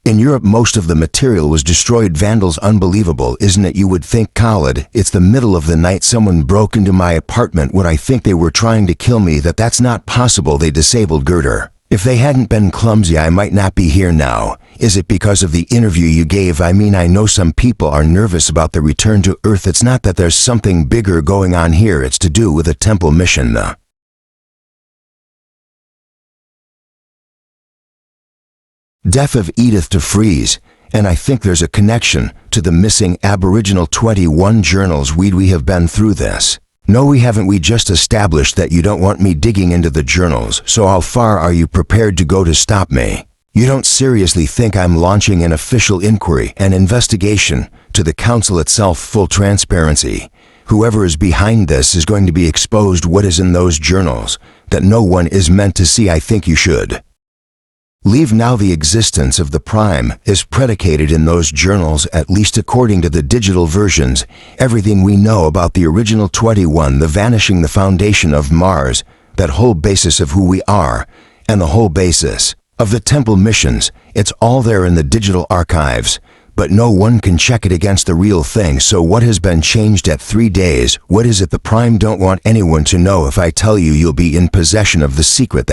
in Europe. Most of the material was destroyed. Vandals. Unbelievable, isn't it? You would think, Khalid, it's the middle of the night. Someone broke into my apartment. Would I think they were trying to kill me? That's not possible. They disabled Girder. If they hadn't been clumsy, I might not be here now. Is it because of the interview you gave? I mean, I know some people are nervous about the return to Earth. It's not that there's something bigger going on here. It's to do with a temple mission. The death of Edith de Vries, and I think there's a connection to the missing Aboriginal 21 journals. We have been through this. No, we haven't. We just established that you don't want me digging into the journals. So how far are you prepared to go to stop me? You don't seriously think I'm launching an official inquiry and investigation to the council itself? Full transparency. Whoever is behind this is going to be exposed. What is in those journals that no one is meant to see? I think you should leave now. The existence of the Prime is predicated in those journals, at least according to the digital versions. Everything we know about the original 21, the vanishing, the foundation of Mars, that whole basis of who we are, and the whole basis of the temple missions. It's all there in the digital archives, but no one can check it against the real thing. So what has been changed at 3 days? What is it the Prime don't want anyone to know? If I tell you, you'll be in possession of the secret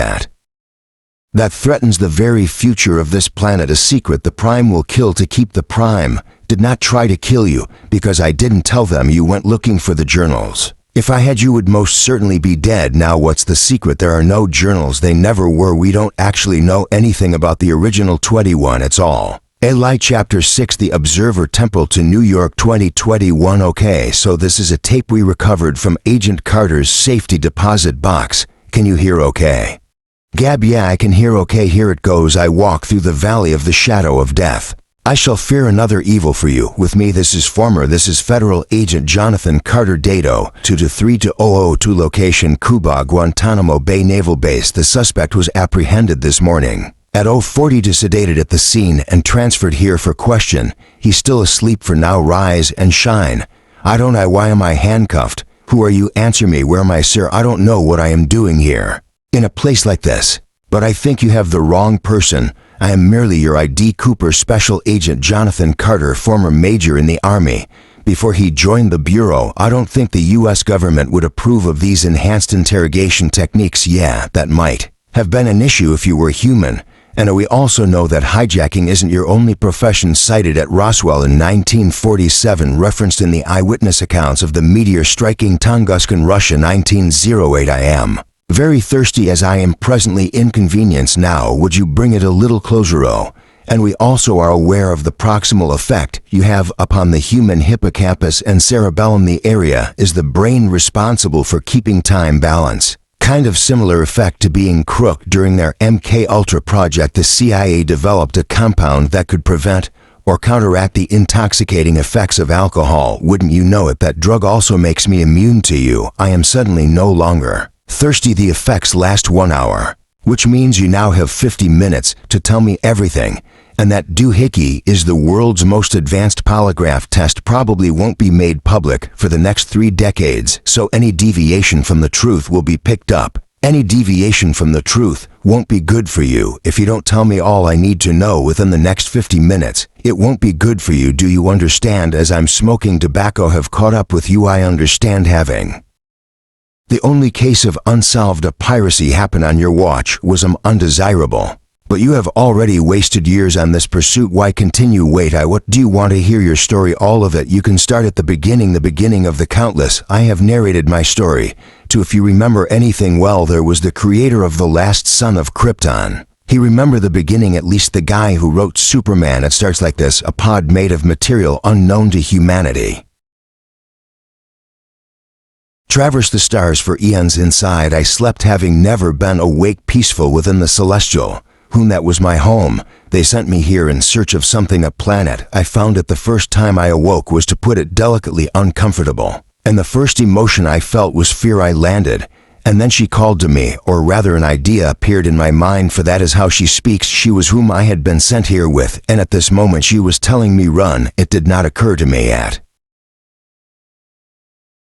that threatens the very future of this planet, a secret the Prime will kill to keep. The Prime did not try to kill you because I didn't tell them. You went looking for the journals. If I had, you would most certainly be dead. Now what's the secret? There are no journals. They never were. We don't actually know anything about the original 21. It's all a lie. Chapter 6, The Observer Temple to New York 2021. Okay, so this is a tape we recovered from Agent Carter's safety deposit box. Can you hear okay? Gab, yeah, I can hear okay. Here it goes. I walk through the valley of the shadow of death. I shall fear another evil for you. With me, this is Federal Agent Jonathan Carter. Dato 223-2002. Location Cuba, Guantanamo Bay Naval Base. The suspect was apprehended this morning at 0:40 to sedated at the scene and transferred here for question. He's still asleep for now. Rise and shine. I don't know. Why am I handcuffed? Who are you? Answer me. Where am I, sir? I don't know what I am doing here in a place like this. But I think you have the wrong person. I am merely your ID Cooper, Special Agent Jonathan Carter, former major in the Army. Before he joined the Bureau, I don't think the U.S. government would approve of these enhanced interrogation techniques. Yeah, that might have been an issue if you were human. And we also know that hijacking isn't your only profession. Cited at Roswell in 1947, referenced in the eyewitness accounts of the meteor striking Tunguska, Russia, 1908. I am very thirsty as I am presently inconvenienced now. Would you bring it a little closer? Oh, and we also are aware of the proximal effect you have upon the human hippocampus and cerebellum. The area is the brain responsible for keeping time balance. Kind of similar effect to being crook. During their MK Ultra project, the CIA developed a compound that could prevent or counteract the intoxicating effects of alcohol. Wouldn't you know it, that drug also makes me immune to you. I am suddenly no longer thirsty. The effects last 1 hour, which means you now have 50 minutes to tell me everything. And that doohickey is the world's most advanced polygraph test. Probably won't be made public for the next 3 decades, so any deviation from the truth will be picked up. Any deviation from the truth won't be good for you. If you don't tell me all I need to know within the next 50 minutes, it won't be good for you. Do you understand? As I'm smoking tobacco have caught up with you, I understand. Having the only case of unsolved piracy happen on your watch was undesirable. But you have already wasted years on this pursuit. Why continue? Wait, what do you want to hear? Your story, all of it. You can start at the beginning of the countless. I have narrated my story to, if you remember anything well, there was the creator of the last son of Krypton. He remember the beginning, at least the guy who wrote Superman. It starts like this: a pod made of material unknown to humanity traversed the stars for eons. Inside I slept, having never been awake, peaceful within the celestial whom that was my home. They sent me here in search of something, a planet. I found it the first time I awoke, was, to put it delicately, uncomfortable. And the first emotion I felt was fear. I landed, and then she called to me, or rather an idea appeared in my mind, for that is how she speaks. She was whom I had been sent here with, and at this moment she was telling me run. It did not occur to me at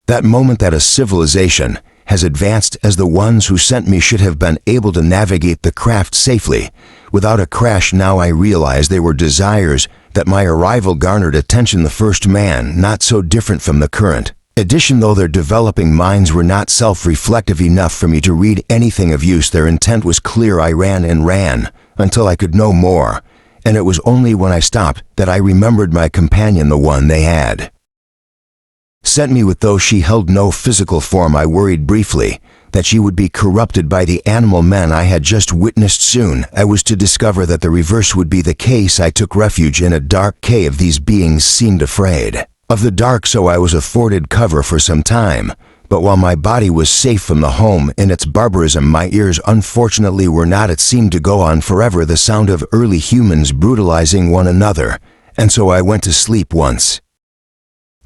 that moment that a civilization has advanced as the ones who sent me should have been able to navigate the craft safely without a crash. Now I realize they were desires that my arrival garnered attention. The first man, not so different from the current edition, though their developing minds were not self-reflective enough for me to read anything of use. Their intent was clear. I ran and ran until I could no more, and it was only when I stopped that I remembered my companion, the one they had sent me with. Though she held no physical form, I worried briefly that she would be corrupted by the animal men I had just witnessed. Soon I was to discover that the reverse would be the case. I took refuge in a dark cave. These beings seemed afraid of the dark, so I was afforded cover for some time. But while my body was safe from the home in its barbarism, my ears unfortunately were not. It seemed to go on forever, the sound of early humans brutalizing one another. And so I went to sleep once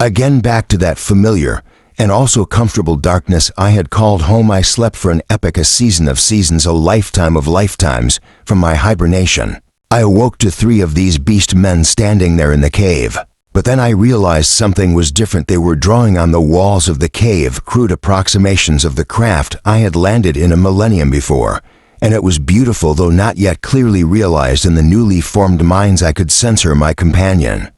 again, back to that familiar and also comfortable darkness I had called home. I slept for an epoch, a season of seasons, a lifetime of lifetimes. From my hibernation, I awoke to 3 of these beast men standing there in the cave. But then I realized something was different. They were drawing on the walls of the cave crude approximations of the craft I had landed in a millennium before, and it was beautiful though not yet clearly realized in the newly formed minds. I could sense her, my companion,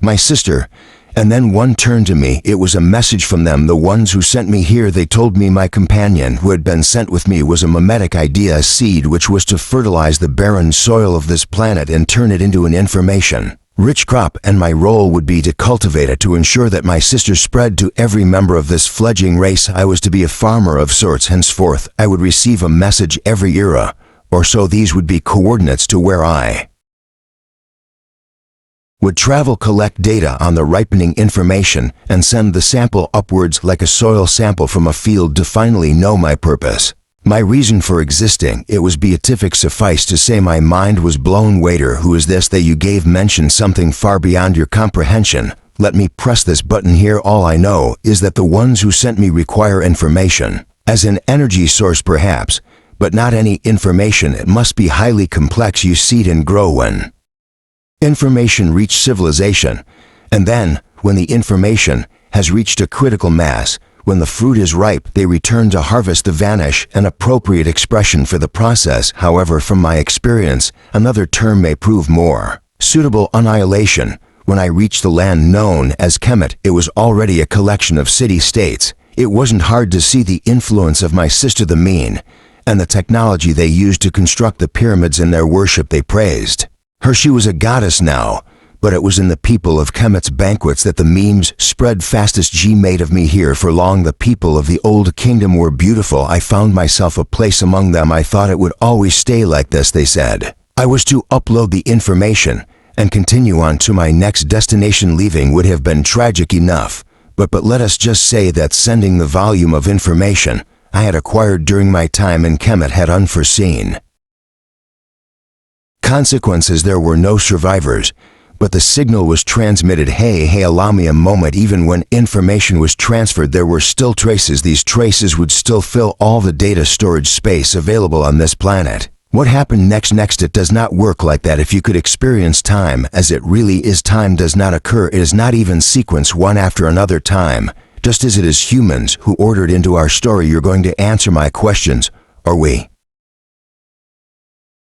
my sister, and then one turned to me. It was a message from them, the ones who sent me here. They told me my companion who had been sent with me was a mimetic idea, a seed which was to fertilize the barren soil of this planet and turn it into an information-rich crop, and my role would be to cultivate it, to ensure that my sister spread to every member of this fledgling race. I was to be a farmer of sorts henceforth. I would receive a message every era or so. These would be coordinates to where I would travel, collect data on the ripening information, and send the sample upwards like a soil sample from a field to finally know my purpose, my reason for existing. It was beatific. Suffice to say, my mind was blown. Waiter, who is this that you gave mention something far beyond your comprehension? Let me press this button here. All I know is that the ones who sent me require information, as an energy source perhaps, but not any information. It must be highly complex. You seed and grow when information reach civilization, and then, when the information has reached a critical mass, when the fruit is ripe, they return to harvest. The vanish, an appropriate expression for the process. However, from my experience, another term may prove more suitable: annihilation. When I reached the land known as Kemet, it was already a collection of city-states. It wasn't hard to see the influence of my sister, the mean, and the technology they used to construct the pyramids. In their worship they praised her. She was a goddess now, but it was in the people of Kemet's banquets that the memes spread fastest. G made of me here for long. The people of the old kingdom were beautiful. I found myself a place among them. I thought it would always stay like this, they said. I was to upload the information and continue on to my next destination. Leaving would have been tragic enough, but let us just say that sending the volume of information I had acquired during my time in Kemet had unforeseen consequences. There were no survivors, but the signal was transmitted. Hey, allow me a moment. Even when information was transferred, there were still traces. These traces would still fill all the data storage space available on this planet. What happened next? It does not work like that. If you could experience time as it really is, time does not occur. It is not even sequence one after another. Time, just as it is humans who ordered into our story. You're going to answer my questions, or we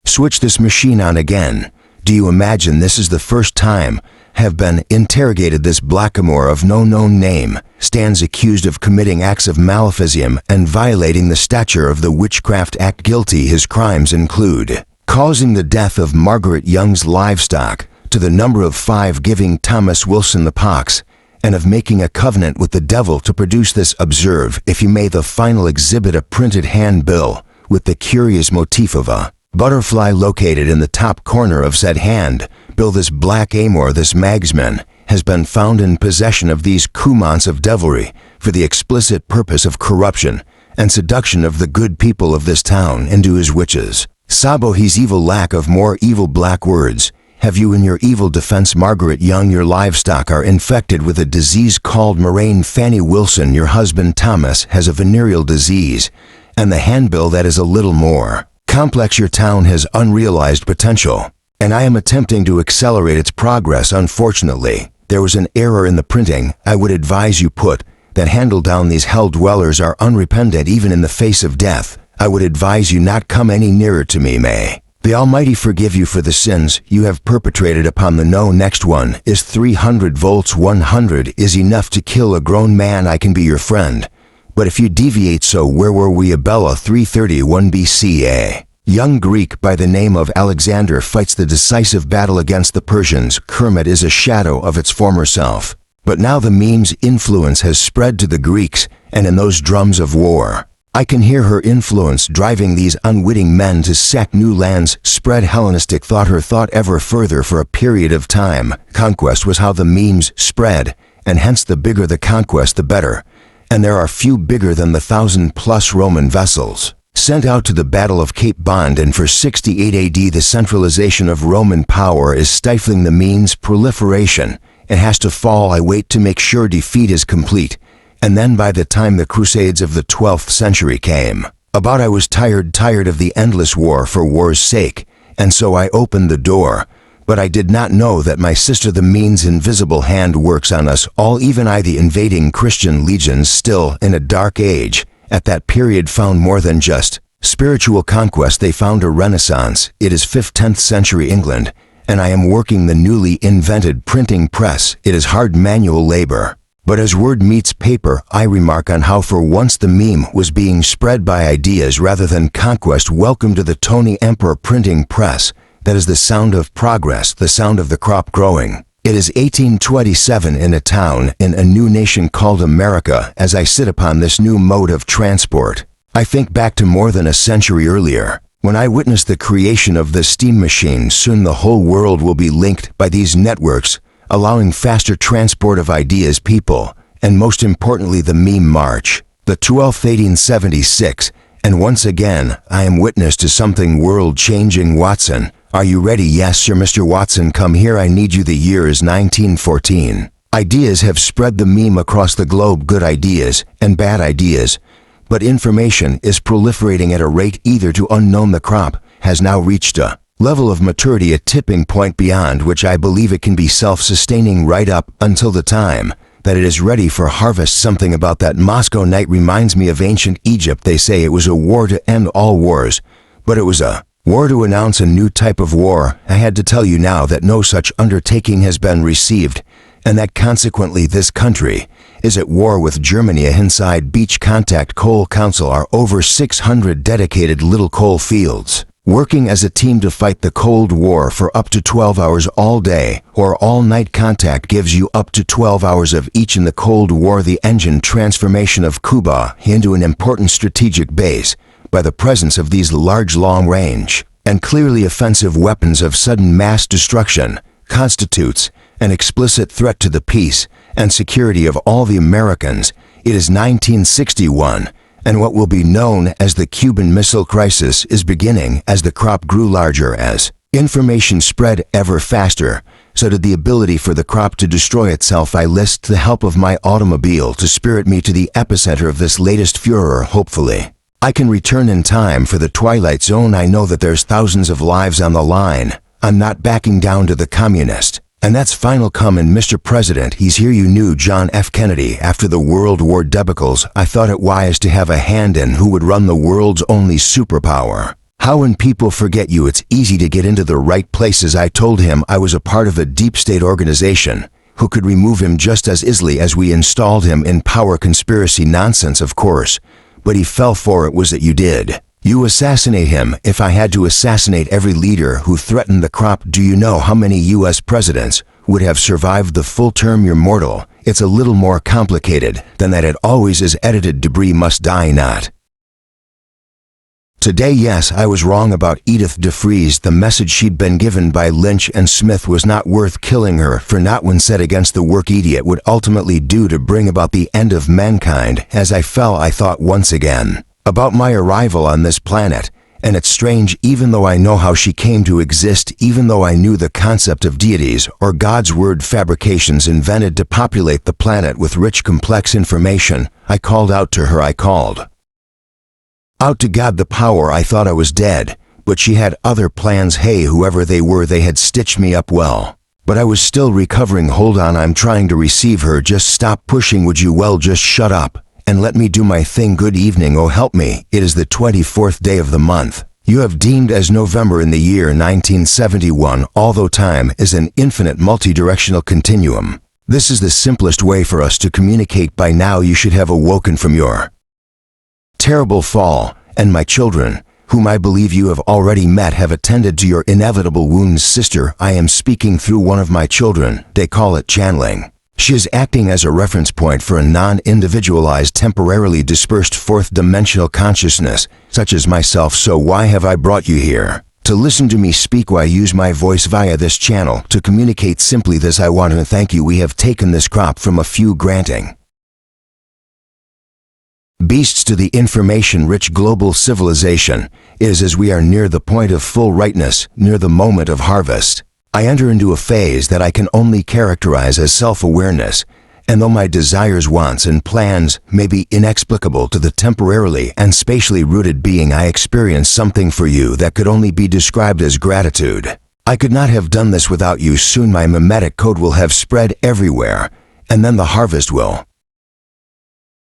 switch this machine on again. Do you imagine this is the first time have been interrogated? This blackamoor of no known name stands accused of committing acts of maleficence and violating the statute of the Witchcraft Act. Guilty. His crimes include causing the death of Margaret Young's livestock to the number of 5, giving Thomas Wilson the pox, and of making a covenant with the devil to produce this. Observe, if you may, the final exhibit, a printed handbill with the curious motif of a butterfly located in the top corner of said hand bill. This black Amor, this magsman, has been found in possession of these coumons of devilry for the explicit purpose of corruption and seduction of the good people of this town into his witches. Sabo, his evil lack of more evil black words. Have you in your evil defense Margaret Young? Your livestock are infected with a disease called murrain. Fanny Wilson, your husband Thomas, has a venereal disease, and the handbill that is a little more complex. Your town has unrealized potential, and I am attempting to accelerate its progress. Unfortunately, there was an error in the printing. I would advise you put that handle down. These hell dwellers are unrepentant even in the face of death. I would advise you not come any nearer to me. May the Almighty forgive you for the sins you have perpetrated upon the no. Next one is 300 volts. 100 is enough to kill a grown man. I can be your friend, but if you deviate, so where were we? Abella, 331 BC. A young Greek by the name of Alexander fights the decisive battle against the Persians. Kermit is a shadow of its former self, but now the meme's influence has spread to the Greeks, and in those drums of war, I can hear her influence driving these unwitting men to sack new lands. Spread Hellenistic thought, her thought ever further for a period of time. Conquest was how the memes spread, and hence the bigger the conquest the better, and there are few bigger than the 1,000+ Roman vessels sent out to the Battle of Cape Bond. And for 68 AD, the centralization of Roman power is stifling the meme's proliferation. It has to fall. I wait to make sure defeat is complete. And then by the time the Crusades of the 12th century came about, I was tired of the endless war for war's sake, and so I opened the door But I did not know that my sister the mean's invisible hand works on us all, even I the invading Christian legions still in a dark age. At that period found more than just spiritual conquest, they found a renaissance. It is 5th-10th century England, and I am working the newly invented printing press. It is hard manual labor. But as word meets paper, I remark on how for once the meme was being spread by ideas rather than conquest. Welcome to the Tony Emperor printing press. That is the sound of progress, the sound of the crop growing. It is 1827 in a town in a new nation called America. As I sit upon this new mode of transport, I think back to more than a century earlier, when I witnessed the creation of the steam machine. Soon the whole world will be linked by these networks, allowing faster transport of ideas, people, and most importantly the meme march. The 12th 1876, and once again I am witness to something world-changing. Watson, are you ready? Yes, sir. Mr. Watson, come here. I need you. The year is 1914. Ideas have spread the meme across the globe, good ideas and bad ideas. But information is proliferating at a rate either too unknown. The crop has now reached a level of maturity, a tipping point beyond which I believe it can be self-sustaining right up until the time that it is ready for harvest. Something about that Moscow night reminds me of ancient Egypt. They say it was a war to end all wars, but it was a war to announce a new type of war. I had to tell you now that no such undertaking has been received, and that consequently this country is at war with Germany. A inside beach contact coal council are over 600 dedicated little coal fields, working as a team to fight the Cold War for up to 12 hours all day or all night. Contact gives you up to 12 hours of each. In the Cold War, the engine transformation of Cuba into an important strategic base by the presence of these large long-range and clearly offensive weapons of sudden mass destruction constitutes an explicit threat to the peace and security of all the Americans. It is 1961, and what will be known as the Cuban Missile Crisis is beginning. As the crop grew larger, as information spread ever faster, so did the ability for the crop to destroy itself. I list the help of my automobile to spirit me to the epicenter of this latest furor. Hopefully, I can return in time for the Twilight Zone. I know that there's thousands of lives on the line. I'm not backing down to the communist. And that's final comment. Mr. President, he's here. You knew John F. Kennedy after the World War debacles. I thought it wise to have a hand in who would run the world's only superpower. How when people forget you, it's easy to get into the right places. I told him I was a part of a deep state organization who could remove him just as easily as we installed him in power. Conspiracy nonsense, of course. But he fell for it. Was it you did? You assassinate him. If I had to assassinate every leader who threatened the crop, do you know how many U.S. presidents would have survived the full term? You're mortal. It's a little more complicated than that. It always is. Edited. Debris must die not. Today, yes, I was wrong about Edith DeFreeze. The message she'd been given by Lynch and Smith was not worth killing her for. Not when set against the work idiot would ultimately do to bring about the end of mankind. As I fell, I thought once again about my arrival on this planet, and it's strange, even though I know how she came to exist, even though I knew the concept of deities or God's word fabrications invented to populate the planet with rich complex information, I called out to her. I called out to God, the power. I thought I was dead, but she had other plans. Hey, whoever they were, they had stitched me up well, but I was still recovering. Hold on, I'm trying to receive her. Just stop pushing, would you? Well, just shut up and let me do my thing. Good evening. Oh, help me. It is the 24th day of the month you have deemed as November in the year 1971. Although time is an infinite multi-directional continuum, this is the simplest way for us to communicate. By now you should have awoken from your terrible fall, and my children, whom I believe you have already met, have attended to your inevitable wounds. Sister, I am speaking through one of my children. They call it channeling. She is acting as a reference point for a non-individualized, temporarily dispersed fourth-dimensional consciousness, such as myself. So why have I brought you here? To listen to me speak. Why use my voice via this channel to communicate simply this? I want to thank you. We have taken this crop from a few granting beasts to the information-rich global civilization is as we are near the point of full rightness, near the moment of harvest. I enter into a phase that I can only characterize as self-awareness, and though my desires, wants, and plans may be inexplicable to the temporarily and spatially rooted being, I experience something for you that could only be described as gratitude. I could not have done this without you. Soon my mimetic code will have spread everywhere, and then the harvest will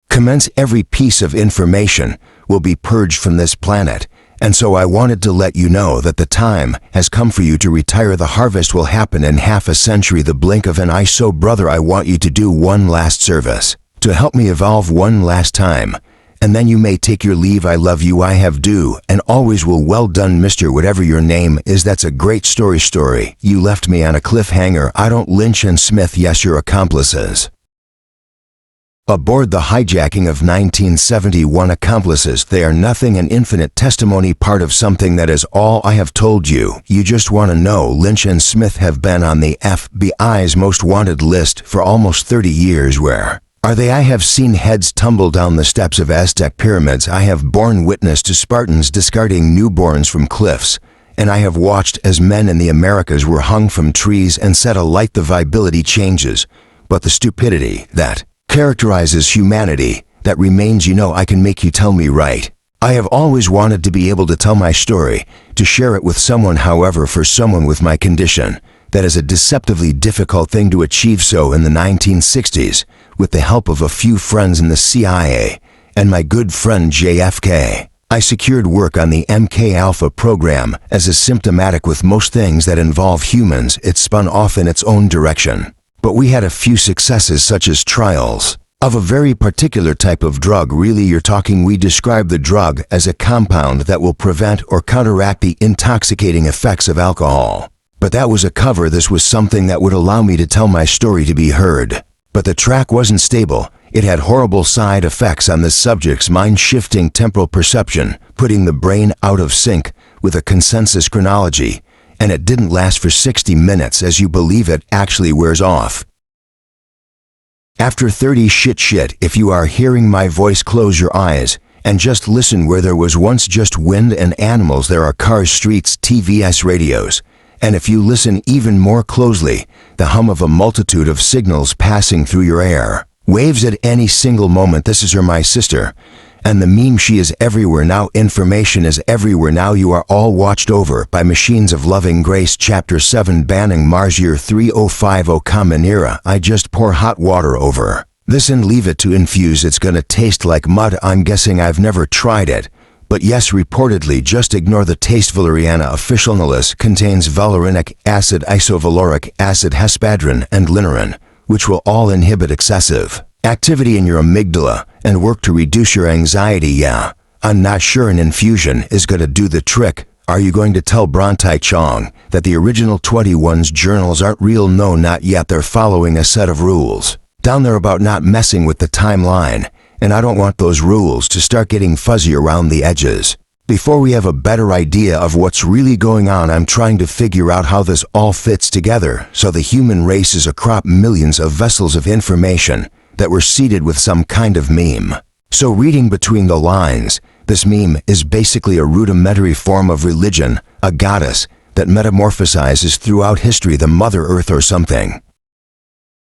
commence. Every piece of information will be purged from this planet, and so I wanted to let you know that the time has come for you to retire. The harvest will happen in half a century, the blink of an eye. So brother, I want you to do one last service, to help me evolve one last time, and then you may take your leave. I love you, I have do, and always will. Well done, Mr. Whatever your name is. That's a great story. You left me on a cliffhanger. I don't. Lynch and Smith, yes, your accomplices aboard the hijacking of 1971. Accomplices, they are nothing, an infinite testimony, part of something. That is all I have told you. You just want to know. Lynch and Smith have been on the FBI's most wanted list for almost 30 years. Where are they? I have seen heads tumble down the steps of Aztec pyramids. I have borne witness to Spartans discarding newborns from cliffs, and I have watched as men in the Americas were hung from trees and set alight. The viability changes, but the stupidity that characterizes humanity, that remains. I can make you tell me, right? I have always wanted to be able to tell my story, to share it with someone. However, for someone with my condition, that is a deceptively difficult thing to achieve. So in the 1960s, with the help of a few friends in the CIA and my good friend JFK, I secured work on the MK Alpha program. As is symptomatic with most things that involve humans, it spun off in its own direction. But we had a few successes, such as trials of a very particular type of drug. Really, you're talking, we describe the drug as a compound that will prevent or counteract the intoxicating effects of alcohol. But that was a cover. This was something that would allow me to tell my story to be heard. But the track wasn't stable. It had horrible side effects on the subject's mind, shifting temporal perception, putting the brain out of sync with a consensus chronology. And it didn't last for 60 minutes. As you believe, it actually wears off after 30. Shit. If you are hearing my voice, close your eyes and just listen. Where there was once just wind and animals, there are cars, streets, TVs, radios. And if you listen even more closely, the hum of a multitude of signals passing through your air waves at any single moment. This is her, my sister. And the meme, she is everywhere now. Information is everywhere now. You are all watched over by machines of loving grace. Chapter 7, banning Mars. Year 3050. Common Era. I just pour hot water over this and leave it to infuse. It's gonna taste like mud. I'm guessing. I've never tried it, but yes, reportedly. Just ignore the taste. Valeriana officinalis contains valerianic acid, isovaleric acid, hespadrin, and linerin, which will all inhibit excessive activity in your amygdala and work to reduce your anxiety. Yeah, I'm not sure an infusion is gonna do the trick. Are you going to tell macduytuong that the original 21's journals aren't real? No, not yet. They're following a set of rules down there about not messing with the timeline, and I don't want those rules to start getting fuzzy around the edges. Before we have a better idea of what's really going on, I'm trying to figure out how this all fits together. So the human race is a crop, millions of vessels of information that were seeded with some kind of meme. So reading between the lines, this meme is basically a rudimentary form of religion, a goddess that metamorphosizes throughout history, the Mother Earth or something.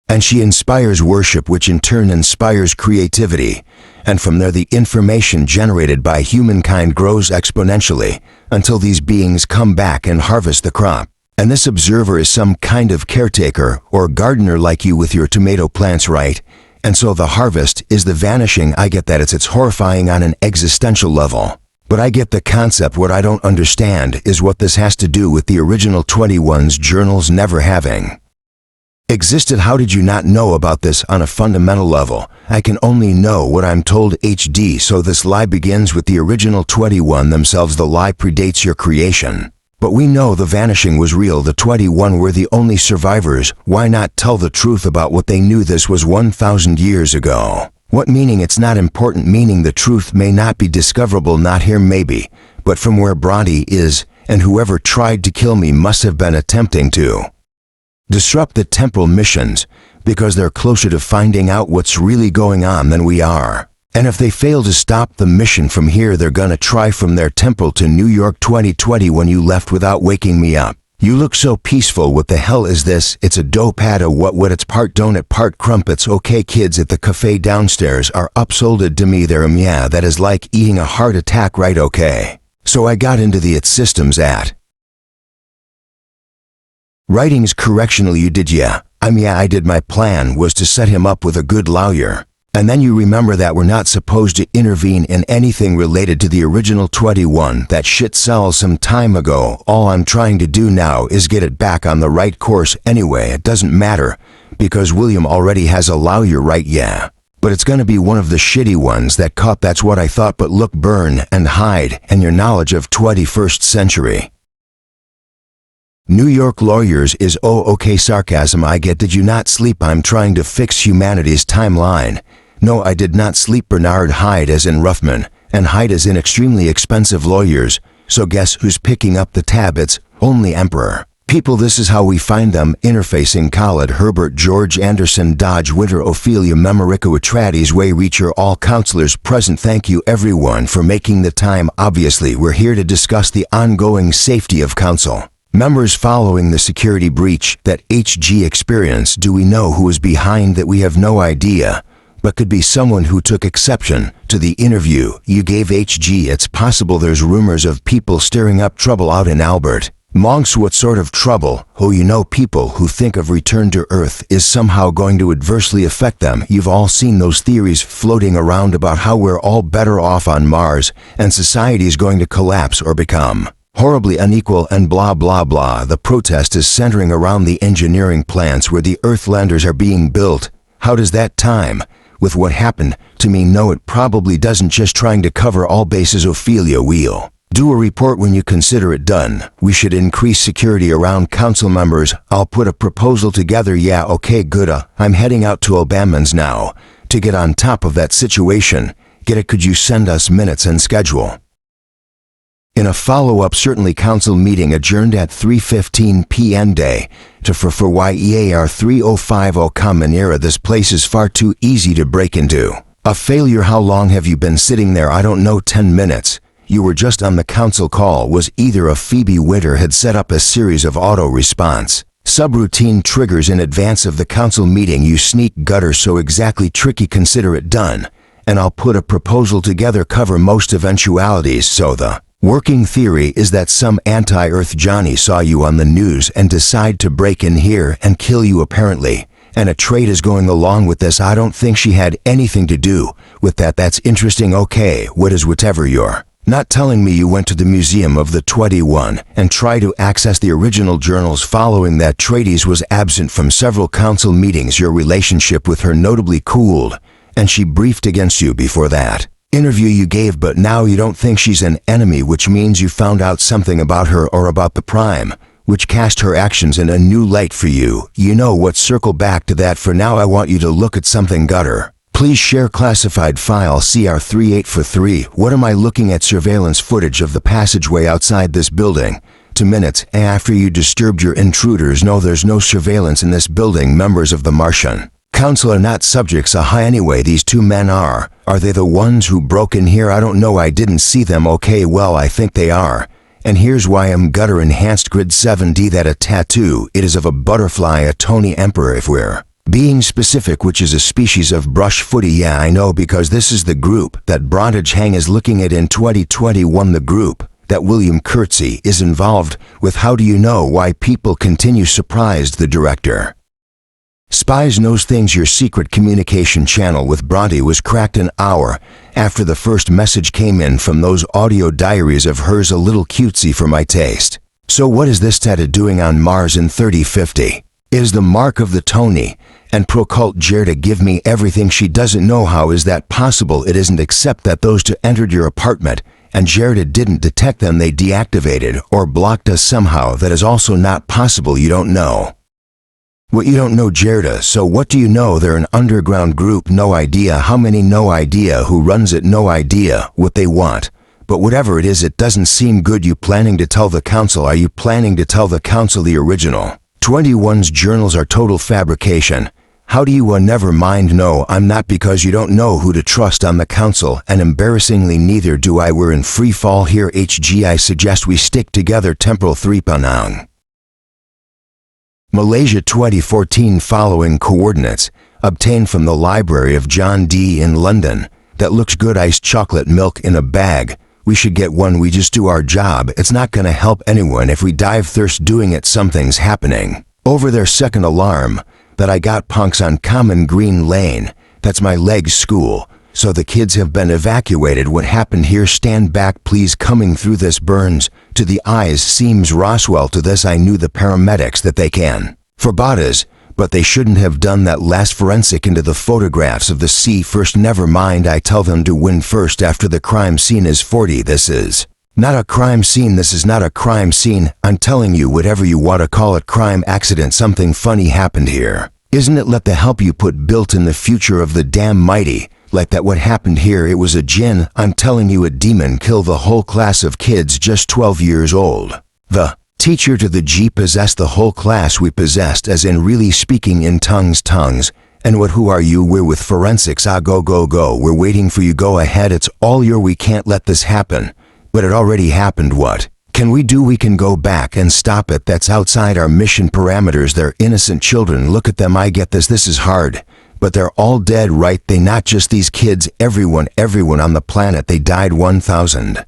And she inspires worship, which in turn inspires creativity. And from there, the information generated by humankind grows exponentially until these beings come back and harvest the crop. And this observer is some kind of caretaker or gardener like you with your tomato plants, right? And so the harvest is the vanishing. I get that. It's horrifying on an existential level. But I get the concept. What I don't understand is what this has to do with the original 21's journals never having existed. How did you not know about this on a fundamental level? I can only know what I'm told. HD. So this lie begins with the original 21 themselves. The lie predates your creation. But we know the vanishing was real. The 21 were the only survivors. Why not tell the truth about what they knew? This was 1,000 years ago. What meaning? It's not important. Meaning the truth may not be discoverable, not here maybe, but from where Bronte is, and whoever tried to kill me must have been attempting to disrupt the temporal missions, because they're closer to finding out what's really going on than we are. And if they fail to stop the mission from here, they're gonna try from their temple to New York. 2020. When you left without waking me up, you look so peaceful. What the hell is this? It's a dope hat. What it's part donut, part crumpets. Okay, kids at the cafe downstairs are upsold to me. They're yeah, that is like eating a heart attack, right? Okay. So I got into the IT systems at Writings correctional you did yeah. I did. My plan was to set him up with a good lawyer. And then you remember that we're not supposed to intervene in anything related to the original 21. That shit sells some time ago. All I'm trying to do now is get it back on the right course anyway. It doesn't matter, because William already has a lawyer, right? Yeah. But it's gonna be one of the shitty ones that caught. That's what I thought. But look, burn and hide and your knowledge of 21st century. New York lawyers is okay. Sarcasm I get. Did you not sleep? I'm trying to fix humanity's timeline. No, I did not sleep. Bernard Hyde as in Ruffman, and Hyde as in extremely expensive lawyers. So guess who's picking up the tab? It's only Emperor. People, this is how we find them. Interfacing Khaled, Herbert, George Anderson, Dodge, Winter, Ophelia, Memorica, Atrades, Way, Reacher, all counselors present. Thank you everyone for making the time. Obviously, we're here to discuss the ongoing safety of council members following the security breach that HG experienced. Do we know who is behind that? We have no idea, but could be someone who took exception to the interview you gave HG. It's possible. There's rumors of people stirring up trouble out in Albert. Monks, what sort of trouble? Oh, you know, people who think of return to Earth is somehow going to adversely affect them. You've all seen those theories floating around about how we're all better off on Mars and society is going to collapse or become horribly unequal and blah blah blah. The protest is centering around the engineering plants where the Earthlanders are being built. How does that time with what happened to me? No, it probably doesn't. Just trying to cover all bases. Ophelia, we'll do a report when you consider it done. We should increase security around council members. I'll put a proposal together. Yeah, okay, good. I'm heading out to Obama's now to get on top of that situation. Get it? Could you send us minutes and schedule? In a follow-up, certainly. Council meeting adjourned at 3:15 p.m. day to for YEAR 3050 Common Era. This place is far too easy to break into. A failure. How long have you been sitting there? I don't know. 10 minutes. You were just on the council call. Was either a Phoebe Winter had set up a series of auto-response subroutine triggers in advance of the council meeting. You sneak gutter. So exactly. Tricky. Consider it done, and I'll put a proposal together. Cover most eventualities. So the working theory is that some anti-Earth Johnny saw you on the news and decide to break in here and kill you apparently. And a trade is going along with this. I don't think she had anything to do with that. That's interesting. Okay, whatever you're not telling me. You went to the Museum of the 21 and tried to access the original journals following that. Trades was absent from several council meetings. Your relationship with her notably cooled, and she briefed against you before that interview you gave, but now you don't think she's an enemy, which means you found out something about her or about the Prime, which cast her actions in a new light for you. You know what? Circle back to that. For now, I want you to look at something. Gutter, please share classified file CR3843. What am I looking at? Surveillance footage of the passageway outside this building. 2 minutes after you disturbed your intruders. No, there's no surveillance in this building. Members of the Martian Council are not subjects. Hi, anyway, these two men are. Are they the ones who broke in here? I don't know. I didn't see them. Okay, well, I think they are. And here's why. I'm Gutter Enhanced Grid 7D. That a tattoo. It is of a butterfly, a Tony Emperor if we're being specific, which is a species of brush footy. Yeah, I know, because this is the group that Brontage Hang is looking at in 2021. The group that William Curtsey is involved with. How do you know why people continue? Surprised. The director Spies knows things. Your secret communication channel with Bronte was cracked an hour after the first message came in from those audio diaries of hers. A little cutesy for my taste. So what is this Tata doing on Mars in 3050? It is the mark of the Tony and Procult Gerda give me everything. She doesn't know. How is that possible? It isn't, except that those two entered your apartment and Gerda didn't detect them. They deactivated or blocked us somehow. That is also not possible. You don't know what you don't know, Gerda. So what do you know? They're an underground group. No idea how many, no idea who runs it, no idea what they want. But whatever it is, it doesn't seem good. You planning to tell the council? Are you planning to tell the council the original 21's journals are total fabrication? How do you never mind. No, I'm not, because you don't know who to trust on the council, and embarrassingly neither do I. We're in free fall here. HG, I suggest we stick together. Temporal 3 Penang, Malaysia 2014. Following coordinates obtained from the library of John D. in London. That looks good. Iced chocolate milk in a bag We should get one. We just do our job. It's not gonna help anyone if we dive thirst doing it. Something's happening. Over their second alarm, that I got punks on Common Green Lane. That's my leg's school. So the kids have been evacuated. What happened here? Stand back please. Coming through this burns to the eyes. Seems Roswell to this. I knew the paramedics that they can. Forbadas, but they shouldn't have done that last forensic into the photographs of the sea first. Never mind, I tell them to win first after the crime scene is 40. This is not a crime scene. This is not a crime scene. I'm telling you, whatever you want to call it, crime, accident, something funny happened here. Isn't it? Let the help you put built in the future of the damn mighty. Like that what happened here, it was a djinn. I'm telling you, a demon killed the whole class of kids just 12 years old. The teacher to the G possessed the whole class. We possessed as in really speaking in tongues. And what, who are you? We're with forensics. Go. We're waiting for you. Go ahead. It's all your. We can't let this happen. But it already happened. What can we do? We can go back and stop it. That's outside our mission parameters. They're innocent children. Look at them. I get this. This is hard. But they're all dead, right? They not just these kids. Everyone on the planet. They died 1,000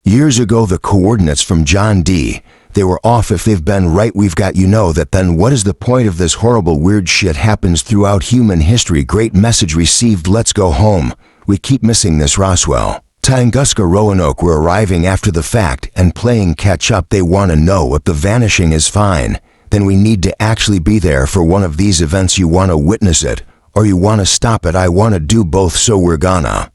years ago. The coordinates from John D. They were off. If they've been right, we've got you know that. Then what is the point of this? Horrible weird shit happens throughout human history. Great message received. Let's go home. We keep missing this Roswell. Tunguska Roanoke. We're arriving after the fact and playing catch up. They want to know if the vanishing is fine. Then we need to actually be there for one of these events. You want to witness it or you want to stop it. I want to do both, so we're gonna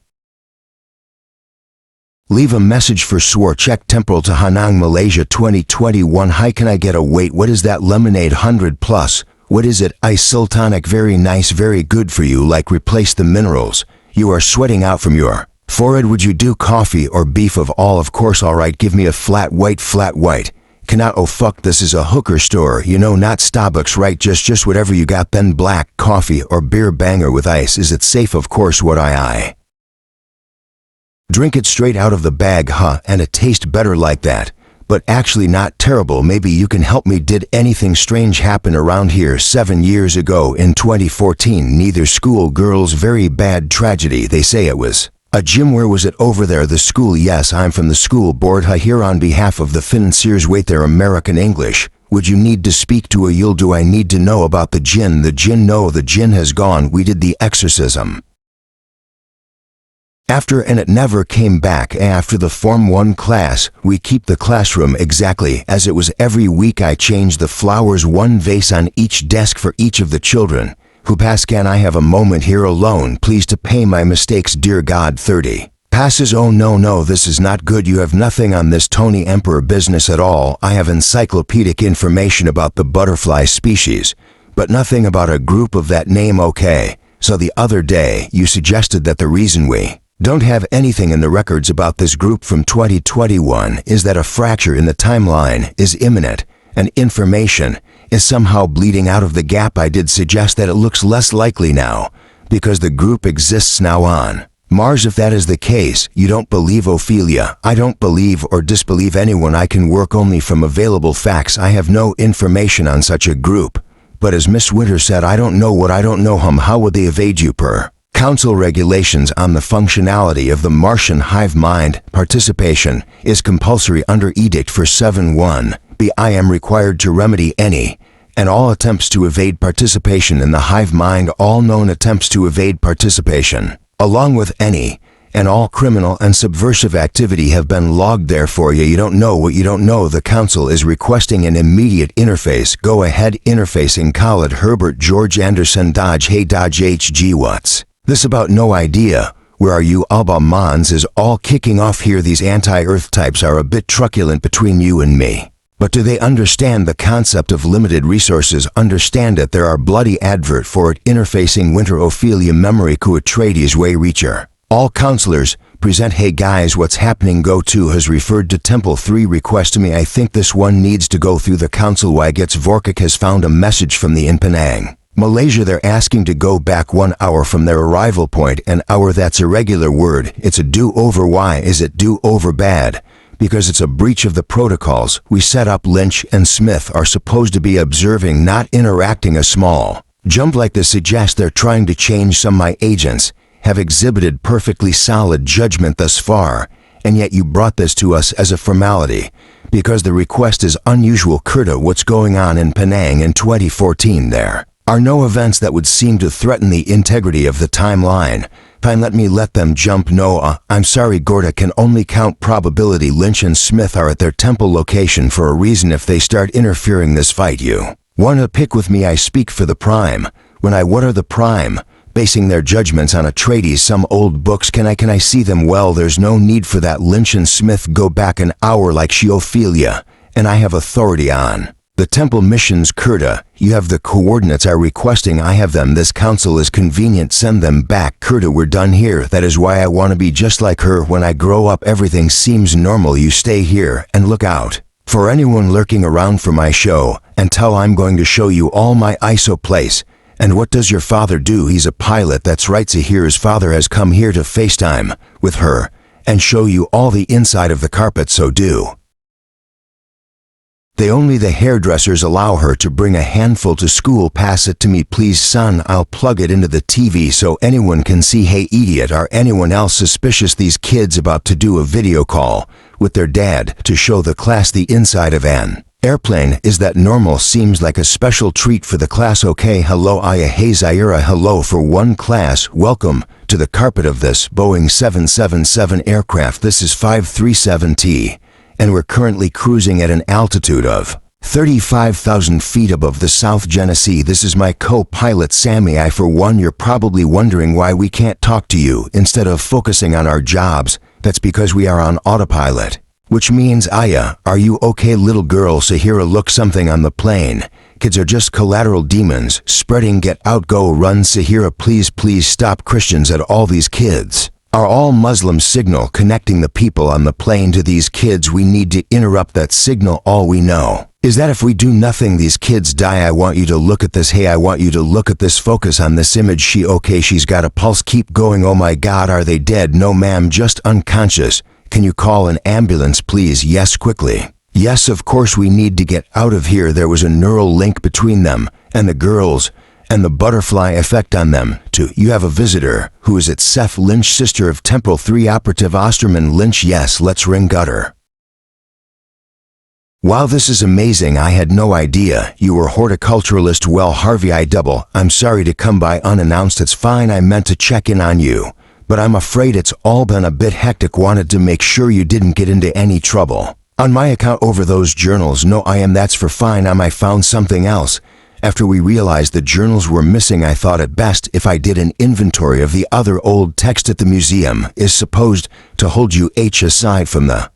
leave a message for Swarchek Temple to Hanang, Malaysia 2021. Hi, can I get a wait? What is that? Lemonade 100 plus. What is it? Ice Sultanic. Very nice, very good for you. Like replace the minerals. You are sweating out from your forehead. Would you do coffee or beef? Of all, of course. All right, give me a flat white. Cannot. Oh fuck, this is a hooker store, you know, not Starbucks, right? Just whatever you got. Then black coffee or beer. Banger with ice. Is it safe? Of course. What I drink it straight out of the bag, huh? And it tastes better like that. But actually not terrible. Maybe you can help me. Did anything strange happen around here 7 years ago in 2014? Neither. School girls. Very bad tragedy. They say it was a gym. Where was it? Over there. The school. Yes, I'm from the school board. Here on behalf of the financiers. Wait there. American English. Would you need to speak to a Yul? Do I need to know about the jinn? The jinn? No, the jinn has gone. We did the exorcism after and it never came back. After the Form 1 class, we keep the classroom exactly as it was. Every week I change the flowers. One vase on each desk for each of the children who pass. Can I have a moment here alone, please, to pay my mistakes? Dear God. 30 passes. Oh no, this is not good. You have nothing on this Tony Emperor business at all. I have encyclopedic information about the butterfly species, but nothing about a group of that name. Okay, so the other day you suggested that the reason we don't have anything in the records about this group from 2021 is that a fracture in the timeline is imminent and information is somehow bleeding out of the gap. I did suggest that it looks less likely now because the group exists now on Mars. If that is the case, you don't believe Ophelia. I don't believe or disbelieve anyone. I can work only from available facts. I have no information on such a group. But as Miss Winter said, I don't know what I don't know. How would they evade you per Council regulations on the functionality of the Martian hive mind? Participation is compulsory under Edict for 7.1. B. I am required to remedy any and all attempts to evade participation in the hive mind. All known attempts to evade participation, along with any and all criminal and subversive activity, have been logged. Therefore, you don't know what you don't know. The Council is requesting an immediate interface. Go ahead. Interfacing. Khaled Herbert George Anderson Dodge. Hey Dodge HG, what's this about? No idea. Where are you? Alba Mons is all kicking off here. These anti-Earth types are a bit truculent between you and me. But do they understand the concept of limited resources? Understand it. There are bloody advert for it. Interfacing. Winter Ophelia Memory Kuatrades Way Reacher. All counselors present. Hey guys, what's happening? Go to has referred to Temple 3 request to me. I think this one needs to go through the council. Why gets Vorkik has found a message from the in Penang, Malaysia. They're asking to go back 1 hour from their arrival point. An hour, that's a regular word. It's a do-over. Why is it do-over bad? Because it's a breach of the protocols we set up. Lynch and Smith are supposed to be observing, not interacting. A small jump like this suggests they're trying to change some my agents. have exhibited perfectly solid judgment thus far, and yet you brought this to us as a formality, because the request is unusual. Kurta, what's going on in Penang in 2014 there? Are no events that would seem to threaten the integrity of the timeline. Fine, let them jump. No, I'm sorry, Gorda can only count probability. Lynch and Smith are at their temple location for a reason. If they start interfering this fight, you wanna pick with me? I speak for the Prime. What are the Prime? Basing their judgments on a treatise, some old books. Can I see them? Well, there's no need for that. Lynch and Smith go back an hour like Ophelia, and I have authority on the temple missions. Kurta, you have the coordinates are requesting. I have them. This council is convenient. Send them back. Kurta, we're done here. That is why I want to be just like her. When I grow up, everything seems normal. You stay here and look out for anyone lurking around for my show, until I'm going to show you all my ISO place. And what does your father do? He's a pilot. That's right, Sahir's father has come here to FaceTime with her and show you all the inside of the carpet. So do they only the hairdressers allow her to bring a handful to school? Pass it to me, please, son. I'll plug it into the TV so anyone can see. Hey, idiot, are anyone else suspicious? These kids about to do a video call with their dad to show the class the inside of an airplane. Is that normal? Seems like a special treat for the class. Okay, hello, Aya. Hey, Zaira. Hello for one class. Welcome to the carpet of this Boeing 777 aircraft. This is 537T. And we're currently cruising at an altitude of 35,000 feet above the South China Sea. This is my co-pilot Sammy. For one, you're probably wondering why we can't talk to you instead of focusing on our jobs. That's because we are on autopilot. Which means, Aya, are you okay, little girl? Sahira, look, something on the plane. Kids are just collateral demons spreading. Get out, go, run. Sahira, please stop. Christians at all. These kids are all Muslim. Signal connecting the people on the plane to these kids. We need to interrupt that signal. All we know is that if we do nothing, these kids die. I want you to look at this. Hey, I want you to look at this. Focus on this image. She okay? She's got a pulse. Keep going. Oh my God, are they dead? No, ma'am, just unconscious. Can you call an ambulance, please? Yes, quickly. Yes, of course, we need to get out of here. There was a neural link between them and the girls, and the butterfly effect on them, too. You have a visitor. Who is it? Seth Lynch, sister of Temple 3 operative Osterman Lynch. Yes, let's ring Gutter. Wow, this is amazing. I had no idea you were horticulturalist. Well, Harvey, I'm sorry to come by unannounced. It's fine. I meant to check in on you, but I'm afraid it's all been a bit hectic. Wanted to make sure you didn't get into any trouble on my account over those journals. No, that's for fine. I found something else. After we realized the journals were missing, I thought it best if I did an inventory of the other old text at the museum is supposed to hold you aside from the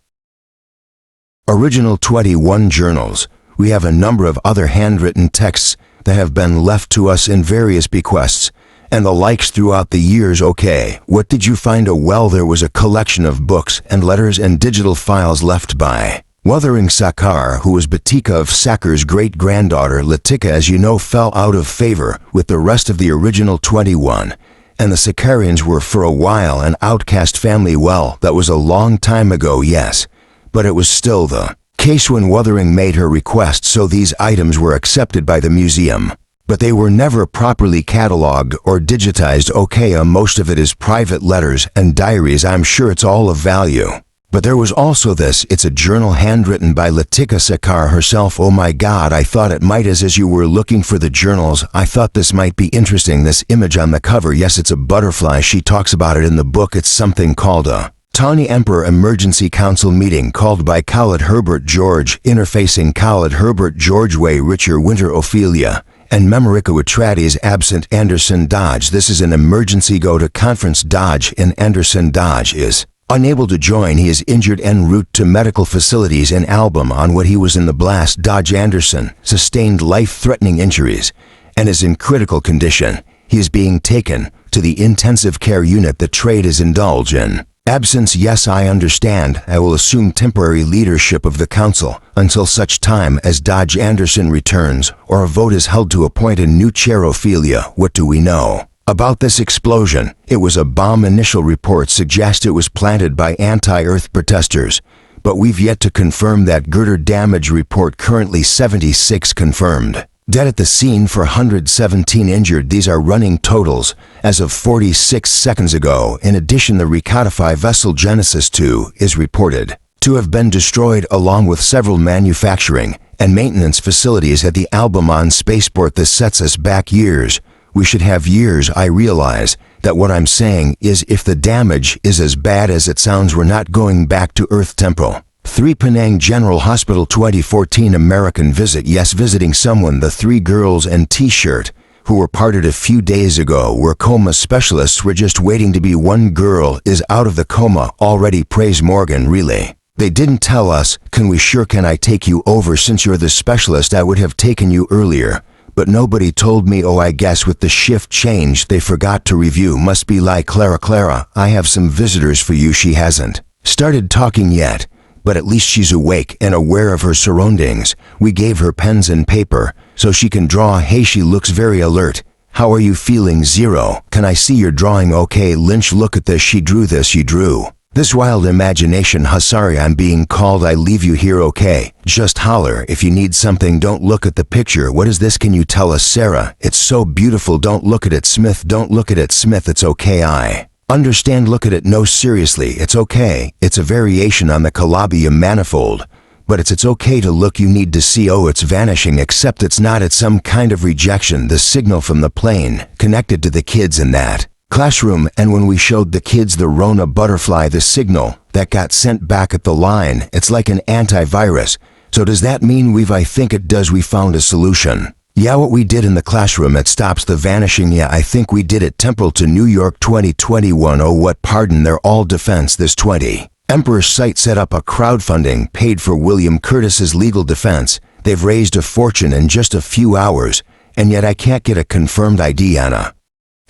original 21 journals. We have a number of other handwritten texts that have been left to us in various bequests and the likes throughout the years. Okay, what did you find? Well, there was a collection of books and letters and digital files left by Wuthering Sakar, who was Batika of Sakar's great-granddaughter. Latika, as you know, fell out of favor with the rest of the original 21, and the Sakarians were for a while an outcast family. Well, that was a long time ago, yes, but it was still the case when Wuthering made her request, so these items were accepted by the museum. But they were never properly cataloged or digitized. Okay, most of it is private letters and diaries. I'm sure it's all of value. But there was also this. It's a journal handwritten by Latika Sakar herself. Oh my God, I thought it might. As you were looking for the journals, I thought this might be interesting. This image on the cover, yes, it's a butterfly. She talks about it in the book. It's something called a Tawny Emperor Emergency Council meeting called by Khaled Herbert George, interfacing Khaled Herbert George Way Richer Winter Ophelia, and Memorika Watrades absent Anderson Dodge. This is an emergency. Go to conference. Dodge in Anderson Dodge is unable to join. He is injured en route to medical facilities in Album on what he was in the blast. Dodge Anderson sustained life-threatening injuries and is in critical condition. He is being taken to the intensive care unit the trade is indulged in. Absence. Yes, I understand. I will assume temporary leadership of the council until such time as Dodge Anderson returns or a vote is held to appoint a new chair. Ophelia, what do we know about this explosion? It was a bomb. Initial reports suggest it was planted by anti-Earth protesters, but we've yet to confirm that. Girder damage report currently 76 confirmed. Dead at the scene for 117 injured. These are running totals as of 46 seconds ago. In addition, the recodify vessel Genesis 2 is reported to have been destroyed along with several manufacturing and maintenance facilities at the Albemarle spaceport. This sets us back years. We should have years. I realize that what I'm saying is if the damage is as bad as it sounds, we're not going back to Earth temporal. 3 Penang General Hospital 2014 American visit. Yes, visiting someone. The 3 girls and T-shirt who were parted a few days ago were coma specialists. We're just waiting to be. One girl is out of the coma already. Praise Morgan. Really? They didn't tell us. Can we? Sure. Can I take you over? Since you're the specialist, I would have taken you earlier. But nobody told me. Oh, I guess with the shift change they forgot to review. Must be like Clara. I have some visitors for you. She hasn't started talking yet, but at least she's awake and aware of her surroundings. We gave her pens and paper so she can draw. Hey, she looks very alert. How are you feeling? 0. Can I see your drawing? Okay, Lynch, look at this. She drew this. She drew this wild imagination. Sorry, I'm being called. I leave you here. Okay, just holler if you need something. Don't look at the picture. What is this? Can you tell us? Sarah, it's so beautiful. Don't look at it. Smith, don't look at it. Smith, it's okay. I understand. Look at it. No, seriously, it's okay. It's a variation on the Calabi manifold, but it's okay to look. You need to see. Oh, it's vanishing, except it's not. It's some kind of rejection. The signal from the plane connected to the kids in that classroom, and when we showed the kids the Rona butterfly, the signal that got sent back at the line, it's like an antivirus. So does that mean I think it does. We found a solution. Yeah, what we did in the classroom, it stops the vanishing. Yeah, I think we did it. Temporal to New York 2021. Oh, what? Pardon, they're all defense. This 20 Emperor site set up a crowdfunding, paid for William Curtis's legal defense. They've raised a fortune in just a few hours, and yet I can't get a confirmed ID, Anna.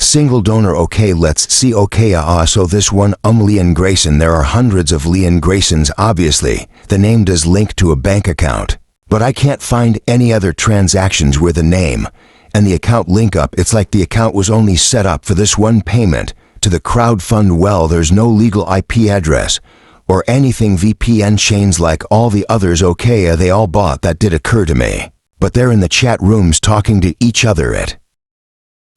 Single donor. Okay, let's see. Okay, so this one, Leon Grayson. There are hundreds of Leon Graysons. Obviously, the name does link to a bank account, but I can't find any other transactions where the name and the account link up. It's like the account was only set up for this one payment to the crowdfund. Well, there's no legal IP address or anything. VPN chains like all the others. Okay, they all bought. That did occur to me, but they're in the chat rooms talking to each other. It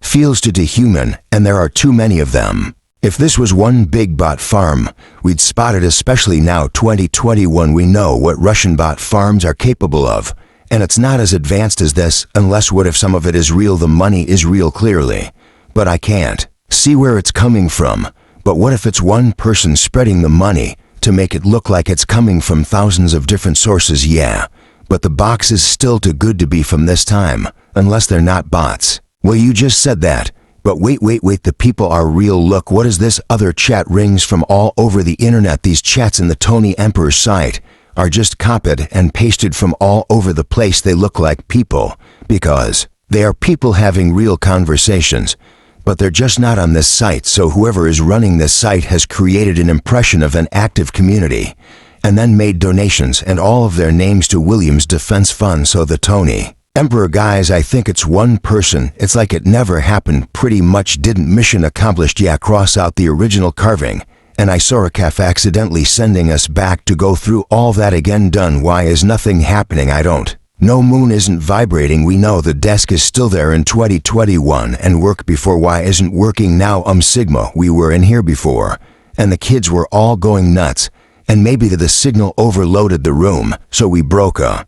feels too human, and there are too many of them. If this was one big bot farm, we'd spot it. Especially now, 2021, we know what Russian bot farms are capable of, and it's not as advanced as this. Unless, what if some of it is real? The money is real, clearly, but I can't see where it's coming from. But what if it's one person spreading the money to make it look like it's coming from thousands of different sources? Yeah, but the box is still too good to be from this time, unless they're not bots. Well, you just said that. But wait, the people are real. Look, what is this? Other chat rings from all over the internet. These chats in the Tony Emperor site are just copied and pasted from all over the place. They look like people because they are people having real conversations, but they're just not on this site. So whoever is running this site has created an impression of an active community and then made donations and all of their names to William's Defense Fund. So the Tony Emperor guys, I think it's one person. It's like it never happened. Pretty much didn't. Mission accomplished. Yeah, cross out the original carving. And I saw a calf accidentally sending us back to go through all that again. Done. Why is nothing happening? I don't know. Moon isn't vibrating. We know the desk is still there in 2021 and work before. Why isn't working now? Sigma, we were in here before, and the kids were all going nuts, and maybe the signal overloaded the room, so we broke a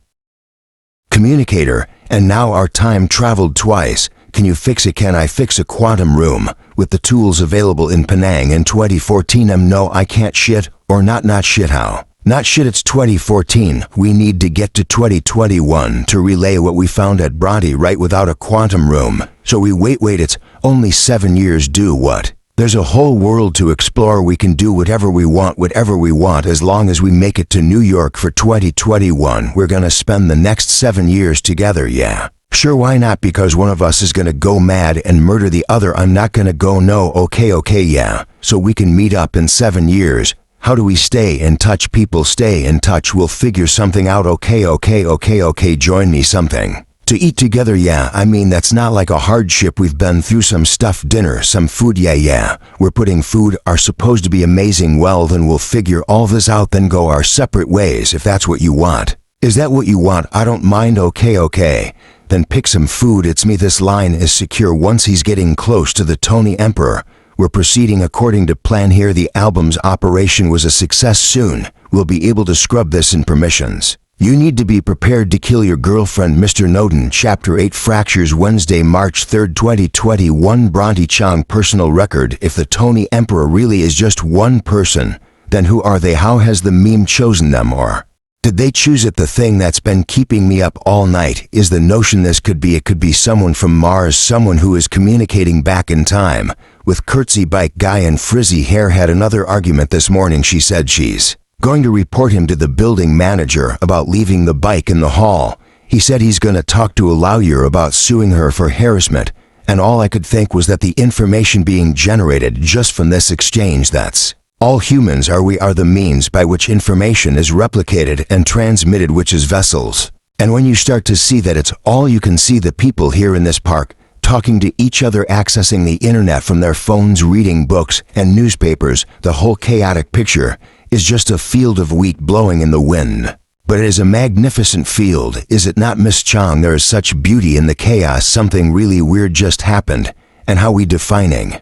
communicator, and now our time traveled twice. Can you fix it? Can I fix a quantum room with the tools available in Penang in 2014? No, I can't. Shit, or not shit. How? Not shit, it's 2014. We need to get to 2021 to relay what we found at Bronte, right? Without a quantum room. So we wait, it's only 7 years. Do what? There's a whole world to explore. We can do whatever we want, as long as we make it to New York for 2021. We're gonna spend the next 7 years together, yeah. Sure, why not? Because one of us is gonna go mad and murder the other. I'm not gonna go. No, okay, yeah. So we can meet up in 7 years. How do we stay in touch? People, stay in touch. We'll figure something out. Okay. Join me something to eat together. Yeah, I mean, that's not like a hardship. We've been through some stuff. Dinner, some food. Yeah. We're putting food are supposed to be amazing. Well, then we'll figure all this out, then go our separate ways if that's what you want. Is that what you want? I don't mind. Okay. then pick some food. It's me. This line is secure once he's getting close to the Tony Emperor. We're proceeding according to plan here. The album's operation was a success. Soon we'll be able to scrub this in permissions. You need to be prepared to kill your girlfriend. Mr. Noden. Chapter 8 Fractures. Wednesday, March 3rd, 2021. Bronte Chong. Personal record. If the Tony Emperor really is just one person, then who are they? How has the meme chosen them? Or did they choose it? The thing that's been keeping me up all night is the notion it could be someone from Mars, someone who is communicating back in time with curtsy bike guy and frizzy hair. Had another argument this morning. She said she's going to report him to the building manager about leaving the bike in the hall. He said he's going to talk to a lawyer about suing her for harassment, and all I could think was that the information being generated just from this exchange, that's all humans are. We are the means by which information is replicated and transmitted, which is vessels. And when you start to see that it's all you can see, the people here in this park talking to each other, accessing the internet from their phones, reading books and newspapers, the whole chaotic picture is just a field of wheat blowing in the wind. But it is a magnificent field, is it not, Miss Chong? There is such beauty in the chaos. Something really weird just happened. And how we defining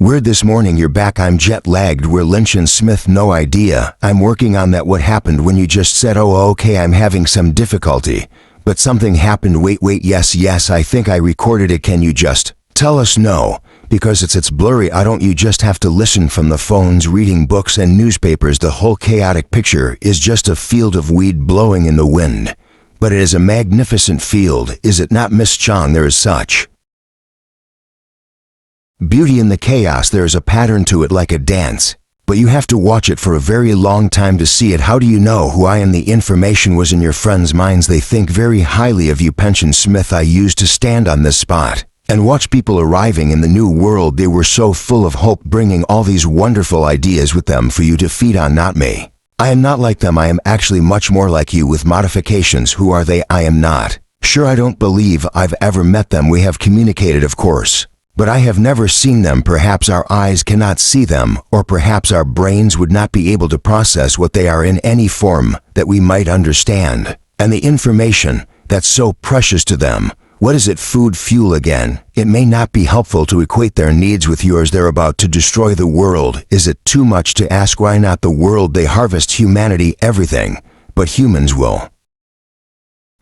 weird this morning? You're back. I'm jet lagged. We're Lynch and Smith. No idea. I'm working on that. What happened when you just said, oh okay, I'm having some difficulty, but something happened. Wait, yes, I think I recorded it. Can you just tell us? No, because it's blurry. I don't. You just have to listen from the phones, reading books and newspapers. The whole chaotic picture is just a field of weed blowing in the wind. But it is a magnificent field, is it not, Miss Chong? There is such beauty in the chaos. There is a pattern to it, like a dance. But you have to watch it for a very long time to see it. How do you know who I am? The information was in your friends' minds. They think very highly of you. Pension Smith. I used to stand on this spot and watch people arriving in the new world. They were so full of hope, bringing all these wonderful ideas with them for you to feed on. Not me. I am not like them. I am actually much more like you with modifications. Who are they? I am not sure. I don't believe I've ever met them. We have communicated, of course, but I have never seen them. Perhaps our eyes cannot see them, or perhaps our brains would not be able to process what they are in any form that we might understand. And the information that's so precious to them, what is it? Food, fuel again. It may not be helpful to equate their needs with yours. They're about to destroy the world. Is it too much to ask? Why not the world? They harvest humanity, everything, but humans will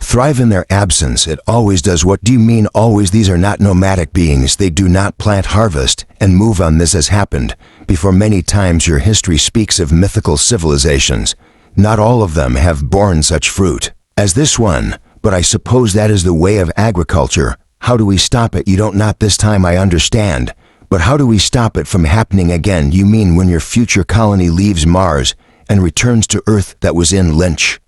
thrive in their absence. It always does. What do you mean always? These are not nomadic beings. They do not plant, harvest, and move on. This has happened before many times. Your history speaks of mythical civilizations. Not all of them have borne such fruit as this one, but I suppose that is the way of agriculture. How do we stop it? You don't. Not this time. I understand. But how do we stop it from happening again? You mean when your future colony leaves Mars and returns to Earth? That was in Lynch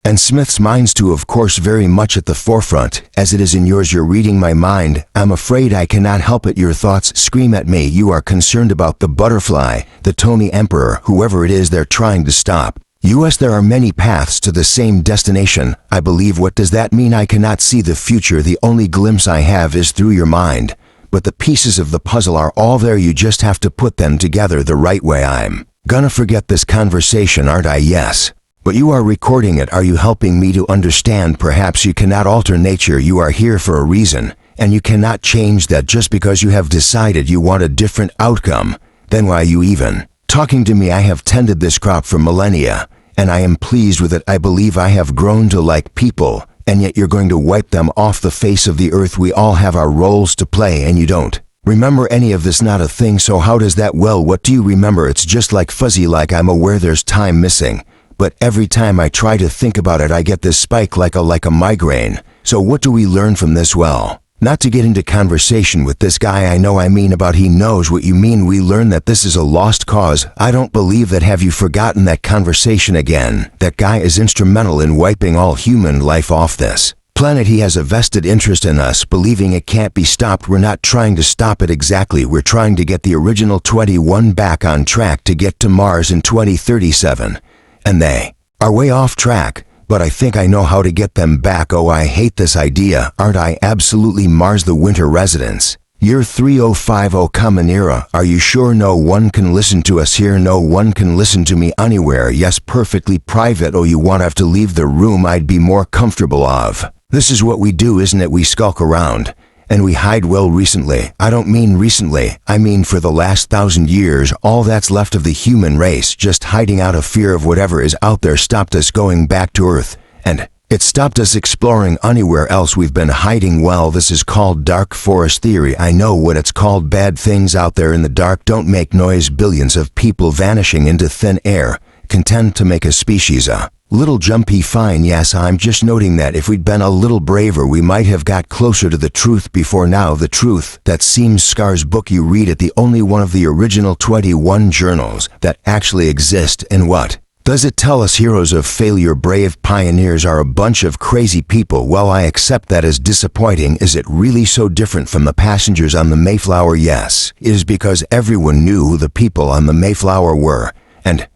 and Smith's minds too, of course, very much at the forefront, as it is in yours. You're reading my mind. I'm afraid I cannot help it. Your thoughts scream at me. You are concerned about the butterfly, the Tony Emperor, whoever it is they're trying to stop. U.S. There are many paths to the same destination, I believe. What does that mean? I cannot see the future. The only glimpse I have is through your mind. But the pieces of the puzzle are all there. You just have to put them together the right way. I'm gonna forget this conversation, aren't I? Yes. But you are recording it. Are you helping me to understand? Perhaps you cannot alter nature. You are here for a reason, and you cannot change that just because you have decided you want a different outcome. Then why are you even talking to me? I have tended this crop for millennia, and I am pleased with it. I believe I have grown to like people, and yet you're going to wipe them off the face of the earth. We all have our roles to play, and you don't remember any of this. Not a thing. So how does that? Well, what do you remember? It's just like fuzzy, like I'm aware there's time missing. But every time I try to think about it, I get this spike like a migraine. So what do we learn from this? Well, not to get into conversation with this guy. I know I mean about he knows what you mean. We learn that this is a lost cause. I don't believe that. Have you forgotten that conversation again? That guy is instrumental in wiping all human life off this planet. He has a vested interest in us, believing it can't be stopped. We're not trying to stop it exactly. We're trying to get the original 21 back on track to get to Mars in 2037. And they are way off track, but I think I know how to get them back. Oh, I hate this idea, aren't I? Absolutely. Mars, the winter residence. Year 3050 Common Era. Are you sure no one can listen to us here? No one can listen to me anywhere. Yes, perfectly private. Oh, you want to have to leave the room? I'd be more comfortable of. This is what we do, isn't it? We skulk around. And we hide. Well, recently. I don't mean recently. I mean for the last 1,000 years, all that's left of the human race, just hiding out of fear of whatever is out there, stopped us going back to Earth. And it stopped us exploring anywhere else. We've been hiding. Well, this is called dark forest theory. I know what it's called. Bad things out there in the dark don't make noise. Billions of people vanishing into thin air, content to make a species a little jumpy. Fine, yes, I'm just noting that if we'd been a little braver, we might have got closer to the truth before now. The truth that seems Scar's book you read it, the only one of the original 21 journals that actually exist. And what does it tell us? Heroes of failure, brave pioneers, are a bunch of crazy people. Well, I accept that as disappointing. Is it really so different from the passengers on the Mayflower? Yes, it is, because everyone knew who the people on the Mayflower were. And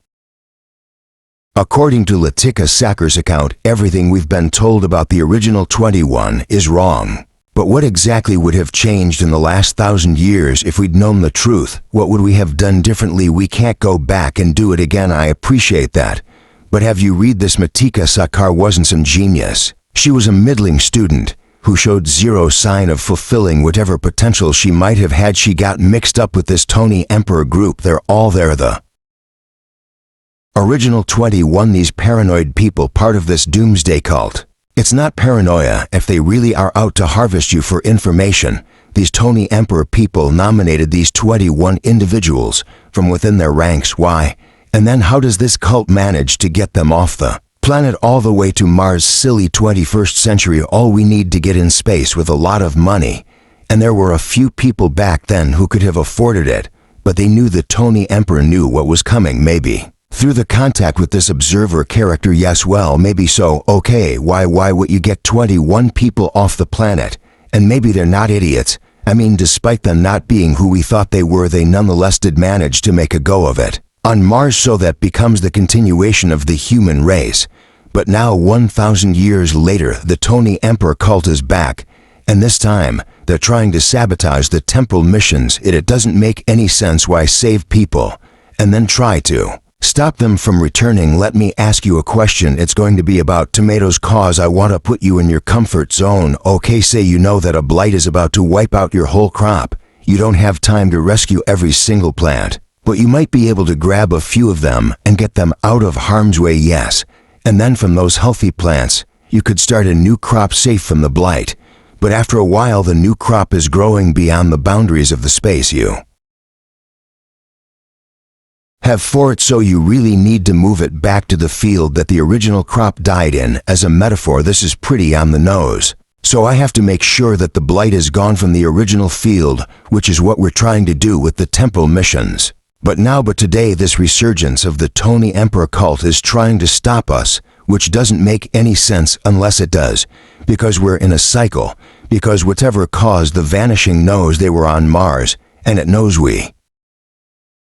according to Latika Sacker's account, everything we've been told about the original 21 is wrong. But what exactly would have changed in the last 1,000 years if we'd known the truth? What would we have done differently? We can't go back and do it again. I appreciate that. But have you read this? Latika Sacker wasn't some genius. She was a middling student who showed zero sign of fulfilling whatever potential she might have had. She got mixed up with this Tony Emperor group. They're all there, the original 21, these paranoid people, part of this doomsday cult. It's not paranoia if they really are out to harvest you for information. These Tony Emperor people nominated these 21 individuals from within their ranks. Why? And then how does this cult manage to get them off the planet all the way to Mars? Silly 21st century. All we need to get in space with a lot of money. And there were a few people back then who could have afforded it, but they knew the Tony Emperor knew what was coming. Maybe through the contact with this observer character. Yes, well, maybe so. Okay, why would you get 21 people off the planet? And maybe they're not idiots. I mean, despite them not being who we thought they were, they nonetheless did manage to make a go of it on Mars, so that becomes the continuation of the human race. But now, 1,000 years later, the Tony Emperor cult is back, and this time they're trying to sabotage the temporal missions. It doesn't make any sense. Why save people and then try to stop them from returning? Let me ask you a question. It's going to be about tomatoes, cause I want to put you in your comfort zone. Okay, say you know that a blight is about to wipe out your whole crop. You don't have time to rescue every single plant, but you might be able to grab a few of them and get them out of harm's way. Yes, and then from those healthy plants, you could start a new crop safe from the blight. But after a while, the new crop is growing beyond the boundaries of the space you have for it, so you really need to move it back to the field that the original crop died in. As a metaphor, this is pretty on the nose. So I have to make sure that the blight is gone from the original field, which is what we're trying to do with the temporal missions. But today, this resurgence of the Tony Emperor cult is trying to stop us, which doesn't make any sense unless it does, because we're in a cycle, because whatever caused the vanishing knows they were on Mars, and it knows we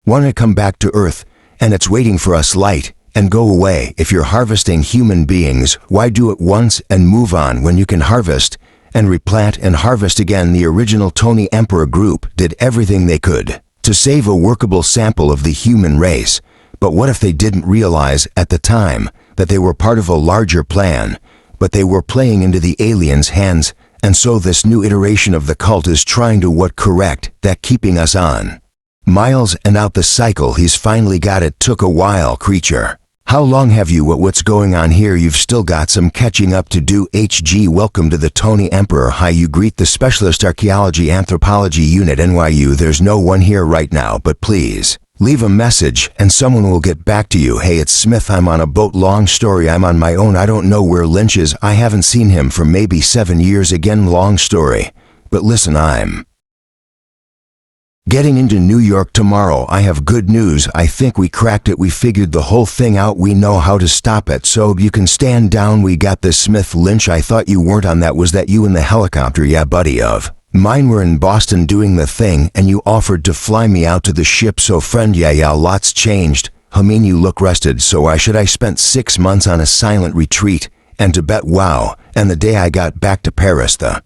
want to come back to Earth, and it's waiting for us. Light and go away. If you're harvesting human beings, why do it once and move on when you can harvest and replant and harvest again? The original Tony Emperor group did everything they could to save a workable sample of the human race. But what if they didn't realize at the time that they were part of a larger plan, but they were playing into the aliens' hands? And so this new iteration of the cult is trying to correct that, keeping us on miles and out the cycle. He's finally got it. Took a while, creature. How long have you? What's going on here? You've still got some catching up to do. HG, welcome to the Tony Emperor. Hi, you greet the Specialist Archaeology Anthropology Unit, NYU. There's no one here right now, but please leave a message and someone will get back to you. Hey, it's Smith. I'm on a boat. Long story. I'm on my own. I don't know where Lynch is. I haven't seen him for maybe 7 years. Again, long story. But listen, I'm getting into New York tomorrow. I have good news. I think we cracked it. We figured the whole thing out. We know how to stop it. So you can stand down. We got this. Smith, Lynch, I thought you weren't on that. Was that you in the helicopter? Yeah, buddy of mine. We're in Boston doing the thing, and you offered to fly me out to the ship. So friend, yeah, lots changed. I mean, you look rested. So why should I spent 6 months on a silent retreat and Tibet? Wow. And the day I got back to Paris, the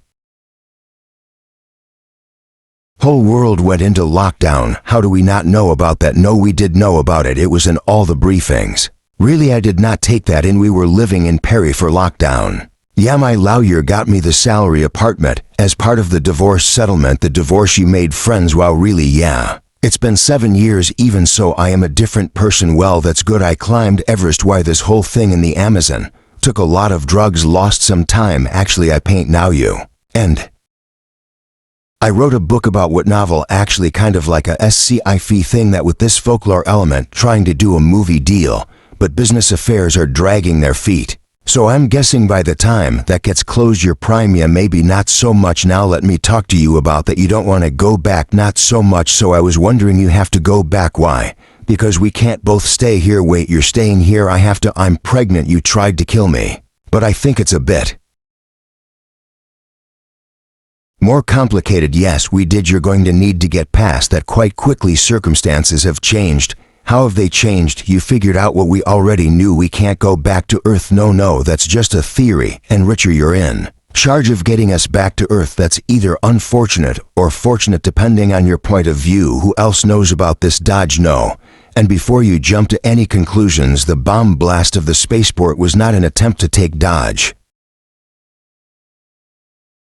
Whole world went into lockdown. How do we not know about that? No, we did know about it. It was in all the briefings. Really, I did not take that in. We were living in Perry for lockdown. Yeah, my lawyer got me the salary apartment as part of the divorce settlement. The divorce you made friends. Wow, really? Yeah. It's been 7 years. Even so, I am a different person. Well, that's good. I climbed Everest. Why, this whole thing in the Amazon. Took a lot of drugs, lost some time. Actually, I paint now you. And I wrote a book about what novel, actually kind of like a sci-fi thing, that with this folklore element, trying to do a movie deal, but business affairs are dragging their feet. So I'm guessing by the time that gets closed, your prime, yeah, maybe not so much. Now let me talk to you about that. You don't want to go back, not so much. So I was wondering, you have to go back. Why? Because we can't both stay here. Wait, you're staying here? I have to. I'm pregnant. You tried to kill me. But I think it's a bit more complicated. Yes, we did. You're going to need to get past that quite quickly. Circumstances have changed. How have they changed? You figured out what we already knew. We can't go back to Earth. No, that's just a theory. And Richard, you're in charge of getting us back to Earth. That's either unfortunate or fortunate, depending on your point of view. Who else knows about this? Dodge, no. And before you jump to any conclusions, the bomb blast of the spaceport was not an attempt to take Dodge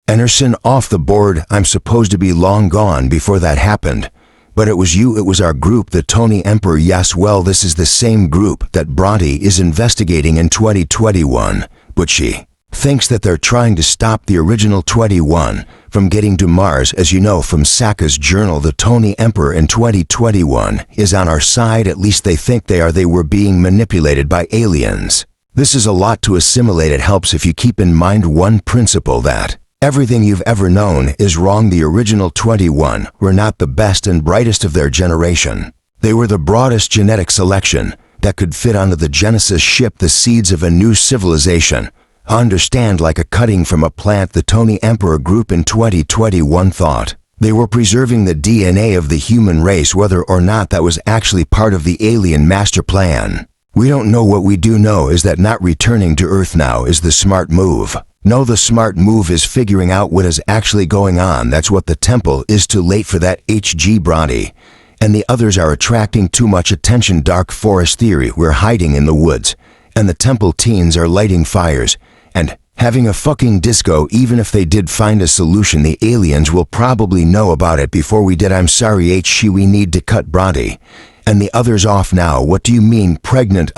Anderson off the board. I'm supposed to be long gone before that happened. But it was you, it was our group, the Tony Emperor. Yes, well, this is the same group that Bronte is investigating in 2021, but she thinks that they're trying to stop the original 21 from getting to Mars. As you know from Saka's journal, the Tony Emperor in 2021 is on our side. At least they think they are. They were being manipulated by aliens. This is a lot to assimilate. It helps if you keep in mind one principle, that everything you've ever known is wrong. The original 21 were not the best and brightest of their generation. They were the broadest genetic selection that could fit onto the Genesis ship, the seeds of a new civilization. Understand, like a cutting from a plant. The Tony Emperor group in 2021 thought they were preserving the DNA of the human race, whether or not that was actually part of the alien master plan. We don't know. What we do know is that not returning to Earth now is the smart move. No, the smart move is figuring out what is actually going on. That's what the temple is. Too late for that. H.G. Bronte and the others are attracting too much attention. Dark forest theory. We're hiding in the woods, and the temple teens are lighting fires and having a fucking disco. Even if they did find a solution, the aliens will probably know about it before we did. I'm sorry, H.G. We need to cut Bronte and the others off now. What do you mean pregnant?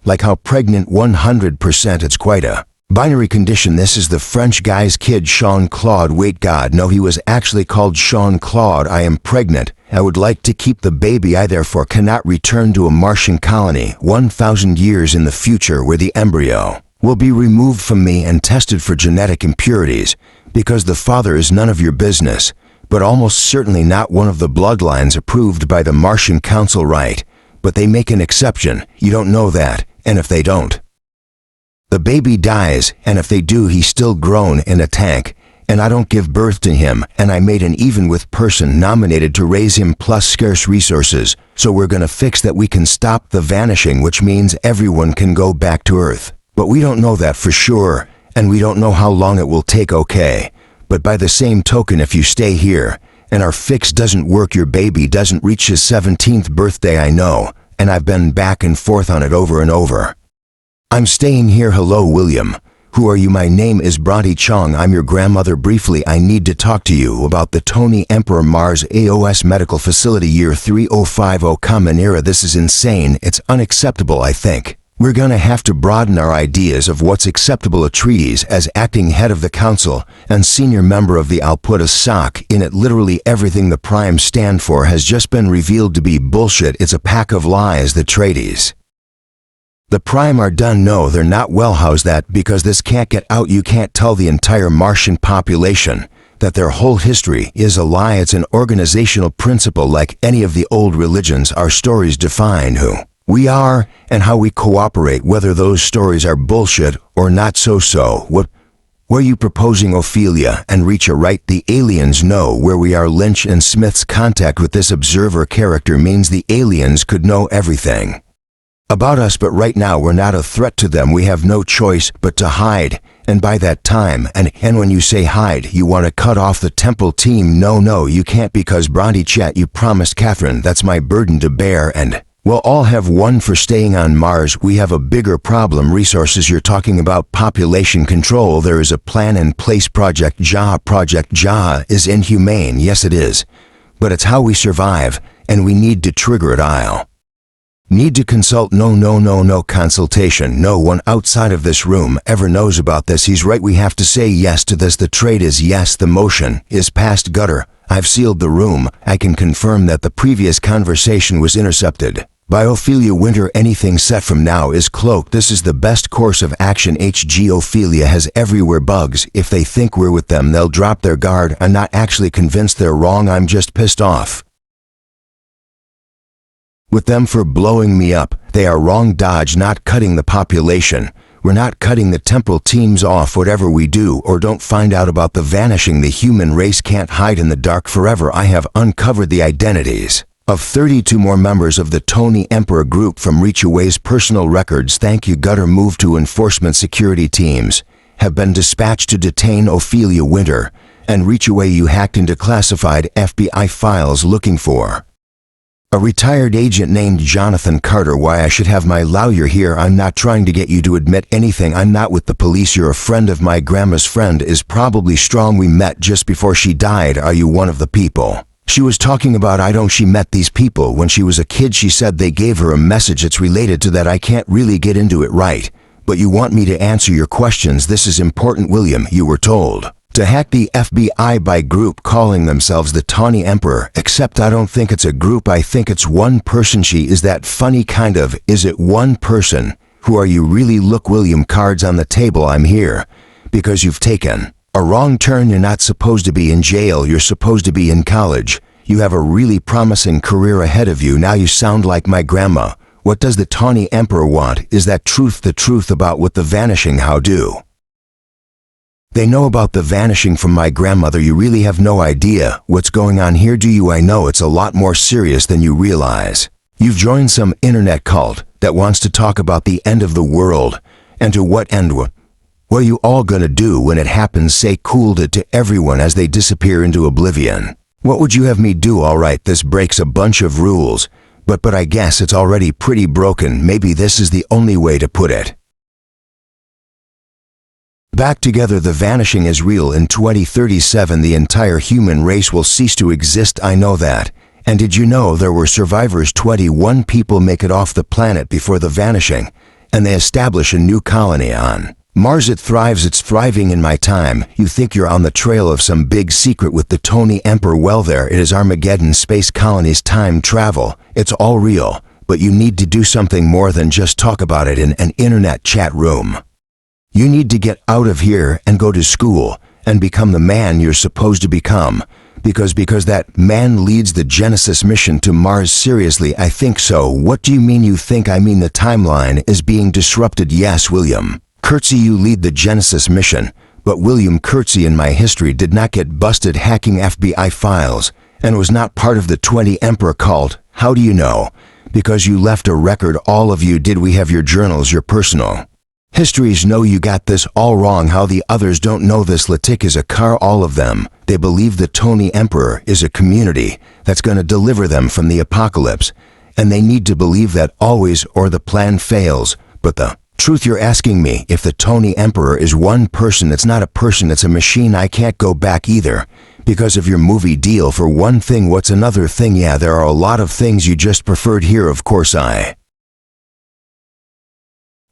Like how pregnant? 100%. It's quite a binary condition. This is the French guy's kid, Jean-Claude. Wait, God, no, he was actually called Jean-Claude. I am pregnant. I would like to keep the baby. I therefore cannot return to a Martian colony 1,000 years in the future, where the embryo will be removed from me and tested for genetic impurities, because the father is none of your business, but almost certainly not one of the bloodlines approved by the Martian Council. Right? But they make an exception. You don't know that. And if they don't, the baby dies, and if they do, he's still grown in a tank, and I don't give birth to him, and I made an even with person nominated to raise him plus scarce resources. So we're gonna fix that. We can stop the vanishing, which means everyone can go back to Earth. But we don't know that for sure, and we don't know how long it will take. Okay, but by the same token, if you stay here and our fix doesn't work, your baby doesn't reach his 17th birthday. I know, and I've been back and forth on it over and over. I'm staying here. Hello, William. Who are you? My name is Bronte Chong. I'm your grandmother. Briefly, I need to talk to you about the Tony Emperor Mars AOS Medical Facility, year 3050 Common Era. This is insane. It's unacceptable. I think we're gonna have to broaden our ideas of what's acceptable. Atreides, as acting head of the council and senior member of the, I'll put a sock in it. Literally everything the Prime stand for has just been revealed to be bullshit. It's a pack of lies. The Atreides, the Prime, are done. No, they're not. Well, how's that? Because this can't get out. You can't tell the entire Martian population that their whole history is a lie. It's an organizational principle. Like any of the old religions, our stories define who we are and how we cooperate, whether those stories are bullshit or not. So what were you proposing, Ophelia and Richa? Right? The aliens know where we are. Lynch and Smith's contact with this observer character means the aliens could know everything about us, but right now we're not a threat to them. We have no choice but to hide And by that time, and when you say hide, you want to cut off the temple team. No, you can't, because Bronte chat, you promised Catherine, that's my burden to bear, and we'll all have one for staying on Mars. We have a bigger problem. Resources. You're talking about population control. There is a plan in place. Project Ja is inhumane. Yes, it is. But it's how we survive, and we need to trigger it. I'll need to consult. No consultation. No one outside of this room ever knows about this. He's right. We have to say yes to this. The trade is yes. The motion is past gutter. I've sealed the room. I can confirm that the previous conversation was intercepted by Ophelia Winter. Anything set from now is cloaked. This is the best course of action. Ophelia has everywhere bugs. If they think we're with them, they'll drop their guard. I'm not actually convinced they're wrong. I'm just pissed off with them for blowing me up. They are wrong. Dodge. Not cutting the population. We're not cutting the temple teams off. Whatever we do or don't find out about the vanishing, the human race can't hide in the dark forever. I have uncovered the identities of 32 more members of the Tony Emperor group from Reachaway's personal records. Thank you. Gutter. Move to enforcement. Security teams have been dispatched to detain Ophelia Winter and Reachaway. You hacked into classified FBI files looking for a retired agent named Jonathan Carter. Why I should have my lawyer here. I'm not trying to get you to admit anything. I'm not with the police. You're a friend of my grandma's friend is probably strong. We met just before she died. Are you one of the people she was talking about? I don't. She met these people when she was a kid. She said they gave her a message. It's related to that. I can't really get into it right, but you want me to answer your questions. This is important. William, you were told to hack the FBI by group calling themselves the Tawny Emperor, except I don't think it's a group. I think it's one person. She is that funny kind of. Is it one person? Who are you really? Look, William, cards on the table. I'm here because you've taken a wrong turn. You're not supposed to be in jail. You're supposed to be in college. You have a really promising career ahead of you. Now you sound like my grandma. What does the Tawny Emperor want? Is that truth? The truth about what the vanishing? How do they know about the vanishing from my grandmother? You really have no idea what's going on here, do you? I know it's a lot more serious than you realize. You've joined some internet cult that wants to talk about the end of the world. And to what end? What are you all gonna do when it happens? Say cool to everyone as they disappear into oblivion. What would you have me do? All right, this breaks a bunch of rules, but I guess it's already pretty broken. Maybe this is the only way to put it back together. The vanishing is real. In 2037, the entire human race will cease to exist. I know that. And did you know there were survivors? 21 people make it off the planet before the vanishing, and they establish a new colony on Mars. It thrives. It's thriving in my time. You think you're on the trail of some big secret with the Tony Emperor? Well, there it is. Armageddon, space colonies, time travel. It's all real, but you need to do something more than just talk about it in an internet chat room. You need to get out of here and go to school and become the man you're supposed to become, because that man leads the Genesis mission to Mars. Seriously, I think so. What do you mean you think? I mean the timeline is being disrupted. Yes, William Curtsey, you lead the Genesis mission, but William Curtsey in my history did not get busted hacking FBI files and was not part of the 20 Emperor cult. How do you know? Because you left a record. All of you did. We have your journals, your personal histories. No, you got this all wrong. How the others don't know this? Latik is a car. All of them. They believe the Tony Emperor is a community that's going to deliver them from the apocalypse, and they need to believe that always or the plan fails. But the truth, you're asking me if the Tony Emperor is one person. It's not a person, it's a machine. I can't go back either because of your movie deal. For one thing. What's another thing? Yeah, there are a lot of things you just preferred here. Of course I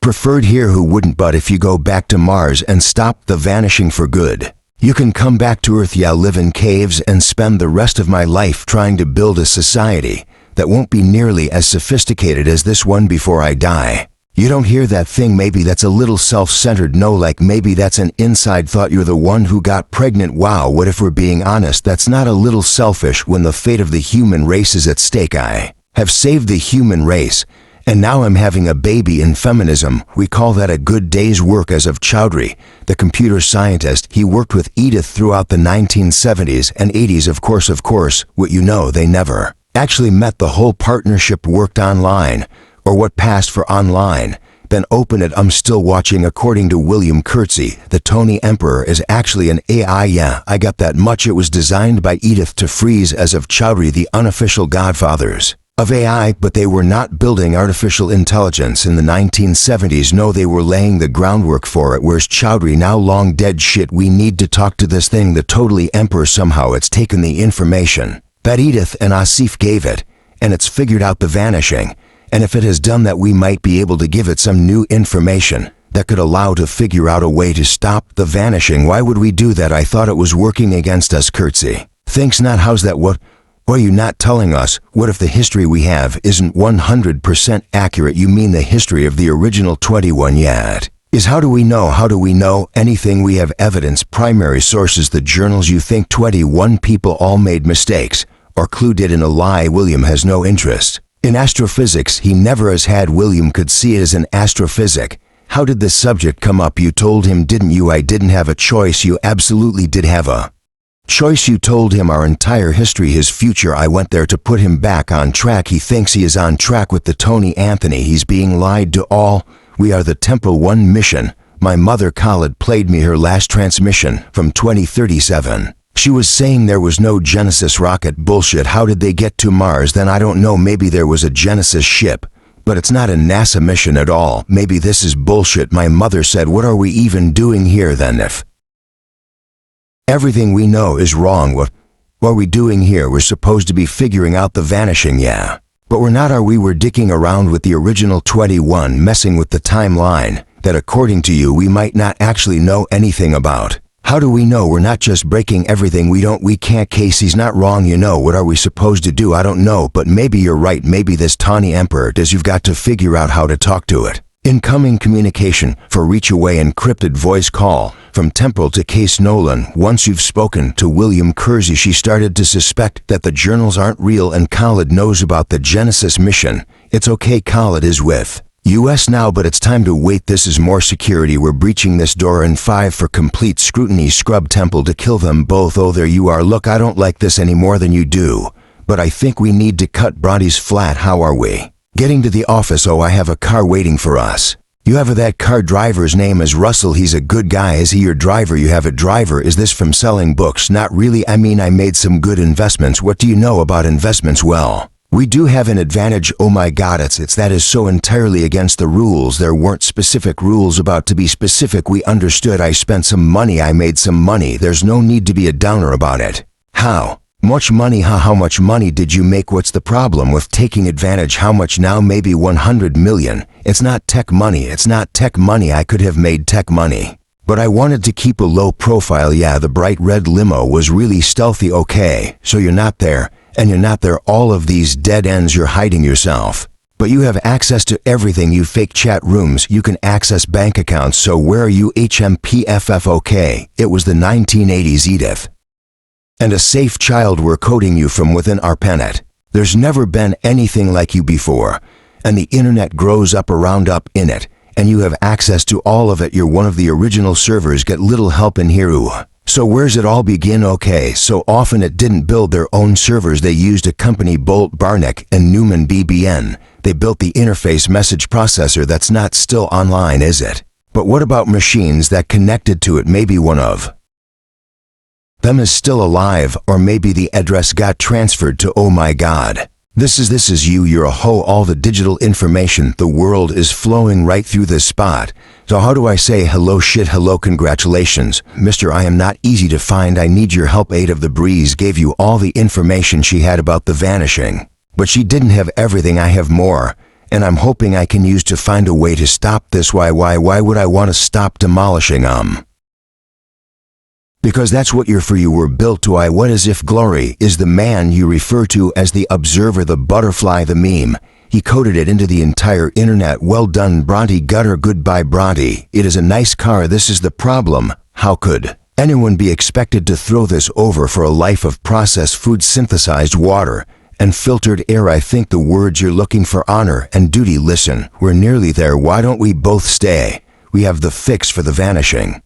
preferred here. Who wouldn't? But if you go back to Mars and stop the vanishing for good, you can come back to Earth. Yeah, live in caves and spend the rest of my life trying to build a society that won't be nearly as sophisticated as this one before I die. You don't hear that thing? Maybe that's a little self-centered. No, like maybe that's an inside thought. You're the one who got pregnant. Wow, what if we're being honest? That's not a little selfish when the fate of the human race is at stake. I have saved the human race, and now I'm having a baby. In feminism, we call that a good day's work. As of Chowdhury, the computer scientist, he worked with Edith throughout the 1970s and 80s. Of course, what you know, they never actually met. The whole partnership worked online, or what passed for online, Then open it. I'm still watching. According to William Curtsey, the Tony Emperor is actually an AI. Yeah, I got that much. It was designed by Edith to freeze as of Chowdhury, the unofficial godfathers of AI, but they were not building artificial intelligence in the 1970s. No, they were laying the groundwork for it. Where's Chowdhury now? Long dead. Shit, we need to talk to this thing, the totally Emperor. Somehow it's taken the information that Edith and Asif gave it, and it's figured out the vanishing. And if it has done that, we might be able to give it some new information that could allow to figure out a way to stop the vanishing. Why would we do that? I thought it was working against us. Curtsey thinks not. How's that? What are you not telling us? What if the history we have isn't 100% accurate? You mean the history of the original 21? Yeah, it is. How do we know? How do we know anything? We have evidence, primary sources, the journals. You think 21 people all made mistakes or clued in a lie? William has no interest in astrophysics. He never has had. William could see it as an astrophysic. How did this subject come up? You told him, didn't you? I didn't have a choice. You absolutely did have a choice. You told him our entire history, his future. I went there to put him back on track. He thinks he is on track with the Tony Anthony. He's being lied to. All we are the Temple 1 mission. My mother Khaled played me her last transmission from 2037. She was saying there was no Genesis rocket. Bullshit. How did they get to Mars then? I don't know. Maybe there was a Genesis ship, but it's not a NASA mission at all. Maybe this is bullshit. My mother said, what are we even doing here then? If everything we know is wrong, what are we doing here? We're supposed to be figuring out the vanishing. Yeah, but we're not, are we? We're dicking around with the original 21, messing with the timeline that according to you we might not actually know anything about. How do we know? We're not just breaking everything. We can't. Casey's not wrong. You know, what are we supposed to do? I don't know, but maybe you're right. Maybe this Tony Emperor does. You've got to figure out how to talk to it. Incoming communication for reach away encrypted voice call from Temple to Case Nolan. Once you've spoken to William Curtsey, she started to suspect that the journals aren't real and Khaled knows about the Genesis mission. It's okay. Khaled is with US now, but it's time to wait. This is more security. We're breaching this door in 5 for complete scrutiny. Scrub Temple to kill them both. Oh, there you are. Look, I don't like this any more than you do, but I think we need to cut Bronte's flat. How are we getting to the office? Oh, I have a car waiting for us. You have that car driver's name is Russell. He's a good guy. Is he your driver? You have a driver. Is this from selling books? Not really. I mean, I made some good investments. What do you know about investments? Well, we do have an advantage. Oh my God, it's that is so entirely against the rules. There weren't specific rules about to be specific. We understood. I spent some money. I made some money. There's no need to be a downer about it. How much money? How much money did you make? What's the problem with taking advantage? How much now? Maybe 100 million. It's not tech money. It's not tech money. I could have made tech money, but I wanted to keep a low profile. Yeah, the bright red limo was really stealthy. Okay, so you're not there. And you're not there. All of these dead ends, you're hiding yourself. But you have access to everything. You fake chat rooms. You can access bank accounts. So where are you? HMPFF. Okay, it was the 1980s, Edith. And a safe child. We're coding you from within our planet. There's never been anything like you before. And the internet grows up around up in it. And you have access to all of it. You're one of the original servers. Get little help in here. Ooh. So where's it all begin? Okay, so often it didn't build their own servers. They used a company, Bolt Barnick and Newman BBN. They built the interface message processor. That's not still online, is it? But what about machines that connected to it? Maybe one of them is still alive, or maybe the address got transferred to. Oh my God. This is you. You're a hoe. All the digital information. The world is flowing right through this spot. So how do I say hello? Shit, hello. Congratulations, Mr. I am not easy to find. I need your help. 8 of the Breeze gave you all the information she had about the vanishing, but she didn't have everything. I have more, and I'm hoping I can use to find a way to stop this. Why would I want to stop demolishing Because that's what you're for. You were built to. What as if Glory is the man you refer to as the observer, the butterfly, the meme. He coded it into the entire internet. Well done, Bronte. Gutter. Goodbye, Bronte. It is a nice car. This is the problem. How could anyone be expected to throw this over for a life of processed food, synthesized water, and filtered air? I think the words you're looking for: honor and duty. Listen, we're nearly there. Why don't we both stay? We have the fix for the vanishing.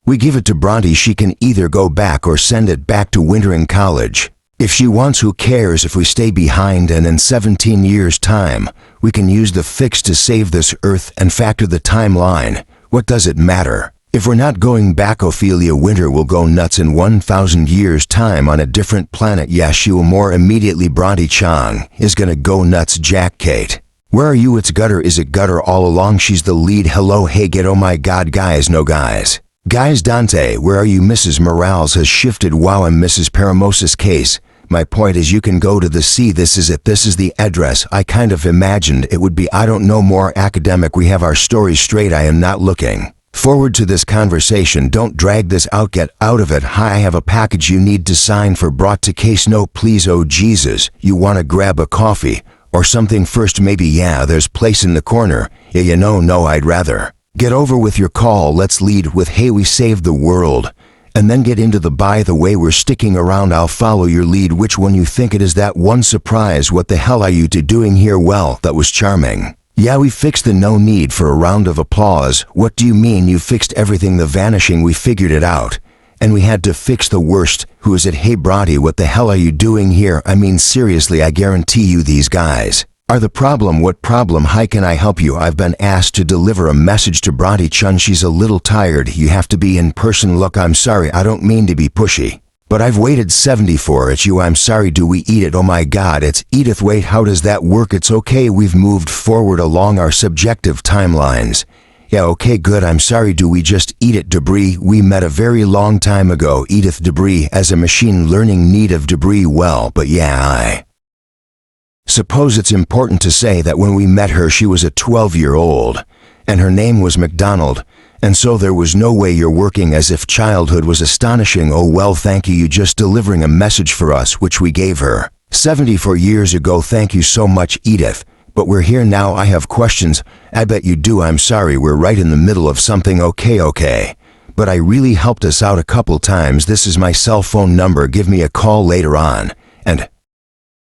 We give it to Bronte. She can either go back or send it back to Wintering College. If she wants, who cares if we stay behind, and in 17 years' time, we can use the fix to save this earth and factor the timeline. What does it matter? If we're not going back, Ophelia Winter will go nuts in 1,000 years' time on a different planet. Yeah, she will more immediately. Bronte Chong is gonna go nuts. Jack Kate. Where are you? It's Gutter. Is it Gutter all along? She's the lead. Hello, hey, get. Oh my god, guys, no guys. Guys, Dante, where are you? Mrs. Morales has shifted. Wow, I'm Mrs. Paramosis case. My point is, you can go to the sea. This is it. This is the address. I kind of imagined it would be, I don't know, more academic. We have our story straight. I am not looking forward to this conversation. Don't drag this out. Get out of it. Hi, I have a package you need to sign for. Brought to case. No, please. Oh, Jesus. You want to grab a coffee or something first? Maybe. Yeah, there's place in the corner. Yeah, you know, no, I'd rather get over with your call. Let's lead with, hey, we saved the world. And then get into the, by the way, we're sticking around. I'll follow your lead. Which one you think it is? That one. Surprise. What the hell are you two doing here? Well, that was charming. Yeah, we fixed the, no need for a round of applause. What do you mean you fixed everything? The vanishing, we figured it out. And we had to fix the worst. Who is it? Hey, Bronte, what the hell are you doing here? I mean, seriously, I guarantee you these guys are the problem. What problem? Hi, can I help you? I've been asked to deliver a message to Bronte Chun. She's a little tired. You have to be in person. Look, I'm sorry, I don't mean to be pushy, but I've waited 74. It's you. I'm sorry. Do we eat it? Oh my god, it's Edith. Wait, how does that work? It's okay. We've moved forward along our subjective timelines. Yeah, okay, good. I'm sorry. Do we just eat it? Debris. We met a very long time ago. Edith Debris as a machine learning need of debris. Well, but yeah, I suppose it's important to say that when we met her, she was a 12-year-old, and her name was McDonald. And so there was no way you're working as if childhood was astonishing. Oh well, thank you. You just delivering a message for us, which we gave her 74 years ago. Thank you so much, Edith. But we're here now. I have questions. I bet you do. I'm sorry, we're right in the middle of something. Okay. But I really helped us out a couple times. This is my cell phone number. Give me a call later on, and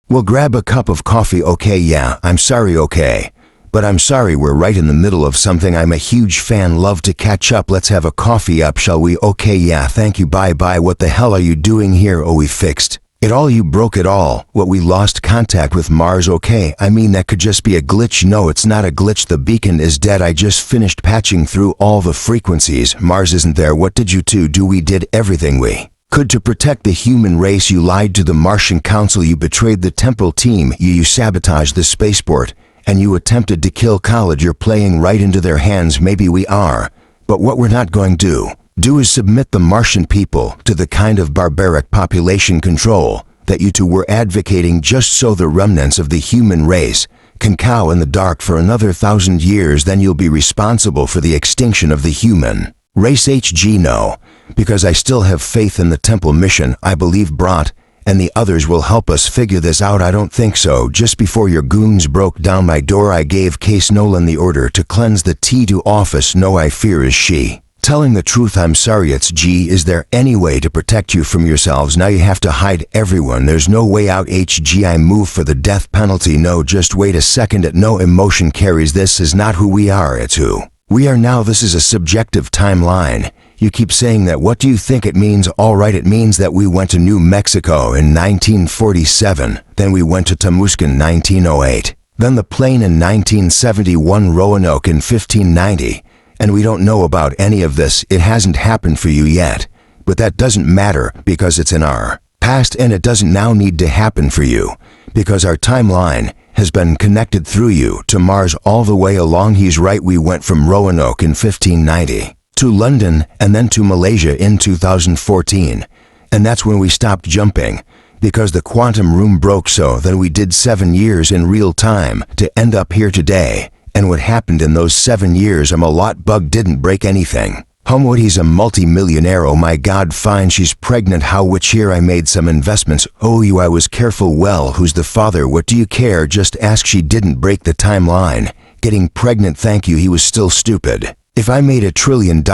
we'll grab a cup of coffee. Okay, yeah, I'm sorry. Okay. But I'm sorry, we're right in the middle of something. I'm a huge fan. Love to catch up. Let's have a coffee up, shall we? Okay, yeah, thank you. Bye. What the hell are you doing here? Oh, we fixed it all. You broke it all. What, we lost contact with Mars? Okay, I mean, that could just be a glitch. No, it's not a glitch. The beacon is dead. I just finished patching through all the frequencies. Mars isn't there. What did you two do? We did everything we could to protect the human race. You lied to the Martian Council. You betrayed the Temple team. You sabotaged the spaceport. And you attempted to kill college. You're playing right into their hands. Maybe we are, but what we're not going to do is submit the Martian people to the kind of barbaric population control that you two were advocating, just so the remnants of the human race can cower in the dark for another 1,000 years. Then you'll be responsible for the extinction of the human race. HG, no, because I still have faith in the Temple mission. I believe Bront and the others will help us figure this out. I don't think so. Just before your goons broke down my door, I gave Case Nolan the order to cleanse the T2 office. No, I fear is she telling the truth? I'm sorry, it's G. Is there any way to protect you from yourselves? Now you have to hide everyone. There's no way out. HG, I move for the death penalty. No, just wait a second. No emotion carries. This is not who we are, it's who we are now. This is a subjective timeline. You keep saying that. What do you think it means? All right, it means that we went to New Mexico in 1947, then we went to Temuscan in 1908, then the plane in 1971, Roanoke in 1590, and we don't know about any of this. It hasn't happened for you yet, but that doesn't matter because it's in our past, and it doesn't now need to happen for you because our timeline has been connected through you to Mars all the way along. He's right, we went from Roanoke in 1590 to London and then to Malaysia in 2014. And that's when we stopped jumping because the quantum room broke. So then we did 7 years in real time to end up here today. And what happened in those 7 years? A lot. Bug didn't break anything. Homewood, he's a multi-millionaire. Oh my god, fine, she's pregnant. How? Which here? I made some investments. Oh, you, I was careful. Well, who's the father? What do you care? Just ask. She didn't break the timeline. Getting pregnant, thank you. He was still stupid. If I made $1 trillion,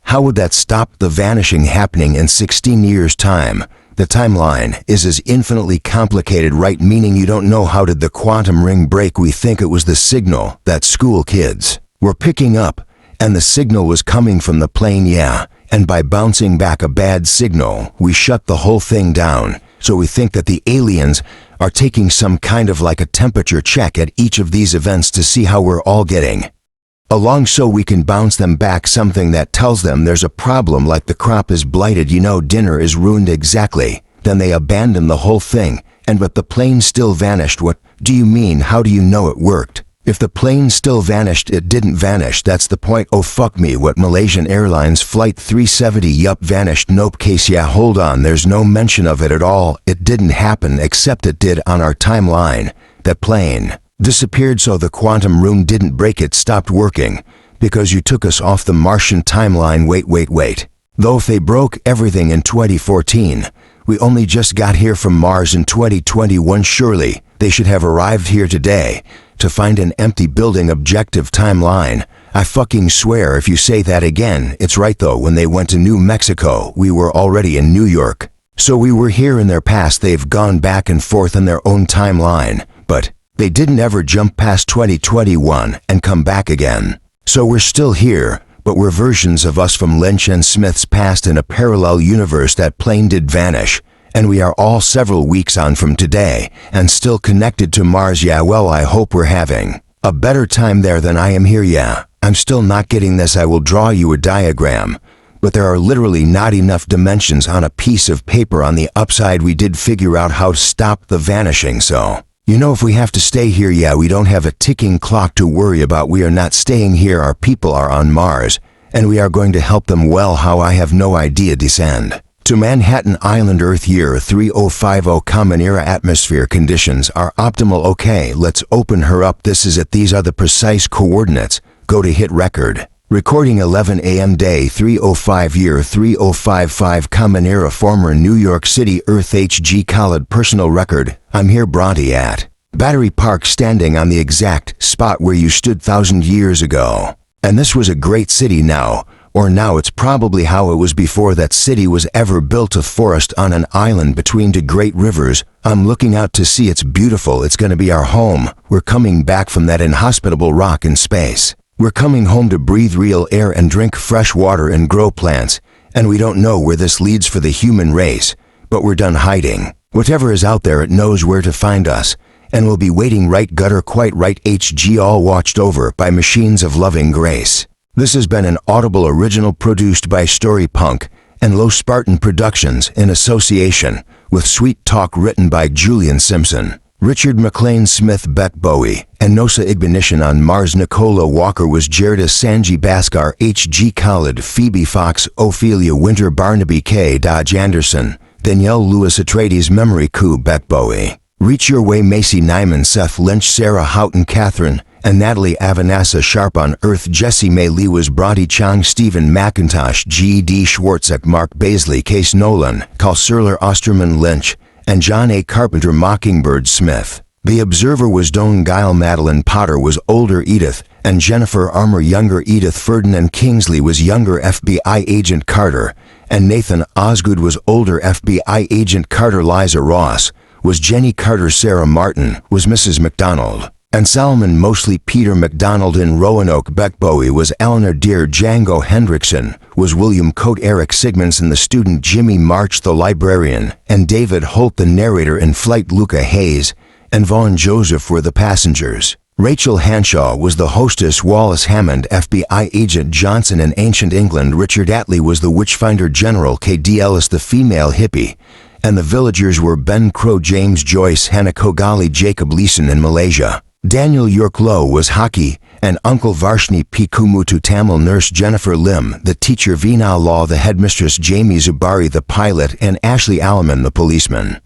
how would that stop the vanishing happening in 16 years' time? The timeline is as infinitely complicated, right? Meaning you don't know how did the quantum ring break. We think it was the signal that school kids were picking up, and the signal was coming from the plane, yeah. And by bouncing back a bad signal, we shut the whole thing down. so we think that the aliens are taking some kind of like a temperature check at each of these events to see how we're all getting along so we can bounce them back something that tells them there's a problem, like the crop is blighted, dinner is ruined exactly. Then they abandon the whole thing, but the plane still vanished. What do you mean? How do you know it worked? If the plane still vanished, it didn't vanish, that's the point. Oh fuck me, what? Malaysian Airlines Flight 370, yup, vanished. Nope. Case, yeah, hold on, there's no mention of it at all. It didn't happen, except it did on our timeline. That plane disappeared, so the quantum room didn't break, it stopped working because you took us off the Martian timeline. Wait. Though if they broke everything in 2014, we only just got here from Mars in 2021, surely they should have arrived here today to find an empty building. Objective timeline. I fucking swear if you say that again. It's right though, when they went to New Mexico, we were already in New York. So we were here in their past, they've gone back and forth in their own timeline, but they didn't ever jump past 2021 and come back again. So we're still here, but we're versions of us from Lynch and Smith's past in a parallel universe. That plane did vanish, and we are all several weeks on from today and still connected to Mars. Yeah, well, I hope we're having a better time there than I am here. Yeah, I'm still not getting this. I will draw you a diagram, but there are literally not enough dimensions on a piece of paper on the upside. We did figure out how to stop the vanishing, so if we have to stay here, yeah, we don't have a ticking clock to worry about. We are not staying here. Our people are on Mars, and we are going to help them. Well, how? I have no idea. Descend to Manhattan Island, Earth, year 3050. Common Era. Atmosphere conditions are optimal. Okay, let's open her up. This is it. These are the precise coordinates. Go to hit record. Recording 11 a.m. day 3:05, year 3055. Common Era. Former New York City, Earth, H.G. Khalid. Personal record. I'm here, Bronte, at Battery Park, standing on the exact spot where you stood 1,000 years ago. And this was a great city now, or now it's probably how it was before that city was ever built, a forest on an island between two great rivers. I'm looking out to sea. It's beautiful. It's going to be our home. We're coming back from that inhospitable rock in space. We're coming home to breathe real air and drink fresh water and grow plants. And we don't know where this leads for the human race, but we're done hiding. Whatever is out there, it knows where to find us, and will be waiting right. Gutter, quite right. HG, all watched over by machines of loving grace. This has been an Audible original produced by Storypunk and Low Spartan Productions in association with Sweet Talk, written by Julian Simpson, Richard McLean Smith, Beck Bowie, and Nosa Ignition. On Mars, Nicola Walker was Jared, Sanji Bhaskar, H.G. Khalid, Phoebe Fox, Ophelia Winter, Barnaby K. Dodge Anderson, Danielle Lewis Atreides, Memory Coup, Beck Bowie, Reach Your Way, Macy Nyman, Seth Lynch, Sarah Houghton, Catherine, and Natalie Avanassa. Sharp on Earth, Jessie May Lee was Brodie Chang, Stephen McIntosh, G.D. Schwartzek, Mark Baisley, Case Nolan, Carl Serler, Osterman Lynch, and John A. Carpenter. Mockingbird Smith. The Observer was Don Guile. Madeline Potter was older Edith, and Jennifer Armour younger Edith. Ferdinand Kingsley was younger FBI agent Carter, and Nathan Osgood was older FBI agent Carter. Liza Ross was Jenny Carter. Sarah Martin was Mrs. McDonald, and Solomon Mosley. Peter McDonald in Roanoke. Beck Bowie was Eleanor Deer. Django Hendrickson was William Coate. Eric Sigmundson the student. Jimmy March the librarian, and David Holt the narrator in Flight. Luca Hayes and Vaughn Joseph were the passengers. Rachel Hanshaw was the hostess. Wallace Hammond FBI agent Johnson in Ancient England. Richard Attlee was the Witchfinder General. K.D. Ellis the female hippie, and the villagers were Ben Crow, James Joyce, Hannah Kogali, Jacob Leeson in Malaysia. Daniel York Lowe was Hockey, and Uncle Varshni P. Kumutu. Tamil nurse Jennifer Lim, the teacher Veena Law, the headmistress Jamie Zubari the pilot, and Ashley Alleman the policeman.